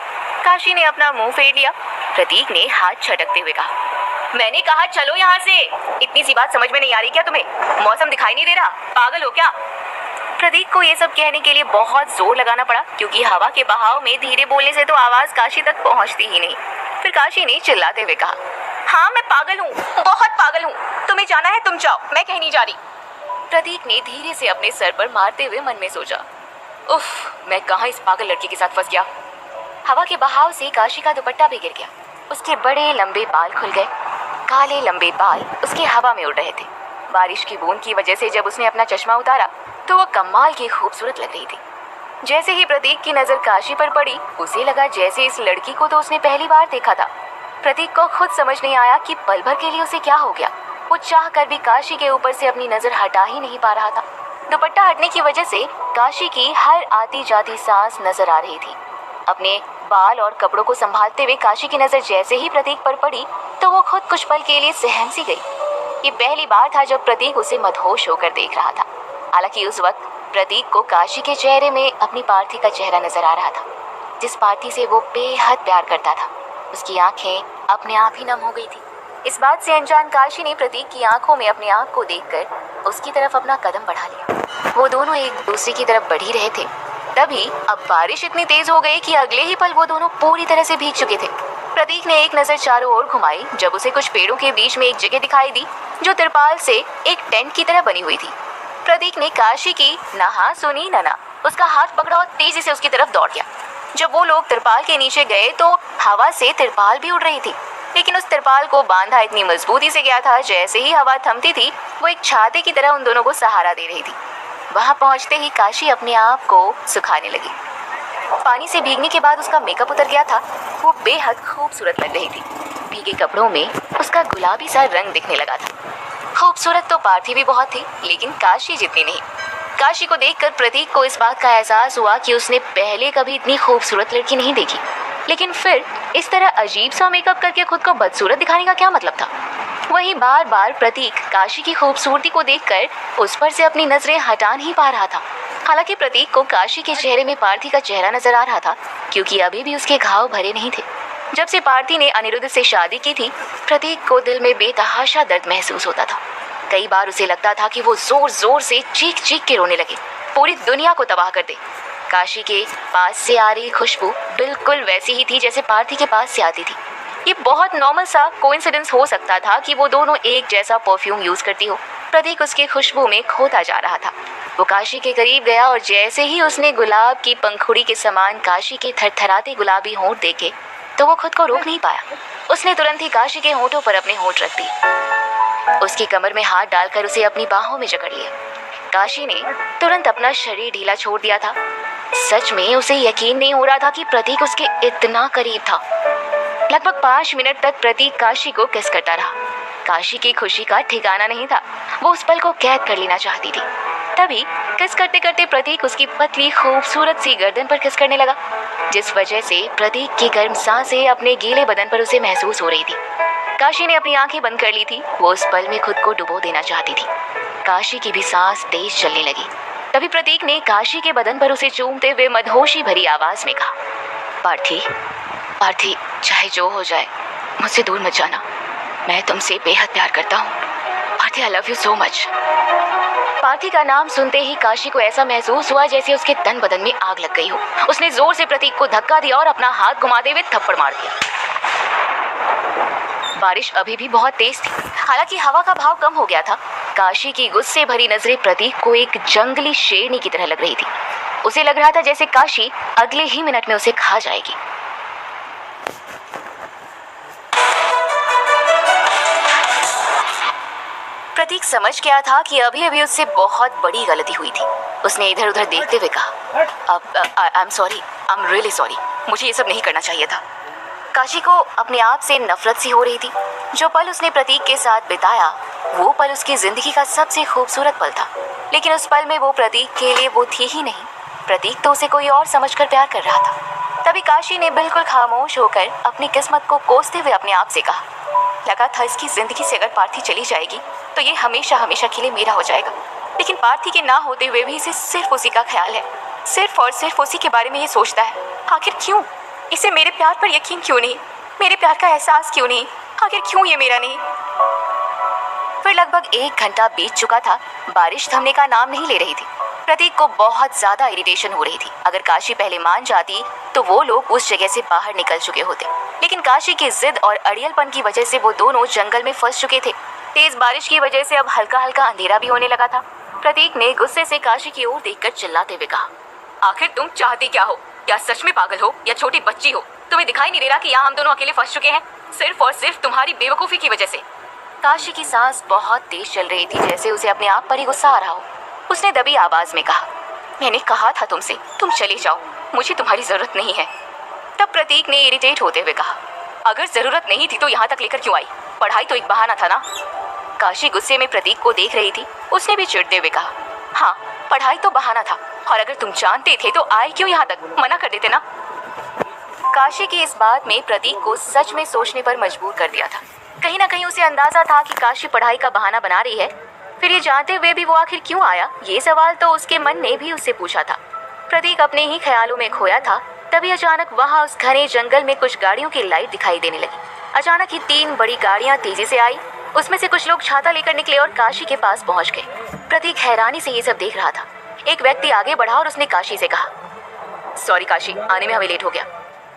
A: काशी ने अपना मुंह फेर लिया। प्रतीक ने हाथ छटकते हुए कहा, मैंने कहा चलो यहाँ से। इतनी सी बात समझ में नहीं आ रही क्या तुम्हें? मौसम दिखाई नहीं दे रहा? पागल हो क्या? प्रतीक को ये सब कहने के लिए बहुत जोर लगाना पड़ा, क्योंकि हवा के बहाव में धीरे बोलने से तो आवाज काशी तक पहुंचती ही नहीं। फिर काशी ने चिल्लाते हुए कहा, हाँ मैं पागल हूँ, बहुत पागल हूँ, तुम्हें जाना है तुम जाओ, मैं कहीं नहीं जा रही। प्रतीक ने धीरे से अपने सर पर मारते हुए मन में सोचा, उफ, मैं कहाँ इस पागल लड़की के साथ फंस गया। हवा के बहाव से काशी का दुपट्टा भी गिर गया। उसके बड़े लंबे बाल खुल गए। काले लंबे बाल उसके हवा में उड़ रहे थे। बारिश की बूंद की वजह से जब उसने अपना चश्मा उतारा तो वो कमाल की खूबसूरत लग रही थी। जैसे ही प्रतीक की नजर काशी पर पड़ी, उसे लगा जैसे इस लड़की को तो उसने पहली बार देखा था। प्रतीक को खुद समझ नहीं आया कि पल भर के लिए उसे क्या हो गया। वो चाह कर भी काशी के ऊपर से अपनी नजर हटा ही नहीं पा रहा था। दुपट्टा हटने की वजह से काशी की हर आती जाती सांस नजर आ रही थी। अपने बाल और कपड़ों को संभालते हुए काशी की नजर जैसे ही प्रतीक पर पड़ी तो वो खुद कुछ पल के लिए सहम सी गई। ये पहली बार था जब प्रतीक उसे मदहोश होकर देख रहा था। हालांकि उस वक्त प्रतीक को काशी के चेहरे में अपनी पार्थी का चेहरा नजर आ रहा था, जिस पार्थी से वो बेहद प्यार करता था। उसकी आंखें अपने आप ही नम हो गई थी। इस बात से अनजान काशी ने प्रतीक की आंखों में अपने आप को देखकर उसकी तरफ अपना कदम बढ़ा लिया। वो दोनों एक दूसरे की तरफ बढ़ ही रहे थे। तभी अब बारिश इतनी तेज हो गई कि अगले ही पल वो दोनों पूरी तरह से भीग चुके थे। प्रतीक ने एक नजर चारों ओर घुमाई जब उसे कुछ पेड़ों के बीच में एक जगह दिखाई दी जो तिरपाल से एक टेंट की तरह बनी हुई थी। प्रतीक ने काशी की नहा सुनी नना उसका हाथ पकड़ा और तेजी से उसकी तरफ दौड़ गया। जब वो लोग तिरपाल के नीचे गए तो हवा से तिरपाल भी उड़ रही थी, लेकिन उस तिरपाल को बांधा इतनी मजबूती से गया था जैसे ही हवा थमती थी वो एक छाते की तरह उन दोनों को सहारा दे रही थी। वहां पहुंचते ही काशी अपने आप को सुखाने लगी। पानी से भीगने के बाद उसका मेकअप उतर गया था। वो बेहद खूबसूरत लग रही थी। भीगे कपड़ों में उसका गुलाबी सा रंग दिखने लगा था। खूबसूरत तो पार्थी भी बहुत थी, लेकिन काशी जितनी नहीं। काशी को देखकर प्रतीक को इस बात का एहसास हुआ कि उसने पहले कभी इतनी खूबसूरत लड़की नहीं देखी। लेकिन फिर इस तरह अजीब सा मेकअप करके खुद को बदसूरत दिखाने का क्या मतलब था? वहीं बार बार प्रतीक काशी की खूबसूरती को देखकर उस पर से अपनी नजरें हटा नहीं पा रहा था। हालांकि प्रतीक को काशी के चेहरे में पार्थी का चेहरा नजर आ रहा था, क्योंकि अभी भी उसके घाव भरे नहीं थे। जब से पार्थी ने अनिरुद्ध से शादी की थी, प्रतीक को दिल में बेतहाशा दर्द महसूस होता था। कई बार उसे लगता था कि वो जोर जोर से चीख चीख के रोने लगे, पूरी दुनिया को तबाह कर दे। काशी के पास से आ रही खुशबू बिल्कुल वैसी ही थी जैसे पार्थी के पास से आती थी। ये बहुत नॉर्मल सा कोइंसिडेंस हो सकता था कि वो दोनों एक जैसा परफ्यूम यूज करती हो। प्रतीक उसके खुशबू में खोता जा रहा था। वो काशी के करीब गया और जैसे ही उसने गुलाब की पंखुड़ी के समान काशी के थरथराते गुलाबी होंठ देखे तो वो खुद को रोक नहीं पाया। उसने तुरंत ही काशी के होंठों पर अपने होंठ रख दिए। उसकी कमर में हाथ डालकर उसे अपनी बाहों में जकड़ लिया। काशी ने तुरंत अपना शरीर ढीला छोड़ दिया था। सच में उसे यकीन नहीं हो रहा था कि प्रतीक उसके इतना करीब था। लगभग 5 मिनट तक प्रतीक काशी को किस करता रहा। काशी की खुशी का ठिकाना नहीं था। वो उस पल को कैद कर लेना चाहती थी। तभी किस करते करते प्रतीक उसकी पतली खूबसूरत सी गर्दन पर किस करने लगा, जिस वजह से प्रतीक की गर्म सांसें अपने गीले बदन पर उसे महसूस हो रही थी। काशी ने अपनी आंखें बंद कर ली थी। वो उस पल में खुद को डुबो देना चाहती थी। काशी की भी सांस तेज चलने लगी। तभी प्रतीक ने काशी के बदन पर उसे चूमते हुए मदहोशी भरी आवाज में कहा, पार्थी, पार्थी, चाहे जो हो जाए मुझसे दूर मत जाना। मैं तुमसे बेहद प्यार करता हूँ। Parthi, I love you so much. Parthi का नाम सुनते ही काशी को ऐसा महसूस हुआ जैसे उसके तन बदन में आग लग गई हो। उसने जोर से प्रतीक को धक्का दिया और अपना हाथ घुमाते हुए थप्पड़ मार दिया। बारिश अभी भी बहुत तेज थी। हालांकि हवा का भाव कम हो गया था। काशी की गुस्से भरी नजरें प्रतीक को एक जंगली शेरनी की तरह लग रही थी। उसे लग रहा था जैसे काशी अगले ही मिनट में उसे खा जाएगी। प्रतीक समझ गया था कि अभी अभी उससे बहुत बड़ी गलती हुई थी। उसने इधर उधर देखते हुए कहा, I am sorry, I am really sorry, मुझे ये सब नहीं करना चाहिए था। काशी को अपने आप से नफरत सी हो रही थी। जो पल उसने प्रतीक के साथ बिताया वो पल उसकी जिंदगी का सबसे खूबसूरत पल था, लेकिन उस पल में वो प्रतीक के लिए वो थी ही नहीं। प्रतीक तो उसे कोई और समझकर प्यार कर रहा था। तभी काशी ने बिल्कुल खामोश होकर अपनी किस्मत को कोसते हुए अपने आप से कहा, लगा था इसकी जिंदगी से अगर पार्थी चली जाएगी तो ये हमेशा हमेशा के लिए मेरा हो जाएगा। लेकिन पार्थी के ना होते हुए भी इसे सिर्फ उसी का ख्याल है, सिर्फ और सिर्फ उसी के बारे में ये सोचता है। आखिर क्यों? इसे मेरे प्यार पर यकीन क्यों नहीं? मेरे प्यार का एहसास क्यों नहीं? आखिर क्यों ये मेरा नहीं? फिर लगभग 1 घंटा बीत चुका था। बारिश थमने का नाम नहीं ले रही थी। प्रतीक को बहुत ज्यादा इरिटेशन हो रही थी। अगर काशी पहले मान जाती तो वो लोग उस जगह से बाहर निकल चुके होते, लेकिन काशी की जिद और अड़ियलपन की वजह से वो दोनों जंगल में फंस चुके थे। तेज बारिश की वजह से अब हल्का हल्का अंधेरा भी होने लगा था। प्रतीक ने गुस्से से काशी की ओर देखकर चिल्लाते हुए कहा, आखिर तुम चाहती क्या हो? क्या सच में पागल हो या छोटी बच्ची हो? तुम्हें दिखाई नहीं दे रहा कि यहाँ हम दोनों अकेले फंस चुके हैं, सिर्फ और सिर्फ तुम्हारी बेवकूफी की वजह से? काशी की सांस बहुत तेज चल रही थी, जैसे उसे अपने आप पर ही गुस्सा आ रहा हो। उसने दबी आवाज में कहा, मैंने कहा था तुमसे, तुम चले जाओ, मुझे तुम्हारी जरूरत नहीं है। तब प्रतीक ने इरिटेट होते हुए कहा, अगर जरूरत नहीं थी तो यहाँ तक लेकर क्यों आई? पढ़ाई तो एक बहाना था ना। काशी गुस्से में प्रतीक को देख रही थी। उसने भी चिढ़ते हुए कहा, हाँ पढ़ाई तो बहाना था, और अगर तुम जानते थे तो आए क्यों यहाँ तक? मना कर देते ना। काशी की इस बात में प्रतीक को सच में सोचने पर मजबूर कर दिया था। कहीं ना कहीं उसे अंदाजा था कि काशी पढ़ाई का बहाना बना रही है, फिर ये जानते हुए भी वो आखिर क्यों आया, ये सवाल तो उसके मन ने भी उससे पूछा था। प्रतीक अपने ही ख्यालों में खोया था। तभी अचानक वहाँ उस घने जंगल में कुछ गाड़ियों की लाइट दिखाई देने लगी। अचानक ही 3 बड़ी गाड़ियाँ तेजी से आई। उसमें से कुछ लोग छाता लेकर निकले और काशी के पास पहुंच गए। प्रतीक हैरानी से ये सब देख रहा था। एक व्यक्ति आगे बढ़ा और उसने काशी से कहा, सॉरी काशी, आने में हमें लेट हो गया।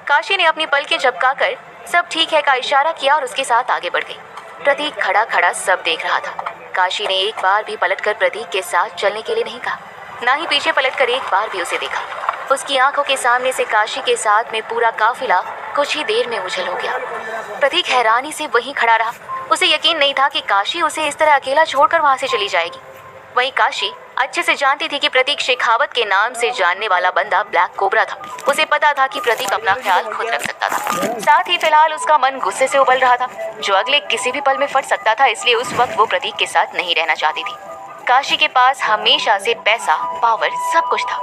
A: काशी ने अपनी पलकें झपकाकर सब ठीक है का इशारा किया और उसके साथ आगे बढ़ गई। प्रतीक खड़ा खड़ा सब देख रहा था। काशी ने एक बार भी पलटकर प्रतीक के साथ चलने के लिए नहीं कहा, ना ही पीछे पलटकर एक बार भी उसे देखा। उसकी आंखों के सामने से काशी के साथ में पूरा काफिला कुछ ही देर में उछल हो गया। प्रतीक हैरानी से वहीं खड़ा रहा। उसे यकीन नहीं था कि काशी उसे इस तरह अकेला छोड़कर वहां से चली जाएगी। वहीं काशी अच्छे से जानती थी कि प्रतीक शेखावत के नाम से जानने वाला बंदा ब्लैक कोबरा था। उसे पता था कि प्रतीक अपना ख्याल खुद रख सकता था। साथ ही फिलहाल उसका मन गुस्से से उबल रहा था, जो अगले किसी भी पल में फट सकता था। इसलिए उस वक्त वो प्रतीक के साथ नहीं रहना चाहती थी। काशी के पास हमेशा से पैसा, पावर, सब कुछ था।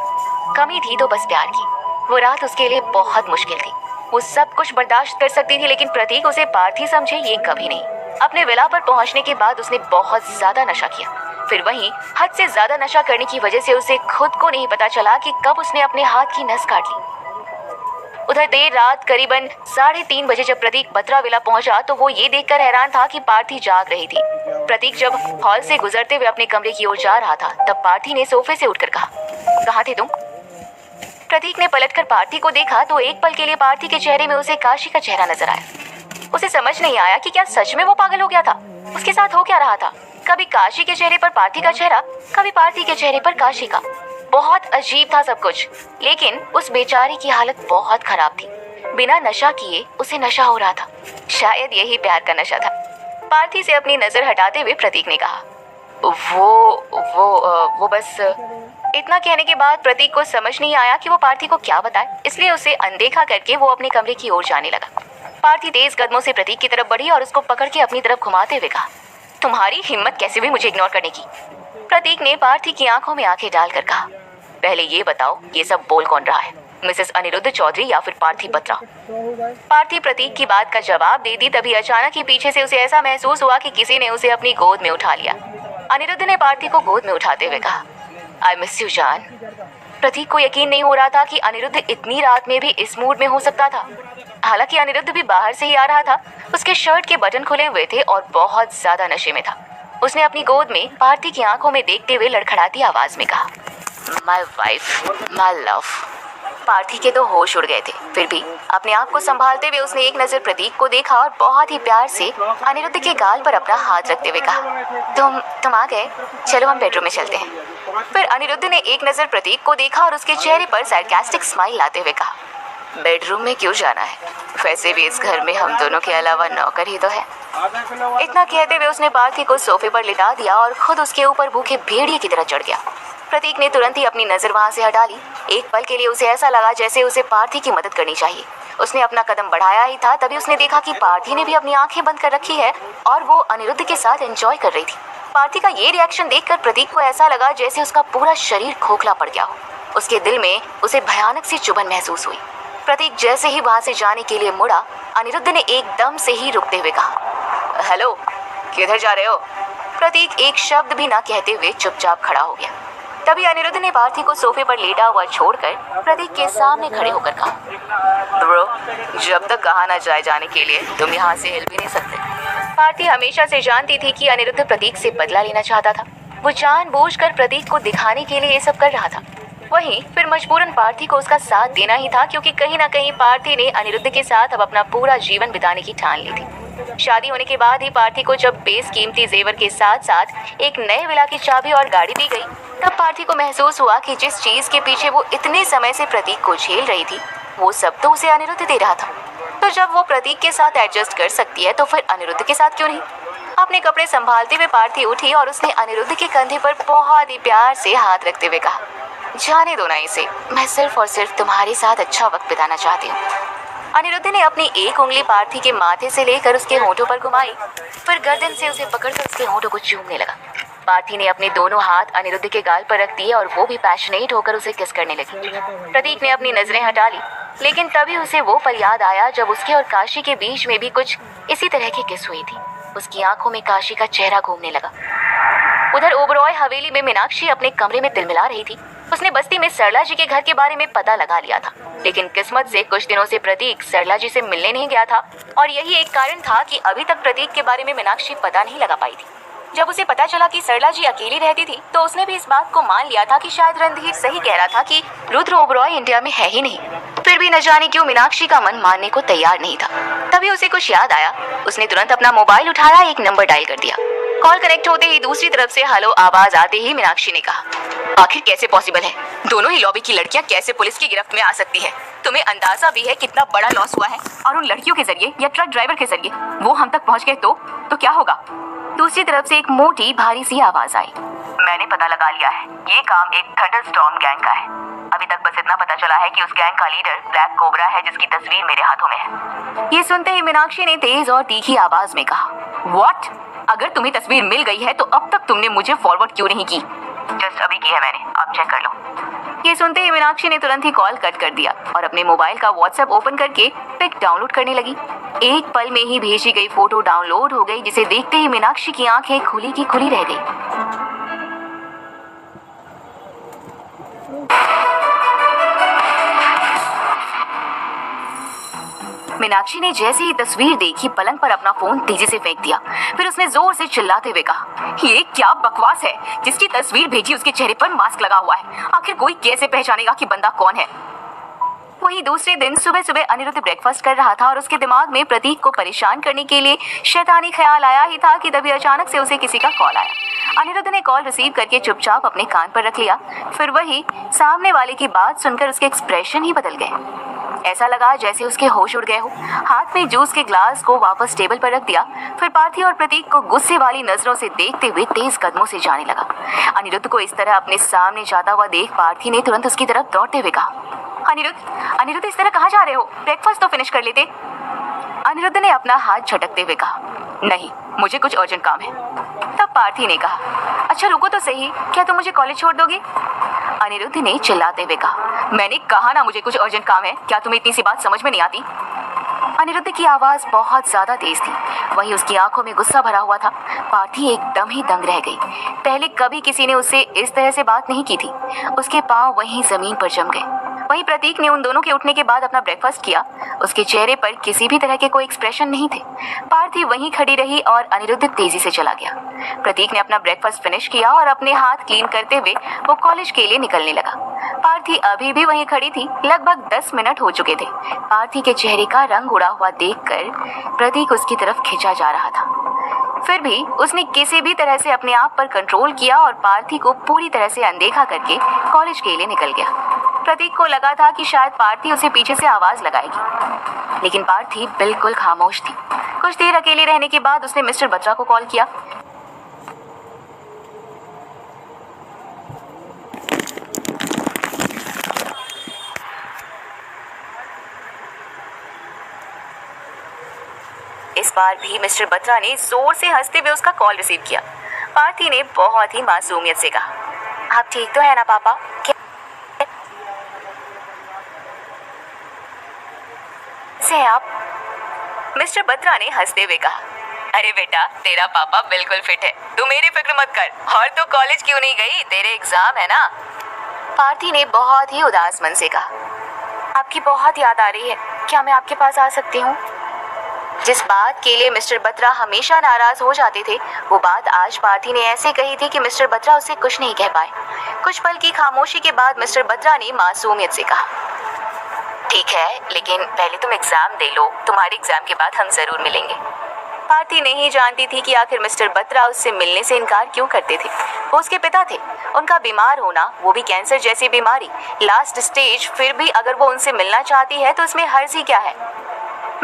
A: कमी थी तो बस प्यार की। वो रात उसके लिए बहुत मुश्किल थी। वो सब कुछ बर्दाश्त कर सकती थी, लेकिन प्रतीक उसे पार्थी समझे ये कभी नहीं। अपने विला पर पहुंचने के बाद उसने बहुत ज्यादा नशा किया। फिर वहीं हद से ज्यादा नशा करने की वजह से उसे खुद को नहीं पता चला कि कब उसने अपने हाथ की नस काट ली। उधर देर रात करीबन 3:30 बजे जब प्रतीक बत्रा विला पहुंचा तो वो ये देखकर हैरान था कि पार्थी जाग रही थी। प्रतीक जब हॉल से गुजरते हुए अपने कमरे की ओर जा रहा था तब पार्थी ने सोफे से उठकर कहा, कहाँ थे तुम? प्रतीक ने पलटकर पार्थी को देखा तो एक पल के लिए पार्थी के चेहरे में उसे काशी का चेहरा नजर आया। उसे समझ नहीं आया कि क्या सच में वो पागल हो गया था। उसके साथ हो क्या रहा था? कभी काशी के चेहरे पर पार्थी का चेहरा, कभी पार्थी के चेहरे पर काशी का। बहुत अजीब था सब कुछ। लेकिन उस बेचारी की हालत बहुत खराब थी। बिना नशा किए उसे नशा हो रहा था। शायद यही प्यार का नशा था। पार्थी से अपनी नजर हटाते हुए प्रतीक ने कहा, वो बस। इतना कहने के बाद प्रतीक को समझ नहीं आया कि वो पार्थी को क्या बताए, इसलिए उसे अनदेखा करके वो अपने कमरे की ओर जाने लगा। पार्थी तेज कदमों से प्रतीक की तरफ बढ़ी और उसको पकड़ के अपनी तरफ घुमाते हुए कहा, तुम्हारी हिम्मत कैसे हुई मुझे इग्नोर करने की? प्रतीक ने पार्थी की आंखों में आंखें डालकर कहा, पहले ये बताओ ये सब बोल कौन रहा है, मिसेस अनिरुद्ध चौधरी या फिर पार्थी बत्रा? पार्थी प्रतीक की बात का जवाब दे दी, तभी अचानक ही पीछे से उसे ऐसा महसूस हुआ कि किसी ने उसे अपनी गोद में उठा लिया। अनिरुद्ध ने पार्थी को गोद में उठाते हुए कहा, आई मिस यू जान। प्रतीक को यकीन नहीं हो रहा था कि अनिरुद्ध इतनी रात में भी इस मूड में हो सकता था। हालांकि अनिरुद्ध भी बाहर से ही आ रहा था। उसके शर्ट के बटन खुले हुए थे और बहुत ज्यादा नशे में था। उसने अपनी गोद में पार्थी की आंखों में देखते हुए लड़खड़ाती आवाज में कहा, my wife, my love. Parthi के तो होश उड़ गए थे, फिर भी अपने आप को संभालते हुए उसने एक नजर प्रतीक को देखा और बहुत ही प्यार से अनिरुद्ध के गाल पर अपना हाथ रखते हुए कहा, तुम आ गए, चलो हम बेडरूम में चलते हैं। फिर अनिरुद्ध ने एक नजर प्रतीक को देखा और उसके चेहरे पर सार्कास्टिक स्माइल लाते हुए कहा, बेडरूम में क्यों जाना है? वैसे भी इस घर में हम दोनों के अलावा नौकर ही तो है। इतना कहते हुए उसने पार्थी को सोफे पर लिटा दिया और खुद उसके ऊपर भूखे भेड़िए की तरह चढ़ गया। प्रतीक ने तुरंत ही अपनी नजर वहां से हटा ली। एक पल के लिए उसे ऐसा लगा जैसे उसे पार्थी की मदद करनी चाहिए। उसने अपना कदम बढ़ाया ही था तभी उसने देखा कि पार्थी ने भी अपनी आंखें बंद कर रखी है और वो अनिरुद्ध के साथ एंजॉय कर रही थी। पार्थी का ये रिएक्शन देखकर प्रतीक को ऐसा लगा जैसे उसका पूरा शरीर खोखला पड़ गया हो। उसके दिल में उसे भयानक सी चुभन महसूस हुई। प्रतीक जैसे ही वहां से जाने के लिए मुड़ा, अनिरुद्ध ने एकदम से ही रुकते हुए कहा, हेलो, किधर जा रहे हो? प्रतीक एक शब्द भी ना कहते हुए चुपचाप खड़ा हो गया। तभी अनिरुद्ध ने पार्थी को सोफे पर लेटा हुआ छोड़कर प्रतीक के सामने खड़े होकर कहा, ब्रो, जब तक कहा ना जाए जाने के लिए तुम यहाँ से हिल भी नहीं सकते। पार्थी हमेशा से जानती थी कि अनिरुद्ध प्रतीक से बदला लेना चाहता था। वो जानबूझकर प्रतीक को दिखाने के लिए ये सब कर रहा था। वहीं फिर मजबूरन पार्थी को उसका साथ देना ही था, क्योंकि कहीं ना कहीं पार्थी ने अनिरुद्ध के साथ अब अपना पूरा जीवन बिताने की ठान ली थी। शादी होने के बाद ही पार्थी को जब बेशकीमती जेवर के साथ साथ एक नए विला की चाबी और गाड़ी दी गई, तब पार्थी को महसूस हुआ कि जिस चीज के पीछे वो इतने समय से प्रतीक को झेल रही थी, वो सब तो उसे अनिरुद्ध दे रहा था। तो जब वो प्रतीक के साथ एडजस्ट कर सकती है, तो फिर अनिरुद्ध के साथ क्यों नहीं? अपने कपड़े संभालते हुए पार्थी उठी और उसने अनिरुद्ध के कंधे पर बहुत ही प्यार से हाथ रखते हुए कहा, जाने दो ना इसे, मैं सिर्फ और सिर्फ तुम्हारे साथ अच्छा वक्त बिताना चाहती हूँ। अनिरुद्ध ने अपनी एक उंगली पार्थी के माथे से लेकर उसके होठों पर घुमाई, फिर गर्दन से उसे पकड़कर उसके होठों को चूमने लगा। पार्थी ने अपने दोनों हाथ अनिरुद्ध के गाल पर रख दिए और वो भी पैशनेट होकर उसे किस करने लगी। प्रतीक ने अपनी नजरें हटा ली, लेकिन तभी उसे वो पल याद आया जब उसके और काशी के बीच में भी कुछ इसी तरह की किस हुई थी। उसकी आंखों में काशी का चेहरा घूमने लगा। उधर ओबरॉय हवेली में मीनाक्षी अपने कमरे में तिलमिला रही थी। उसने बस्ती में सरला जी के घर के बारे में पता लगा लिया था, लेकिन किस्मत से कुछ दिनों से प्रतीक सरला जी से मिलने नहीं गया था, और यही एक कारण था कि अभी तक प्रतीक के बारे में मीनाक्षी पता नहीं लगा पाई थी। जब उसे पता चला कि सरला जी अकेली रहती थी, तो उसने भी इस बात को मान लिया था कि शायद रणधीर सही कह रहा था कि रुद्र ओबरॉय इंडिया में है ही नहीं। फिर भी न जाने क्यों मीनाक्षी का मन मानने को तैयार नहीं था। तभी उसे कुछ याद आया। उसने तुरंत अपना मोबाइल उठाया, एक नंबर डायल कर दिया। कॉल कनेक्ट होते ही दूसरी तरफ से हेलो आवाज आते ही मीनाक्षी ने कहा, आखिर कैसे पॉसिबल है? दोनों ही लॉबी की लड़कियां कैसे पुलिस की गिरफ्त में आ सकती हैं? तुम्हें अंदाजा भी है कितना बड़ा लॉस हुआ है? और उन लड़कियों के जरिए या ट्रक ड्राइवर के जरिए वो हम तक पहुंच गए तो क्या होगा? दूसरी तरफ से एक मोटी भारी सी आवाज आई, मैंने पता लगा लिया है, ये काम एक थंडरस्टॉर्म गैंग का है। अभी तक बस इतना पता चला है कि उस गैंग का लीडर ब्लैक कोबरा है, जिसकी तस्वीर मेरे हाथों में है। ये सुनते ही मीनाक्षी ने तेज और तीखी आवाज में कहा, व्हाट? अगर तुम्हें तस्वीर मिल गई है तो अब तक तुमने मुझे फॉरवर्ड क्यों नहीं की? जस्ट अभी की है मैंने, आप चेक कर लो। ये सुनते ही मीनाक्षी ने तुरंत ही कॉल कट कर दिया और अपने मोबाइल का व्हाट्सएप ओपन करके पिक डाउनलोड करने लगी। एक पल में ही भेजी गई फोटो डाउनलोड हो गई, जिसे देखते ही मीनाक्षी की आंखें खुली की खुली रह गई। मीनाक्षी ने जैसे ही तस्वीर देखी, पलंग पर अपना फोन तेजी से फेंक दिया। फिर उसने जोर से चिल्लाते हुए कहा, ये क्या बकवास है? जिसकी तस्वीर भेजी उसके चेहरे पर मास्क लगा हुआ है। आखिर कोई कैसे पहचानेगा कि बंदा कौन है? वहीं दूसरे दिन सुबह सुबह अनिरुद्ध ब्रेकफास्ट कर रहा था और उसके दिमाग में प्रतीक को परेशान करने के लिए शैतानी ख्याल आया ही था कि तभी अचानक से उसे किसी का कॉल आया। अनिरुद्ध ने कॉल रिसीव करके चुपचाप अपने कान पर रख लिया। फिर वही सामने वाले की बात सुनकर उसके एक्सप्रेशन ही बदल गए। ऐसा लगा जैसे उसके होश उड़ गए हो। हाथ में जूस के ग्लास को वापस टेबल पर रख दिया। फिर पार्थी और प्रतीक को गुस्से वाली नजरों से देखते हुए तेज कदमों से जाने लगा। अनिरुद्ध को इस तरह अपने सामने जाता हुआ देख पार्थी ने तुरंत उसकी तरफ दौड़ते हुए कहा, अनिरुद्ध इस तरह कहाँ जा रहे हो? ब्रेकफास्ट तो फिनिश कर लेते। अनिरुद्ध ने अपना हाथ झटकते हुए कहा, नहीं, मुझे कुछ अर्जेंट काम है। तब पार्थी ने कहा, अच्छा रुको तो सही, क्या तुम मुझे कॉलेज छोड़ दोगे? अनिरुद्ध ने चिल्लाते हुए कहा, मैंने कहा ना मुझे कुछ अर्जेंट काम है, क्या तुम्हें इतनी सी बात समझ में नहीं आती? अनिरुद्ध की आवाज बहुत ज्यादा तेज थी, वहीं उसकी आंखों में गुस्सा भरा हुआ था। पार्थी एकदम ही दंग रह गई। पहले कभी किसी ने उससे इस तरह से बात नहीं की थी। उसके पांव वहीं जमीन पर जम गए। वहीं प्रतीक ने उन दोनों के उठने के बाद अपना ब्रेकफास्ट किया। उसके चेहरे पर किसी भी तरह के कोई एक्सप्रेशन नहीं थे। पार्थी वहीं खड़ी रही और अनिरुद्ध तेजी से चला गया। प्रतीक ने अपना ब्रेकफास्ट फिनिश किया और अपने हाथ क्लीन करते हुए वो कॉलेज के लिए निकलने लगा। पार्थी अभी भी वहीं खड़ी थी। लगभग 10 मिनट हो चुके थे। पार्थी के चेहरे का रंग उड़ा हुआ देखकर प्रतीक उसकी तरफ खिंचा जा रहा था। फिर भी उसने किसी भी तरह से अपने आप पर कंट्रोल किया और पार्थी को पूरी तरह से अनदेखा करके कॉलेज के लिए निकल गया। प्रतीक को लगा था कि शायद पार्थी उसे पीछे से आवाज लगाएगी, लेकिन पार्थी बिल्कुल खामोश थी। कुछ देर अकेले रहने के बाद उसने मिस्टर बत्रा को कॉल किया। इस बार भी मिस्टर बत्रा ने जोर से हंसते हुए उसका कॉल रिसीव किया। पार्थी ने बहुत ही मासूमियत से कहा, आप ठीक तो है ना पापा? कैसे आप? मिस्टर बत्रा ने हंसते हुए कहा, अरे बेटा, तेरा पापा बिल्कुल फिट है, तू मेरी फिक्र मत कर। और तू कॉलेज क्यों नहीं गई? तेरे एग्जाम है ना? पार्थी ने बहुत ही उदास मन से कहा, आपकी बहुत याद आ रही है, क्या मैं आपके पास आ सकती हूँ? जिस बात के लिए मिस्टर बत्रा हमेशा नाराज हो जाते थे, वो बात आज पार्थी ने ऐसे कही थी कि मिस्टर बत्रा उससे कुछ नहीं कह पाए। कुछ पल की खामोशी के बाद मिस्टर बत्रा ने मासूमियत से कहा, ठीक है, लेकिन पहले तुम एग्जाम दे लो, तुम्हारे एग्जाम के बाद हम जरूर मिलेंगे। पार्थी नहीं जानती थी कि आखिर मिस्टर बत्रा उससे मिलने से इनकार क्यों करते थे। वो उसके पिता थे, उनका बीमार होना, वो भी कैंसर जैसी बीमारी, लास्ट स्टेज, फिर भी अगर वो उनसे मिलना चाहती है तो इसमें हर्ज ही क्या है।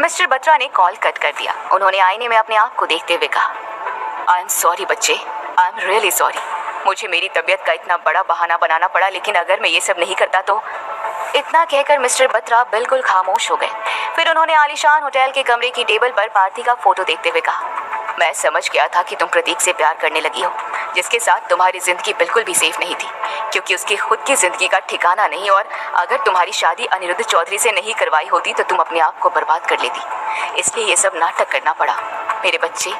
A: मिस्टर बत्रा ने कॉल कट कर दिया। उन्होंने आईने में अपने आप को देखते हुए कहा, आई एम सॉरी बच्चे, आई एम रियली सॉरी। मुझे मेरी तबीयत का इतना बड़ा बहाना बनाना पड़ा, लेकिन अगर मैं ये सब नहीं करता तो। इतना कहकर मिस्टर बत्रा बिल्कुल खामोश हो गए। फिर उन्होंने आलीशान होटल के कमरे की टेबल पर पार्थी का फोटो देखते हुए कहा, मैं समझ गया था कि तुम प्रतीक से प्यार करने लगी हो, जिसके साथ तुम्हारी जिंदगी बिल्कुल भी सेफ नहीं थी, क्योंकि उसकी खुद की जिंदगी का ठिकाना नहीं, और अगर तुम्हारी शादी अनिरुद्ध चौधरी से नहीं करवाई होती तो तुम अपने आप को बर्बाद कर लेती। इसलिए ये सब नाटक करना पड़ा मेरे बच्चे,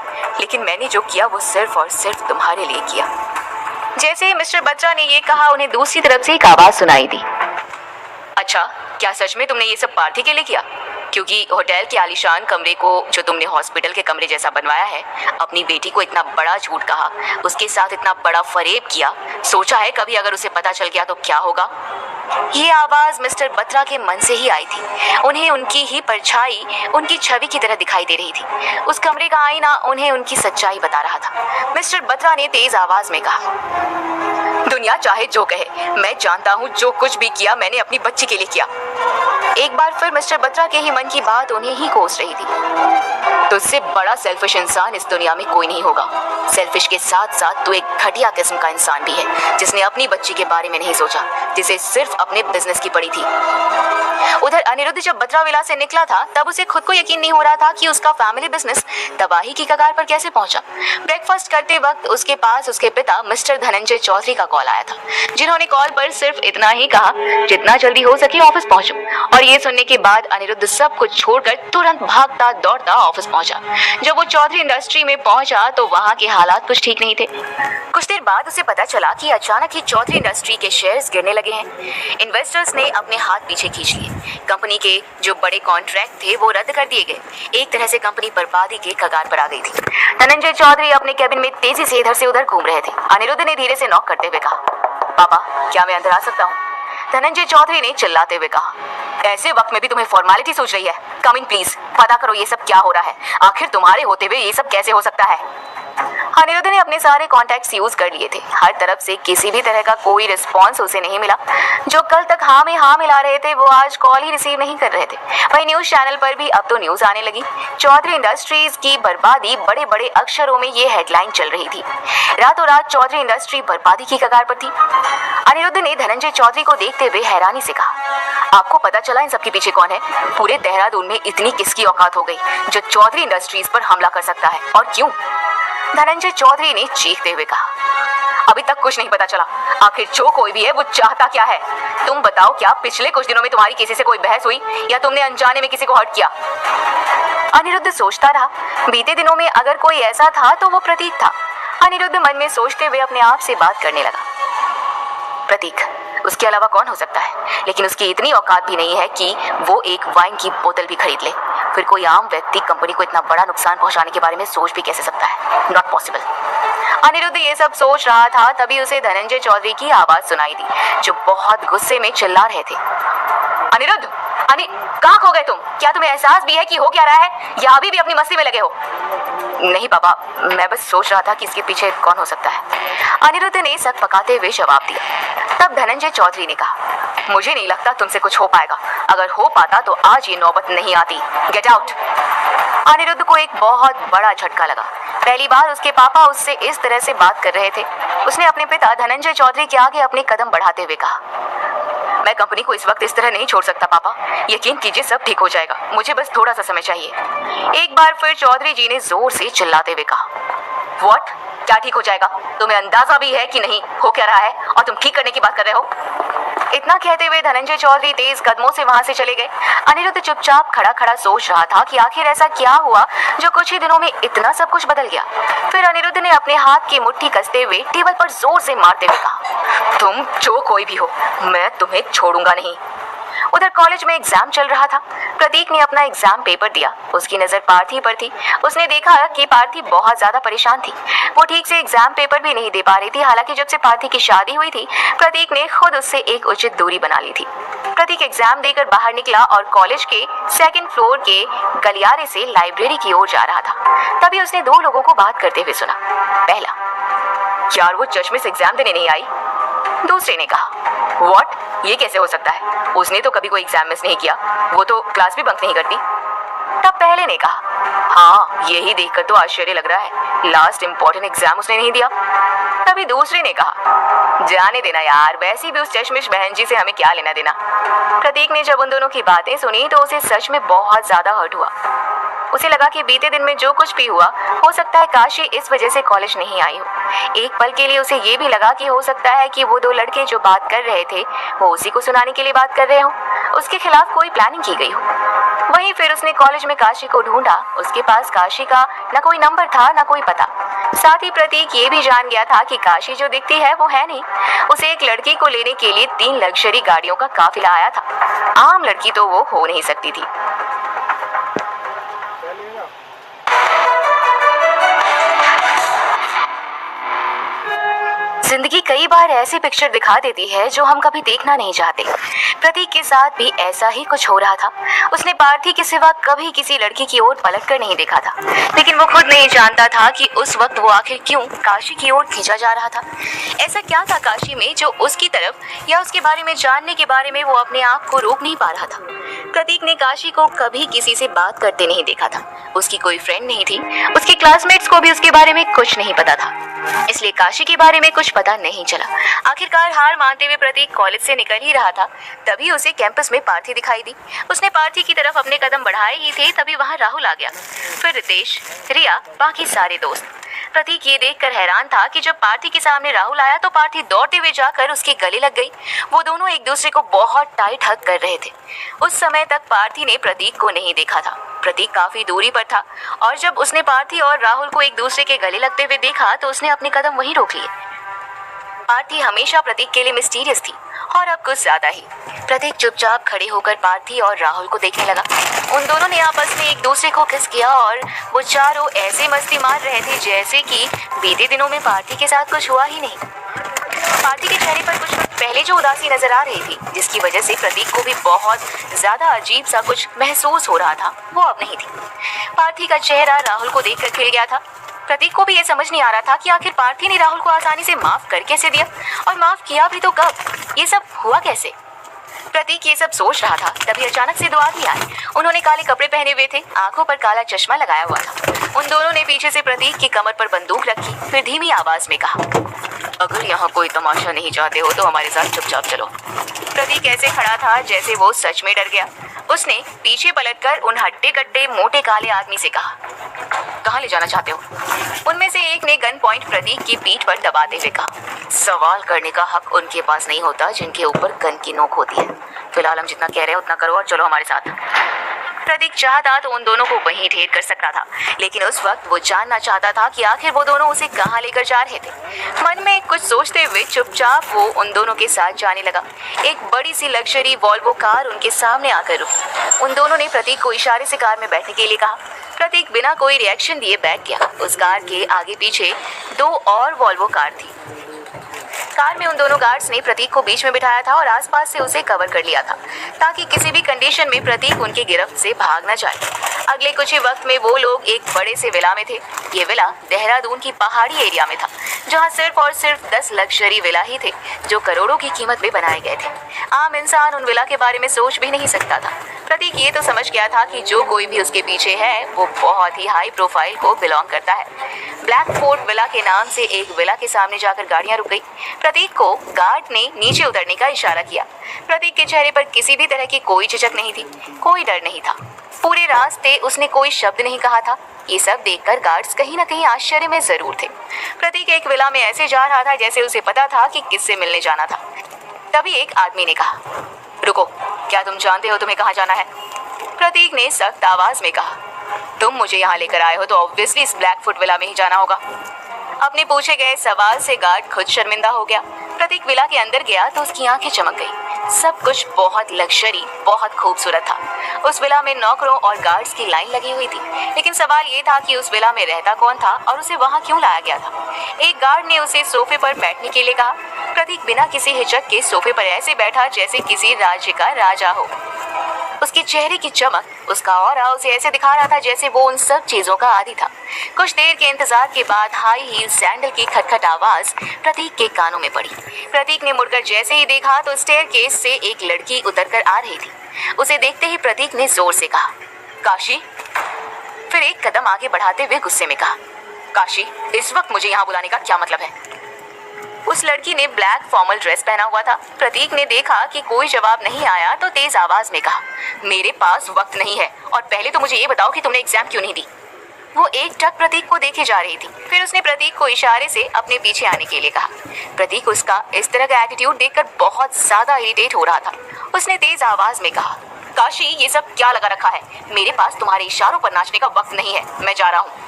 A: लेकिन मैंने जो किया वो सिर्फ और सिर्फ तुम्हारे लिए किया। जैसे ही मिस्टर बत्रा ने ये कहा, उन्हें दूसरी तरफ से एक आवाज सुनाई दी, अच्छा, क्या सच में तुमने ये सब पार्थी के लिए किया? क्योंकि होटल के आलीशान कमरे को जो तुमने हॉस्पिटल के कमरे जैसा बनवाया है, अपनी बेटी को इतना बड़ा झूठ कहा, उसके साथ इतना बड़ा फरेब किया, सोचा है कभी अगर उसे पता चल गया तो क्या होगा? ये आवाज मिस्टर बत्रा के मन से ही आई थी। उन्हें उनकी ही परछाई उनकी छवि की तरह दिखाई दे रही थी। उस कमरे का आईना उन्हें उनकी सच्चाई बता रहा था। मिस्टर बत्रा ने तेज आवाज में कहा, दुनिया चाहे जो कहे, मैं जानता हूँ जो कुछ भी किया मैंने अपनी बच्ची के लिए किया। एक बार फिर मिस्टर बत्रा के ही मन की बात उन्हें ही कोस रही थी। तुझसे बड़ा सेल्फिश इंसान इस दुनिया में कोई नहीं होगा। सेल्फिश के साथ साथ तू एक घटिया किस्म का इंसान भी है, जिसने अपनी बच्ची के बारे में नहीं सोचा, जिसे सिर्फ अपने बिजनेस की पड़ी थी। उधर अनिरुद्ध जब बत्रा विला से निकला था, तब उसे खुद को यकीन नहीं हो रहा था कि उसका फैमिली बिजनेस तबाही की कगार पर कैसे पहुंचा। ब्रेकफास्ट करते वक्त उसके पास उसके पिता मिस्टर धनंजय चौधरी का कॉल आया था, जिन्होंने कॉल पर सिर्फ इतना ही कहा, जितना जल्दी हो सके ऑफिस पहुंचो। और ये सुनने के बाद अनिरुद्ध सब कुछ छोड़कर तुरंत भागता दौड़ता ऑफिस पहुंचा। जब वो चौधरी इंडस्ट्री में पहुंचा तो वहाँ के हालात कुछ ठीक नहीं थे। कुछ देर बाद उसे पता चला कि अचानक ही चौधरी इंडस्ट्री के शेयर्स गिरने लगे हैं। इन्वेस्टर्स ने अपने हाथ पीछे खींच लिए। कंपनी के जो बड़े कॉन्ट्रैक्ट थे वो रद्द कर दिए गए। एक तरह से कंपनी बर्बादी के कगार पर आ गई थी। धनंजय चौधरी अपने कैबिन में तेजी से इधर से उधर घूम रहे थे। अनिरुद्ध ने धीरे से नॉक करते हुए कहा, पापा, क्या मैं अंदर आ सकता हूँ? धनंजय चौधरी ने चिल्लाते हुए कहा, ऐसे वक्त में भी तुम्हें फॉर्मेलिटी सोच रही है? कम इन प्लीज, पता करो ये सब क्या हो रहा है। आखिर तुम्हारे होते हुए ये सब कैसे हो सकता है? अनिरुद्ध ने अपने सारे कॉन्टैक्ट्स यूज कर लिए थे। हर तरफ से किसी भी तरह का कोई रिस्पॉन्स उसे नहीं मिला। जो कल तक हाँ में हाँ मिला रहे थे, वो आज कॉल ही रिसीव नहीं कर रहे थे। वहीं न्यूज चैनल पर भी अब तो न्यूज आने लगी। चौधरी इंडस्ट्रीज की बर्बादी, बड़े बड़े अक्षरों में ये हेडलाइन चल रही थी। रातों रात चौधरी इंडस्ट्री बर्बादी की कगार पर थी। अनिरुद्ध ने धनंजय चौधरी को देखते हुए हैरानी से कहा, आपको पता चला इन सबके पीछे कौन है? पूरे देहरादून में इतनी किसकी औकात हो गई जो चौधरी इंडस्ट्रीज पर हमला कर सकता है, और क्यों? धनंजय चौधरी ने चीखते हुए कहा, अभी तक कुछ नहीं पता चला। आखिर जो कोई भी है वो चाहता क्या है? तुम बताओ, क्या पिछले कुछ दिनों में तुम्हारी किसी से कोई बहस हुई, या तुमने अनजाने में किसी को हर्ट किया? अनिरुद्ध सोचता रहा। बीते दिनों में अगर कोई ऐसा था तो वो प्रतीक था। अनिरुद्ध मन में सोचते हुए अपने आप से बात करने लगा, प्रतीक, उसके अलावा कौन हो सकता है? लेकिन उसकी इतनी औकात भी नहीं है कि वो एक वाइन की बोतल भी खरीद ले। फिर कोई आम व्यक्ति कंपनी को इतना बड़ा नुकसान पहुंचाने के बारे में सोच भी कैसे सकता है? Not possible. अनिरुद्ध ये सब सोच रहा था, तभी उसे धनंजय चौधरी की आवाज सुनाई दी, जो बहुत गुस्से में चिल्ला रहे थे, अनिरुद्ध, कहाँ खो गए तुम? क्या तुम्हें एहसास भी है कि हो क्या रहा है, या अभी भी अपनी मस्ती में लगे हो? नहीं पापा, मैं बस सोच रहा था कि इसके पीछे कौन हो सकता है। अनिरुद्ध ने सक पकाते हुए जवाब दिया। तब धनंजय चौधरी ने कहा, मुझे नहीं लगता तुमसे कुछ हो पाएगा। अगर हो पाता तो आज ये नौबत नहीं आती। Get out. अनिरुद्ध को एक बहुत बड़ा झटका लगा। पहली बार उसके पापा उससे इस तरह से बात कर रहे थे। उसने अपने पिता धनंजय चौधरी के आगे अपने कदम बढ़ाते हुए कहा, मैं कंपनी को इस वक्त इस तरह नहीं छोड़ सकता पापा। यकीन कीजिए सब ठीक हो जाएगा, मुझे बस थोड़ा सा समय चाहिए। एक बार फिर चौधरी जी ने जोर से चिल्लाते हुए कहा, व्हाट? क्या ठीक हो जाएगा? तुम्हें अंदाजा भी है कि नहीं हो क्या रहा है, और तुम ठीक करने की बात कर रहे हो? इतना कहते हुए धनंजय चौधरी तेज कदमों से वहां से चले गए। अनिरुद्ध चुपचाप खड़ा खड़ा सोच रहा था कि आखिर ऐसा क्या हुआ जो कुछ ही दिनों में इतना सब कुछ बदल गया। फिर अनिरुद्ध ने अपने हाथ की मुट्ठी कसते हुए टेबल पर जोर से मारते हुए कहा, तुम जो कोई भी हो, मैं तुम्हें छोड़ूंगा नहीं। उधर कॉलेज में एग्जाम चल रहा था। प्रतीक ने अपना एग्जाम पेपर दिया। उसकी नजर पार्थी पर थी। उसने देखा कि पार्थी बहुत ज्यादा परेशान थी। वो ठीक से एग्जाम पेपर भी नहीं दे पा रही थी। हालांकि जब से पार्थी की शादी हुई थी, प्रतीक ने खुद उससे एक उचित दूरी बना ली थी। प्रतीक एग्जाम देकर बाहर निकला और कॉलेज के सेकंड फ्लोर के गलियारे से लाइब्रेरी की ओर जा रहा था। तभी उसने दो लोगों को बात करते हुए सुना। पहला, यार वो चश्मे से एग्जाम देने नहीं आई। दूसरे ने कहा, व्हाट, ये कैसे हो सकता है? उसने तो कभी कोई एग्जाम मिस नहीं किया, वो तो क्लास भी बंक नहीं करती। तब पहले ने कहा, हाँ, यही देखकर तो आश्चर्य लग रहा है, लास्ट इंपॉर्टेंट एग्जाम उसने नहीं दिया। तभी दूसरे ने कहा, जाने देना यार, वैसे भी उस चश्मिश बहन जी से हमें क्या लेना देना। प्रतीक ने जब उन दोनों की बातें सुनी तो उसे सच में बहुत ज्यादा हर्ट हुआ। उसे लगा कि बीते दिन में जो कुछ भी हुआ, हो सकता है काशी इस वजह से कॉलेज नहीं आई हो। एक पल के लिए उसे ये भी लगा कि हो सकता है कि वो दो लड़के जो बात कर रहे थे, वो उसी को सुनाने के लिए बात कर रहे हो, उसके खिलाफ कोई प्लानिंग की गई हो। वहीं फिर उसने कॉलेज में काशी को ढूंढा। उसके पास काशी का न कोई नंबर था न कोई पता। साथ ही प्रतीक ये भी जान गया था कि काशी जो दिखती है वो है नहीं। उसे एक लड़की को लेने के लिए 3 लग्जरी गाड़ियों का काफिला आया था। आम लड़की तो वो हो नहीं सकती थी। जिंदगी कई बार ऐसी पिक्चर दिखा देती है जो हम कभी देखना नहीं चाहते। प्रतीक के साथ भी ऐसा ही कुछ हो रहा था। उसने पार्थी के सिवा कभी किसी लड़की की ओर पलटकर नहीं देखा था, लेकिन वो खुद नहीं जानता था कि उस वक्त वो आखिर क्यों काशी की ओर खींचा जा रहा था। ऐसा क्या था काशी में जो उसकी तरफ या उसके बारे में जानने के बारे में वो अपने आप को रोक नहीं पा रहा था। प्रतीक ने काशी को कभी किसी से बात करते नहीं देखा था। उसकी कोई फ्रेंड नहीं थी। उसके क्लासमेट्स को भी उसके बारे में कुछ नहीं पता था, इसलिए काशी के बारे में कुछ पता नहीं चला। आखिरकार हार मानते हुए प्रतीक कॉलेज से निकल ही रहा था, तभी उसे कैंपस में पार्थी दिखाई दी। उसने पार्थी की तरफ अपने कदम बढ़ाए ही थे, तभी वहां राहुल आ गया, फिर रितेश, रिया, बाकी सारे दोस्त। प्रतीक ये देखकर हैरान था कि जब पार्थी के सामने राहुल आया तो पार्थी दौड़ते हुए जाकर उसके गले लग गई। वो दोनों एक दूसरे को बहुत टाइट हग कर रहे थे। उस समय तक पार्थी ने प्रतीक को नहीं देखा था। प्रतीक काफी दूरी पर था और जब उसने पार्थी और राहुल को एक दूसरे के गले लगते हुए देखा तो उसने अपने कदम वहीं रोक लिए। पार्थी हमेशा प्रतीक के लिए मिस्टीरियस थी और अब कुछ ज्यादा ही। प्रतीक चुपचाप खड़े होकर पार्थी और राहुल को देखने लगा। उन दोनों ने आपस में एक दूसरे को किस किया और वो चारों ऐसे मस्ती मार रहे थे जैसे कि बीते दिनों में पार्थी के साथ कुछ हुआ ही नहीं। पार्थी के चेहरे पर कुछ पहले जो उदासी नजर आ रही थी, जिसकी वजह से प्रतीक को भी बहुत ज्यादा अजीब सा कुछ महसूस हो रहा था, वो अब नहीं थी। पार्थी का चेहरा राहुल को देखकर खिल गया था। प्रतीक को भी ये समझ नहीं आ रहा था कि आखिर पार्थी ने राहुल को आसानी से माफ कर कैसे दिया, और माफ किया भी तो कब, ये सब हुआ कैसे। प्रतीक ये सब सोच रहा था, तभी अचानक से 2 आदमी आए। उन्होंने काले कपड़े पहने हुए थे, आंखों पर काला चश्मा लगाया हुआ था। उन दोनों ने पीछे से प्रतीक की कमर पर बंदूक रखी, फिर धीमी आवाज में कहा, अगर यहाँ कोई तमाशा नहीं चाहते हो तो हमारे साथ चुपचाप चलो। प्रतीक ऐसे खड़ा था जैसे वो सच में डर गया। उसने पीछे पलटकर उन हट्टे कट्टे मोटे काले आदमी से कहा, कहाँ ले जाना चाहते हो? उनमें से एक ने गन पॉइंट प्रतीक की पीठ पर दबाते हुए कहा, सवाल करने का हक उनके पास नहीं होता जिनके ऊपर गन की नोक होती है। फिलहाल हम जितना कह रहे हैं उतना करो और चलो हमारे साथ। प्रतीक चाहता तो उन दोनों को वहीं ढेर कर सकता था, लेकिन उस वक्त वो जानना चाहता था कि आखिर वो दोनों उसे कहाँ लेकर जा रहे थे। मन में कुछ सोचते हुए चुपचाप वो उन दोनों के साथ जाने लगा। एक बड़ी सी लग्जरी वॉल्वो कार उनके सामने आकर रुकी। उन दोनों ने प्रतीक को इशारे से कार में बैठने के लिए कहा। प्रतीक बिना कोई रिएक्शन दिए बैठ गया। उस कार के आगे पीछे 2 और वॉल्वो कार थी। कार में उन दोनों गार्ड्स ने प्रतीक को बीच में बिठाया था और आसपास से उसे कवर कर लिया था, ताकि किसी भी कंडीशन में प्रतीक उनके गिरफ्त से भाग न जाए। अगले कुछ ही वक्त में वो लोग एक बड़े से विला में थे। ये विला देहरादून की पहाड़ी एरिया में था, जहाँ सिर्फ और सिर्फ 10 लग्जरी विला ही थे, जो करोड़ों की कीमत में बनाए गए थे। आम इंसान उन विला के बारे में सोच भी नहीं सकता था। प्रतीक ये तो समझ गया था कि जो कोई भी उसके पीछे है वो बहुत ही हाई प्रोफाइल को बिलोंग करता है। ब्लैक फोर्ट विला के नाम से एक विला के सामने जाकर गाड़ियां रुक गई। प्रतीक को गार्ड ने नीचे उतरने का इशारा किया। प्रतीक के चेहरे पर किसी भी तरह की कोई झिझक नहीं थी, कोई डर नहीं था। पूरे रास्ते उसने कोई शब्द नहीं कहा था। ये सब देखकर गार्ड्स कहीं न कहीं आश्चर्य में जरूर थे। प्रतीक एक विला में ऐसे जा रहा था जैसे उसे पता था कि किससे मिलने जाना था। तभी एक आदमी ने कहा, रुको, क्या तुम जानते हो तुम्हें कहाँ जाना है? प्रतीक ने सख्त आवाज में कहा, तुम मुझे यहाँ लेकर आए हो तो ऑब्वियसली इस ब्लैकफुट विला में ही जाना होगा। अपने पूछे गए सवाल से गार्ड खुद शर्मिंदा हो गया। प्रतीक विला के अंदर गया तो उसकी आंखें चमक गई। सब कुछ बहुत लग्जरी, बहुत खूबसूरत था। उस विला में नौकरों और गार्ड्स की लाइन लगी हुई थी, लेकिन सवाल ये था कि उस विला में रहता कौन था और उसे वहाँ क्यों लाया गया था। एक गार्ड ने उसे सोफे पर बैठने के लिए कहा। प्रतीक बिना किसी हिचक के सोफे पर ऐसे बैठा जैसे किसी राज्य का राजा हो। उसके चेहरे की चमक, उसका ऑरा उसे ऐसे दिखा रहा था जैसे वो उन सब चीजों का आदी था। कुछ देर के इंतजार के बाद हाई हील सैंडल की खटखट आवाज प्रतीक के कानों में पड़ी। प्रतीक ने मुड़कर जैसे ही देखा तो स्टेयरकेस से एक लड़की उतरकर आ रही थी। उसे देखते ही प्रतीक ने जोर से कहा, काशी। फिर एक कदम आगे बढ़ाते हुए गुस्से में कहा, काशी, इस वक्त मुझे यहाँ बुलाने का क्या मतलब है? उस लड़की ने ब्लैक फॉर्मल ड्रेस पहना हुआ था। प्रतीक ने देखा कि कोई जवाब नहीं आया तो तेज आवाज में कहा, मेरे पास वक्त नहीं है, और पहले तो मुझे ये बताओ कि तुमने एग्जाम क्यों नहीं दी। वो एक टक प्रतीक को देखे जा रही थी। फिर उसने प्रतीक को इशारे से अपने पीछे आने के लिए कहा। प्रतीक उसका इस तरह का एटीट्यूड देखकर बहुत ज्यादा इरिटेट हो रहा था। उसने तेज आवाज में कहा, काशी, ये सब क्या लगा रखा है? मेरे पास तुम्हारे इशारों पर नाचने का वक्त नहीं है, मैं जा रहा हूँ।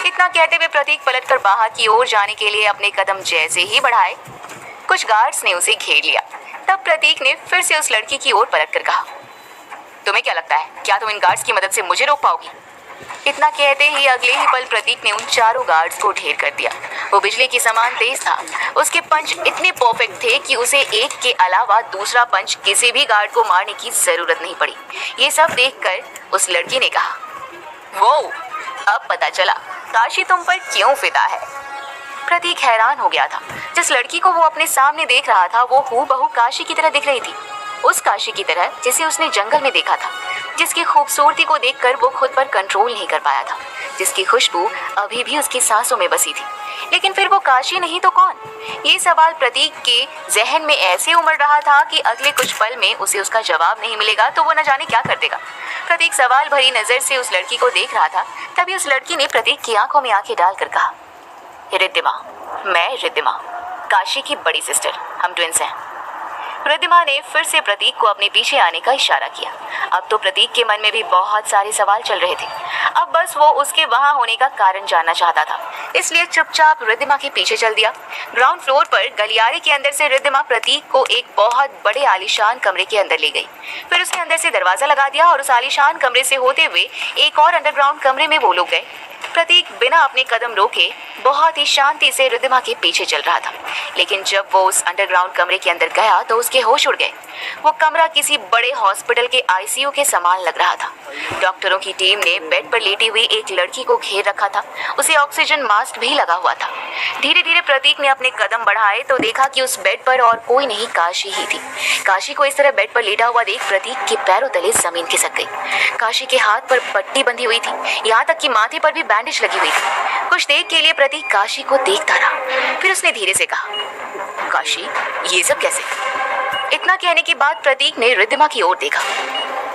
A: इतना कहते हुए प्रतीक पलटकर बाहर की ओर जाने के लिए अपने कदम जैसे ही बढ़ाए, कुछ गार्ड्स ने उसे घेर लिया। तब प्रतीक ने फिर से उस लड़की की ओर पलटकर कहा, तुम्हें क्या लगता है, क्या तुम इन गार्ड्स की मदद से मुझे रोक पाओगी? इतना कहते ही अगले ही पल प्रतीक ने उन चारों गार्ड्स को ढेर कर दिया। वो बिजली के समान तेज था। उसके पंच इतने परफेक्ट थे कि उसे एक के अलावा दूसरा पंच किसी भी गार्ड को मारने की जरूरत नहीं पड़ी। ये सब देखकर उस लड़की ने कहा, वो अब पता चला काशी तुम पर क्यों फिदा है। प्रतीक हैरान हो गया था। जिस लड़की को वो अपने सामने देख रहा था वो हूबहू काशी की तरह दिख रही थी। उस काशी की तरह जिसे उसने जंगल में देखा था, जिसकी खूबसूरती को देखकर वो खुद पर कंट्रोल नहीं कर पाया था, जिसकी खुशबू अभी भी उसकी सांसों में बसी थी। लेकिन फिर वो काशी नहीं तो कौन? ये सवाल प्रतीक के जहन में ऐसे उमड़ रहा था कि अगले कुछ पल में उसे उसका जवाब नहीं मिलेगा तो वो न जाने क्या कर देगा। प्रतीक सवाल भरी नजर से उस लड़की को देख रहा था। तभी उस लड़की ने प्रतीक की आंखों में आंखें डालकर कहा, रिद्धिमा, मैं रिद्धिमा, काशी की बड़ी सिस्टर, हम ट्विंस हैं। रिद्धिमा ने फिर से प्रतीक को अपने पीछे आने का इशारा किया। अब तो प्रतीक के मन में भी बहुत सारे सवाल चल रहे थे। अब बस वो उसके वहां होने का कारण जानना चाहता था, इसलिए चुपचाप रिद्धिमा के पीछे चल दिया। ग्राउंड फ्लोर पर गलियारे के अंदर से रिद्धिमा प्रतीक को एक बहुत बड़े आलीशान कमरे के अंदर ले गई। फिर उसने अंदर से दरवाजा लगा दिया और उस आलीशान कमरे से होते हुए एक और अंडरग्राउंड कमरे में वो लोग गए। प्रतीक बिना अपने कदम रोके बहुत ही शांति से रिद्धिमा के पीछे चल रहा था। लेकिन जब वो उस अंडरग्राउंड कमरे के अंदर गया तो उसके होश उड़ गए। वो कमरा किसी बड़े हॉस्पिटल के आईसीयू के समान लग रहा था। डॉक्टरों की टीम ने बेड पर लेटी हुई एक लड़की को घेर रखा था। उसे ऑक्सीजन मास्क भी लगा हुआ था। धीरे धीरे प्रतीक ने अपने कदम बढ़ाए तो देखा कि उस बेड पर और कोई नहीं, काशी ही थी। काशी को इस तरह बेड पर लेटा हुआ देख प्रतीक के पैरों तले जमीन खिसक गई। काशी के हाथ पर पट्टी बंधी हुई थी, यहाँ तक कि माथे पर भी बैंडेज लगी हुई थी। कुछ देर के लिए प्रतीक काशी को देखता रहा। फिर उसने धीरे से कहा, काशी, ये सब कैसे? इतना कहने के बाद प्रतीक ने रिद्धिमा की ओर देखा।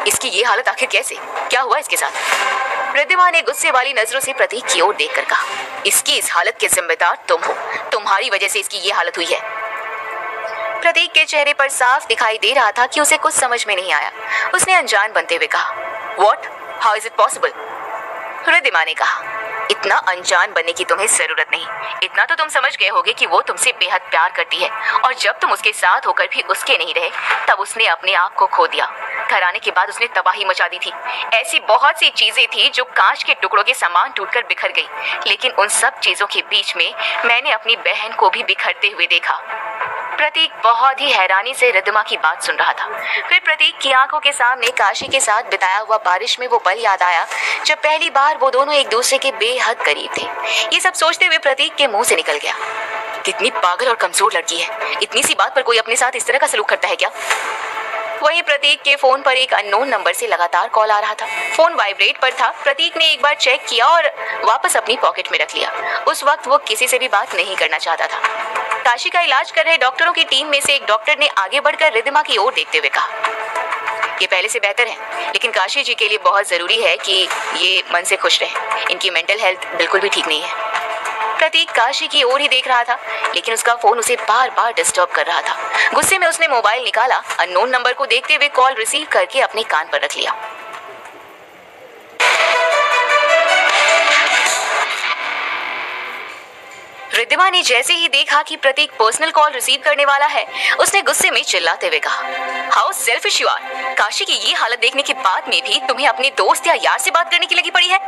A: इसकी ये हालत आखिर कैसे? क्या हुआ इसके साथ? रिद्धिमा ने गुस्से वाली नजरों से प्रतीक की ओर देखकर कहा, इसकी इस हालत के जिम्मेदार तुम हो। तुम्हारी वजह से इसकी ये हालत हुई है। प्रतीक के चेहरे पर साफ दिखाई दे रहा था कि उसे कुछ समझ में नहीं आया। उसने अनजान बनते हुए कहा, what? How is it possible? Riddhima ने कहा, इतना अनजान बनने की तुम्हें जरूरत नहीं। इतना तो तुम समझ गए होगे कि वो तुमसे बेहद प्यार करती है, और जब तुम उसके साथ होकर भी उसके नहीं रहे तब उसने अपने आप को खो दिया। घर आने के बाद उसने तबाही मचा दी थी। ऐसी बहुत सी चीजें थी जो कांच के टुकड़ों के समान टूटकर बिखर गई, लेकिन उन सब चीजों के बीच में मैंने अपनी बहन को भी बिखरते हुए देखा। प्रतीक बहुत ही हैरानी से रिद्धिमा की बात सुन रहा था। फिर प्रतीक की आंखों के सामने काशी के साथ बिताया हुआ बारिश में वो पल याद आया जब पहली बार वो दोनों एक दूसरे के बेहद करीब थे। ये सब सोचते हुए प्रतीक के मुंह से निकल गया, कितनी पागल और कमजोर लड़की है। इतनी सी बात पर कोई अपने साथ इस तरह का सलूक करता है क्या? वहीं प्रतीक के फोन पर एक अननोन नंबर से लगातार कॉल आ रहा था। फोन वाइब्रेट पर था। प्रतीक ने एक बार चेक किया और वापस अपनी पॉकेट में रख लिया। उस वक्त वो किसी से भी बात नहीं करना चाहता था। काशी का इलाज कर रहे डॉक्टरों की टीम में से एक डॉक्टर ने आगे बढ़कर रिद्धिमा की ओर देखते हुए कहा, ये पहले से बेहतर है, लेकिन काशी जी के लिए बहुत जरूरी है कि ये मन से खुश रहे। इनकी मेंटल हेल्थ बिल्कुल भी ठीक नहीं है। प्रतीक काशी की ओर ही देख रहा था, लेकिन उसका फोन उसे बार बार डिस्टर्ब कर रहा था। गुस्से में उसने मोबाइल निकाला, अननोन नंबर को देखते हुए कॉल रिसीव करके अपने कान पर रख लिया। रिद्धिमा ने जैसे ही देखा कि प्रतीक पर्सनल कॉल रिसीव करने वाला है, उसने गुस्से में चिल्लाते हुए कहा, how selfish you are. Kashi की ये हालत देखने के बाद में भी तुम्हें अपने दोस्त या यार से बात करने की लगी पड़ी है।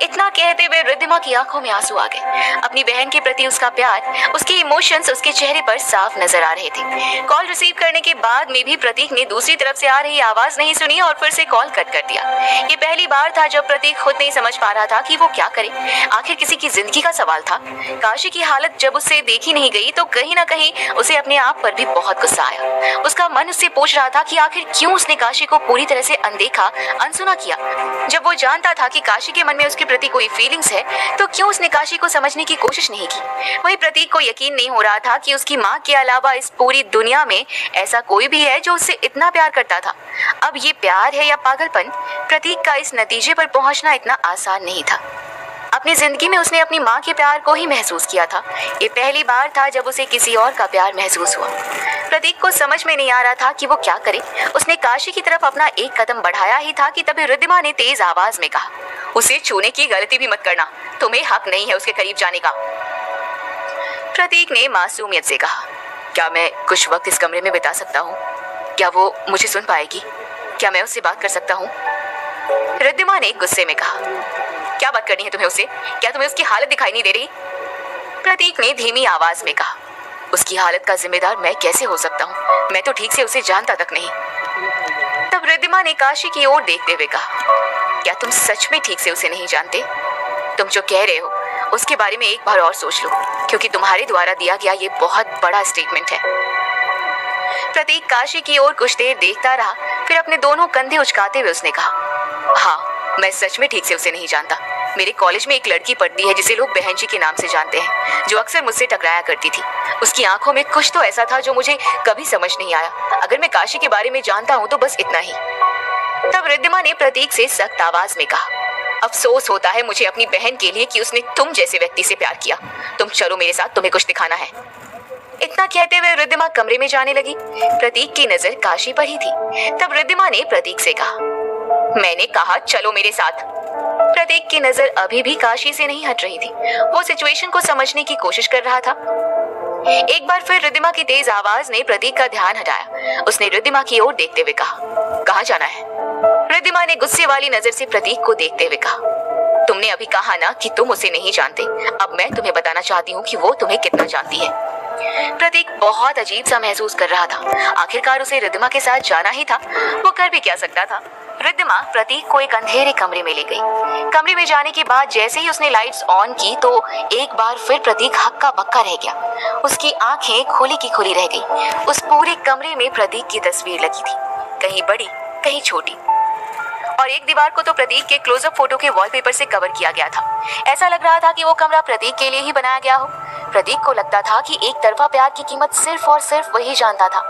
A: इतना कहते हुए रिद्धिमा की आंखों में आंसू आ गए। अपनी बहन के प्रति उसका प्यार, उसके इमोशंस उसके चेहरे पर साफ नजर आ रहे थे। कॉल रिसीव करने के बाद में भी प्रतीक ने दूसरी तरफ से आ रही आवाज नहीं सुनी और फिर से कॉल कट कर दिया। ये पहली बार था जब प्रतीक खुद नहीं समझ पा रहा था कि वो क्या करे। आखिर किसी की जिंदगी का सवाल था। काशी की हालत जब उससे देखी नहीं गई तो कहीं ना कहीं उसे अपने आप पर भी बहुत गुस्सा आया। उसका मन उससे पूछ रहा था कि आखिर क्यों उसने काशी को पूरी तरह से अनदेखा, अनसुना किया। जब वो जानता था कि काशी के मन में उसके प्रति कोई फीलिंग्स है, तो क्यों उसने काशी को समझने की कोशिश नहीं की। वहीं प्रतीक को यकीन नहीं हो रहा था कि उसकी माँ के अलावा इस पूरी दुनिया में ऐसा कोई भी है जो उससे इतना प्यार करता था। अब ये प्यार है या पागलपन, प्रतीक का इस नतीजे पर पहुंचना इतना आसान नहीं था। अपनी जिंदगी में उसने अपनी माँ के प्यार को ही महसूस किया था। ये पहली बार था जब उसे किसी और का प्यार महसूस हुआ। प्रतीक को समझ में नहीं आ रहा था कि वो क्या करे। उसने काशी की तरफ अपना एक कदम बढ़ाया ही था कि तभी रिद्धिमा ने तेज आवाज में कहा, उसे छूने की गलती भी मत करना, तुम्हें हक नहीं है उसके करीब जाने का। प्रतीक ने मासूमियत से कहा, क्या मैं कुछ वक्त इस कमरे में बिता सकता हूँ? क्या वो मुझे सुन पाएगी? क्या मैं उससे बात कर सकता हूँ? रिद्धिमा ने गुस्से में कहा, क्या बात करनी है तुम्हें उससे? क्या तुम्हें उसकी हालत दिखाई नहीं दे रही? प्रतीक ने धीमी आवाज में कहा, उसकी हालत का जिम्मेदार मैं कैसे हो सकता हूँ? मैं तो ठीक से उसे जानता तक नहीं। तब रिद्धिमा ने काशी की ओर देखते हुए कहा, क्या तुम सच में ठीक से उसे नहीं जानते? तुम जो कह रहे हो उसके बारे में एक बार और सोच लो, क्योंकि तुम्हारे द्वारा दिया गया ये बहुत बड़ा स्टेटमेंट है। प्रतीक काशी की ओर कुछ देर देखता रहा, फिर अपने दोनों कंधे उचकाते हुए उसने कहा, हाँ, मैं सच में ठीक से उसे नहीं जानता। मेरे कॉलेज में एक लड़की पढ़ती है जिसे लोग बहन जी के नाम से जानते हैं, जो अक्सर मुझसे टकराया करती थी। उसकी आंखों में कुछ तो ऐसा था जो मुझे कभी समझ नहीं आया। अगर मैं काशी के बारे में जानता हूँ तो बस इतना ही। तब रिद्धिमा ने प्रतीक से सख्त आवाज में कहा, अफसोस होता है मुझे अपनी बहन के लिए कि उसने तुम जैसे व्यक्ति से प्यार किया। तुम चलो मेरे साथ, तुम्हें कुछ दिखाना है। इतना कहते हुए रिद्धिमा कमरे में जाने लगी। प्रतीक की नजर काशी पर ही थी। तब रिद्धिमा ने प्रतीक से कहा, मैंने कहा चलो मेरे साथ। प्रतीक की नजर अभी भी काशी से नहीं हट रही थी। वो सिचुएशन को समझने की कोशिश कर रहा था। एक बार फिर रिद्धिमा की तेज आवाज ने प्रतीक का ध्यान हटाया। उसने रिद्धिमा की ओर देखते हुए कहा, कहाँ जाना है? रिद्धिमा ने गुस्से वाली नजर से प्रतीक को देखते हुए कहा, तुमने अभी कहा ना कि तुम उसे नहीं जानते। अब मैं तुम्हें बताना चाहती हूँ कि वो तुम्हें कितना जानती है। प्रतीक बहुत अजीब सा महसूस कर रहा था। आखिरकार उसे रिद्धिमा के साथ जाना ही था। वो कर भी क्या सकता था। रिद्धिमा प्रतीक को एक अंधेरे कमरे में ले गई। कमरे में जाने के बाद जैसे ही उसने लाइट्स ऑन की तो एक बार फिर प्रतीक हक्का बक्का रह गया। उसकी आंखें खुली की खुली रह गई। उस पूरे कमरे में प्रतीक की तस्वीर लगी थी, कहीं बड़ी कहीं छोटी, और एक दीवार को तो प्रतीक के क्लोजअप फोटो के वॉलपेपर से कवर किया गया था। ऐसा लग रहा था कि वो कमरा प्रतीक के लिए ही बनाया गया हो। प्रतीक को लगता था कि एक तरफा प्यार की कीमत सिर्फ और सिर्फ वही जानता था।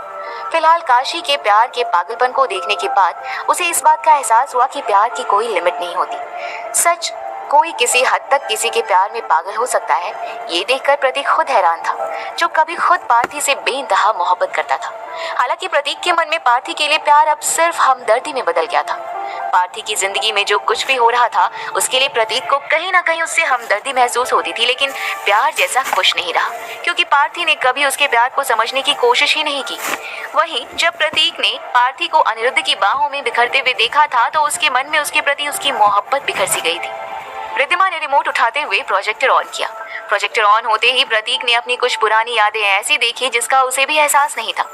A: फिलहाल काशी के प्यार के पागलपन को देखने के बाद उसे इस बात का एहसास हुआ कि प्यार की कोई लिमिट नहीं होती। सच, कोई किसी हद तक किसी के प्यार में पागल हो सकता है, ये देखकर प्रतीक खुद हैरान था, जो कभी खुद पार्थी से बेइंतहा मोहब्बत करता था। हालांकि प्रतीक के मन में पार्थी के लिए प्यार अब सिर्फ हमदर्दी में बदल गया था। पार्थी की जिंदगी में जो कुछ भी हो रहा था उसके लिए प्रतीक को कहीं ना कहीं उससे हमदर्दी महसूस होती थी, लेकिन प्यार जैसा खुश नहीं रहा, क्योंकि पार्थी ने कभी उसके प्यार को समझने की कोशिश ही नहीं की। वहीं जब प्रतीक ने पार्थी को अनिरुद्ध की बाहों में बिखरते हुए देखा था तो उसके मन में उसके प्रति उसकी मोहब्बत बिखर सी गई थी। रिद्धिमा ने रिमोट उठाते हुए प्रोजेक्टर ऑन किया। प्रोजेक्टर ऑन होते ही प्रतीक ने अपनी कुछ पुरानी यादें ऐसी देखी जिसका उसे भी एहसास नहीं था।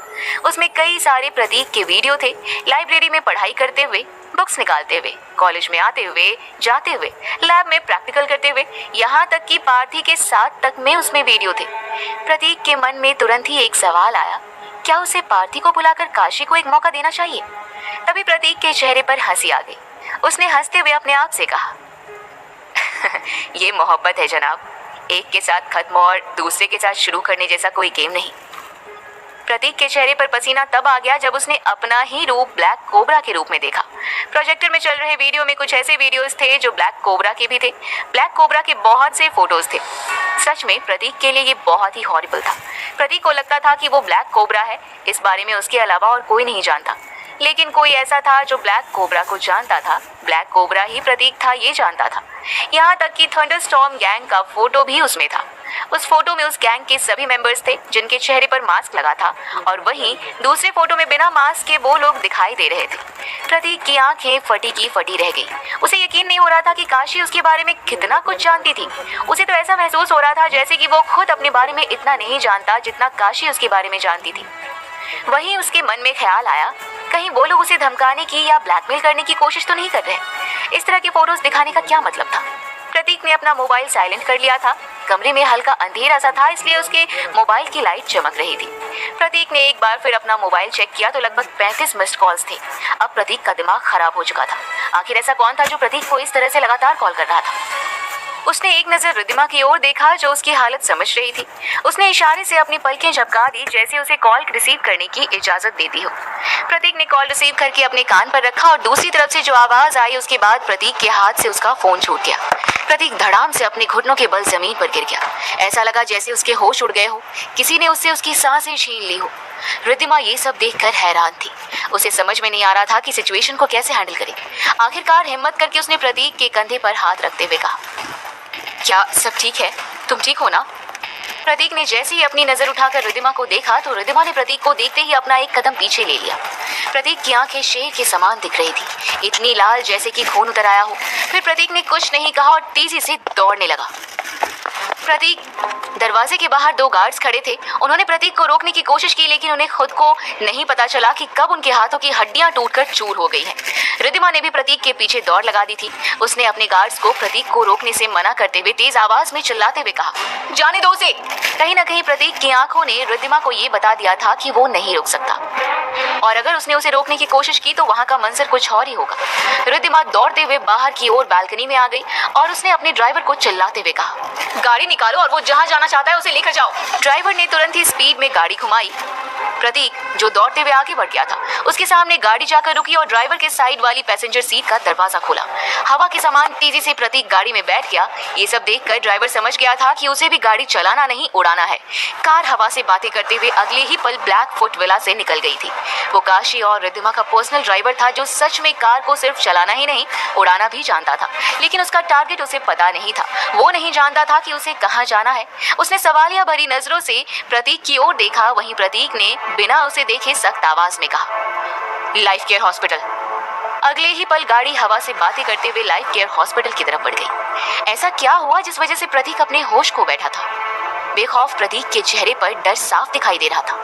A: उसमें कई सारे प्रतीक के वीडियो थे, लाइब्रेरी में पढ़ाई करते हुए, बुक्स निकालते हुए, कॉलेज में आते हुए, जाते हुए, लैब में प्रैक्टिकल करते हुए, यहाँ तक कि पार्थी के साथ तक में उसमें वीडियो थे। प्रतीक के मन में तुरंत ही एक सवाल आया, क्या उसे पार्थी को बुलाकर काशी को एक मौका देना चाहिए? तभी प्रतीक के चेहरे पर हंसी आ गई। उसने हंसते हुए अपने आप से कहा, ये मोहब्बत है जनाब, एक के साथ खत्म और दूसरे के साथ शुरू करने जैसा कोई गेम नहीं। प्रतीक के चेहरे पर पसीना तब आ गया जब उसने अपना ही रूप ब्लैक कोबरा के रूप में देखा। प्रोजेक्टर में चल रहे वीडियो में कुछ ऐसे वीडियोस थे जो ब्लैक कोबरा के भी थे। ब्लैक कोबरा के बहुत से फोटोज थे। सच में प्रतीक के लिए ये बहुत ही हॉरिबल था। प्रतीक को लगता था कि वो ब्लैक कोबरा है, इस बारे में उसके अलावा और कोई नहीं जानता। लेकिन कोई ऐसा था जो ब्लैक कोबरा को जानता था। ब्लैक कोबरा ही प्रतीक था, ये जानता था। यहाँ तक कि थंडरस्टॉर्म गैंग का फोटो भी उसमें था। उस फोटो में उस गैंग के सभी मेंबर्स थे जिनके चेहरे पर मास्क लगा था, और वहीं दूसरे फोटो में बिना मास्क के वो लोग दिखाई दे रहे थे। प्रतीक की आंखें फटी की फटी रह गई। उसे यकीन नहीं हो रहा था कि काशी उसके बारे में कितना कुछ जानती थी। उसे तो ऐसा महसूस हो रहा था जैसे कि वो खुद अपने बारे में इतना नहीं जानता जितना काशी उसके बारे में जानती थी। वहीं उसके मन में ख्याल आया, कहीं वो लोग उसे धमकाने की या ब्लैकमेल करने की कोशिश तो नहीं कर रहे। इस तरह के फोटोज दिखाने का क्या मतलब था? प्रतीक ने अपना मोबाइल साइलेंट कर लिया था। कमरे में हल्का अंधेरा सा था, इसलिए उसके मोबाइल की लाइट चमक रही थी। प्रतीक ने एक बार फिर अपना मोबाइल चेक किया तो लगभग 35 मिस्ड कॉल्स थे। अब प्रतीक का दिमाग खराब हो चुका था। आखिर ऐसा कौन था जो प्रतीक को इस तरह से लगातार कॉल कर रहा था? उसने एक नजर रिद्धिमा की ओर देखा जो उसकी हालत समझ रही थी। उसने इशारे से अपनी पलकें झपका दी जैसे उसे कॉल रिसीव करने की इजाजत देती हो। प्रतीक ने कॉल रिसीव करके अपने कान पर रखा और दूसरी तरफ से जो आवाज आई उसके बाद प्रतीक के हाथ से उसका फोन छूट गया। प्रतीक धड़ाम से अपने घुटनों के बल जमीन पर गिर गया। ऐसा लगा जैसे उसके होश उड़ गए हो, किसी ने उससे उसकी सांसें छीन ली हो। रिद्धिमा ये सब देखकर हैरान थी। उसे समझ में नहीं आ रहा था कि सिचुएशन को कैसे हैंडल करे। आखिरकार हिम्मत करके उसने प्रतीक के कंधे पर हाथ रखते हुए कहा, क्या सब ठीक है? तुम ठीक हो ना? प्रतीक ने जैसे ही अपनी नजर उठाकर रिद्धिमा को देखा तो रिद्धिमा ने प्रतीक को देखते ही अपना एक कदम पीछे ले लिया। प्रतीक की आंखें शेर के समान दिख रही थी, इतनी लाल जैसे कि खून उतर आया हो। फिर प्रतीक ने कुछ नहीं कहा और तेजी से दौड़ने लगा। प्रतीक दरवाजे के बाहर 2 गार्ड्स खड़े थे। उन्होंने प्रतीक को रोकने की कोशिश की, लेकिन उन्हें खुद को नहीं पता चला कि कब उनके हाथों की हड्डियां टूटकर चूर हो गई हैं। रिद्धिमा ने भी प्रतीक के पीछे दौड़ लगा दी थी। उसने अपने गार्ड्स को प्रतीक को रोकने से मना करते हुए तेज आवाज में चिल्लाते हुए कहा, जाने दो उसे। कहीं ना कहीं प्रतीक की आंखों ने रिद्धिमा को ये बता दिया था कि वो नहीं रुक सकता, और अगर उसने उसे रोकने की कोशिश की तो वहां का मंजर कुछ और ही होगा। रिद्धिमा दौड़ते हुए बाहर की ओर बालकनी में आ गई और उसने अपने ड्राइवर को चिल्लाते हुए कहा, गाड़ी निकालो और वो जहां जाना चाहता है उसे लेकर जाओ। ड्राइवर ने तुरंत ही स्पीड में गाड़ी घुमाई। प्रतीक जो दौड़ते हुए आगे बढ़ गया था, उसके सामने गाड़ी जाकर रुकी और ड्राइवर के साइड वाली पैसेंजर सीट का दरवाजा खोला। हवा के समान तेजी से प्रतीक गाड़ी में बैठ गया। ये सब देखकर ड्राइवर समझ गया था कि उसे भी गाड़ी चलाना नहीं उड़ाना है। कार हवा से बातें करते हुए अगले ही पल ब्लैक फुट विला से निकल गई थी। वो काशी और रिद्धिमा का पर्सनल ड्राइवर था जो सच में कार को सिर्फ चलाना ही नहीं उड़ाना भी जानता था, लेकिन उसका टारगेट उसे पता नहीं था। वो नहीं जानता था कि उसे कहाँ जाना है। उसने सवालिया भरी नजरों से प्रतीक की ओर देखा। वहीं प्रतीक ने बिना उसे देखे सख्त आवाज में कहा, लाइफ केयर हॉस्पिटल। अगले ही पल गाड़ी हवा से बातें करते हुए लाइफ केयर हॉस्पिटल की तरफ बढ़ गई। ऐसा क्या हुआ जिस वजह से प्रतीक अपने होश खो बैठा था? बेखौफ प्रतीक के चेहरे पर डर साफ दिखाई दे रहा था।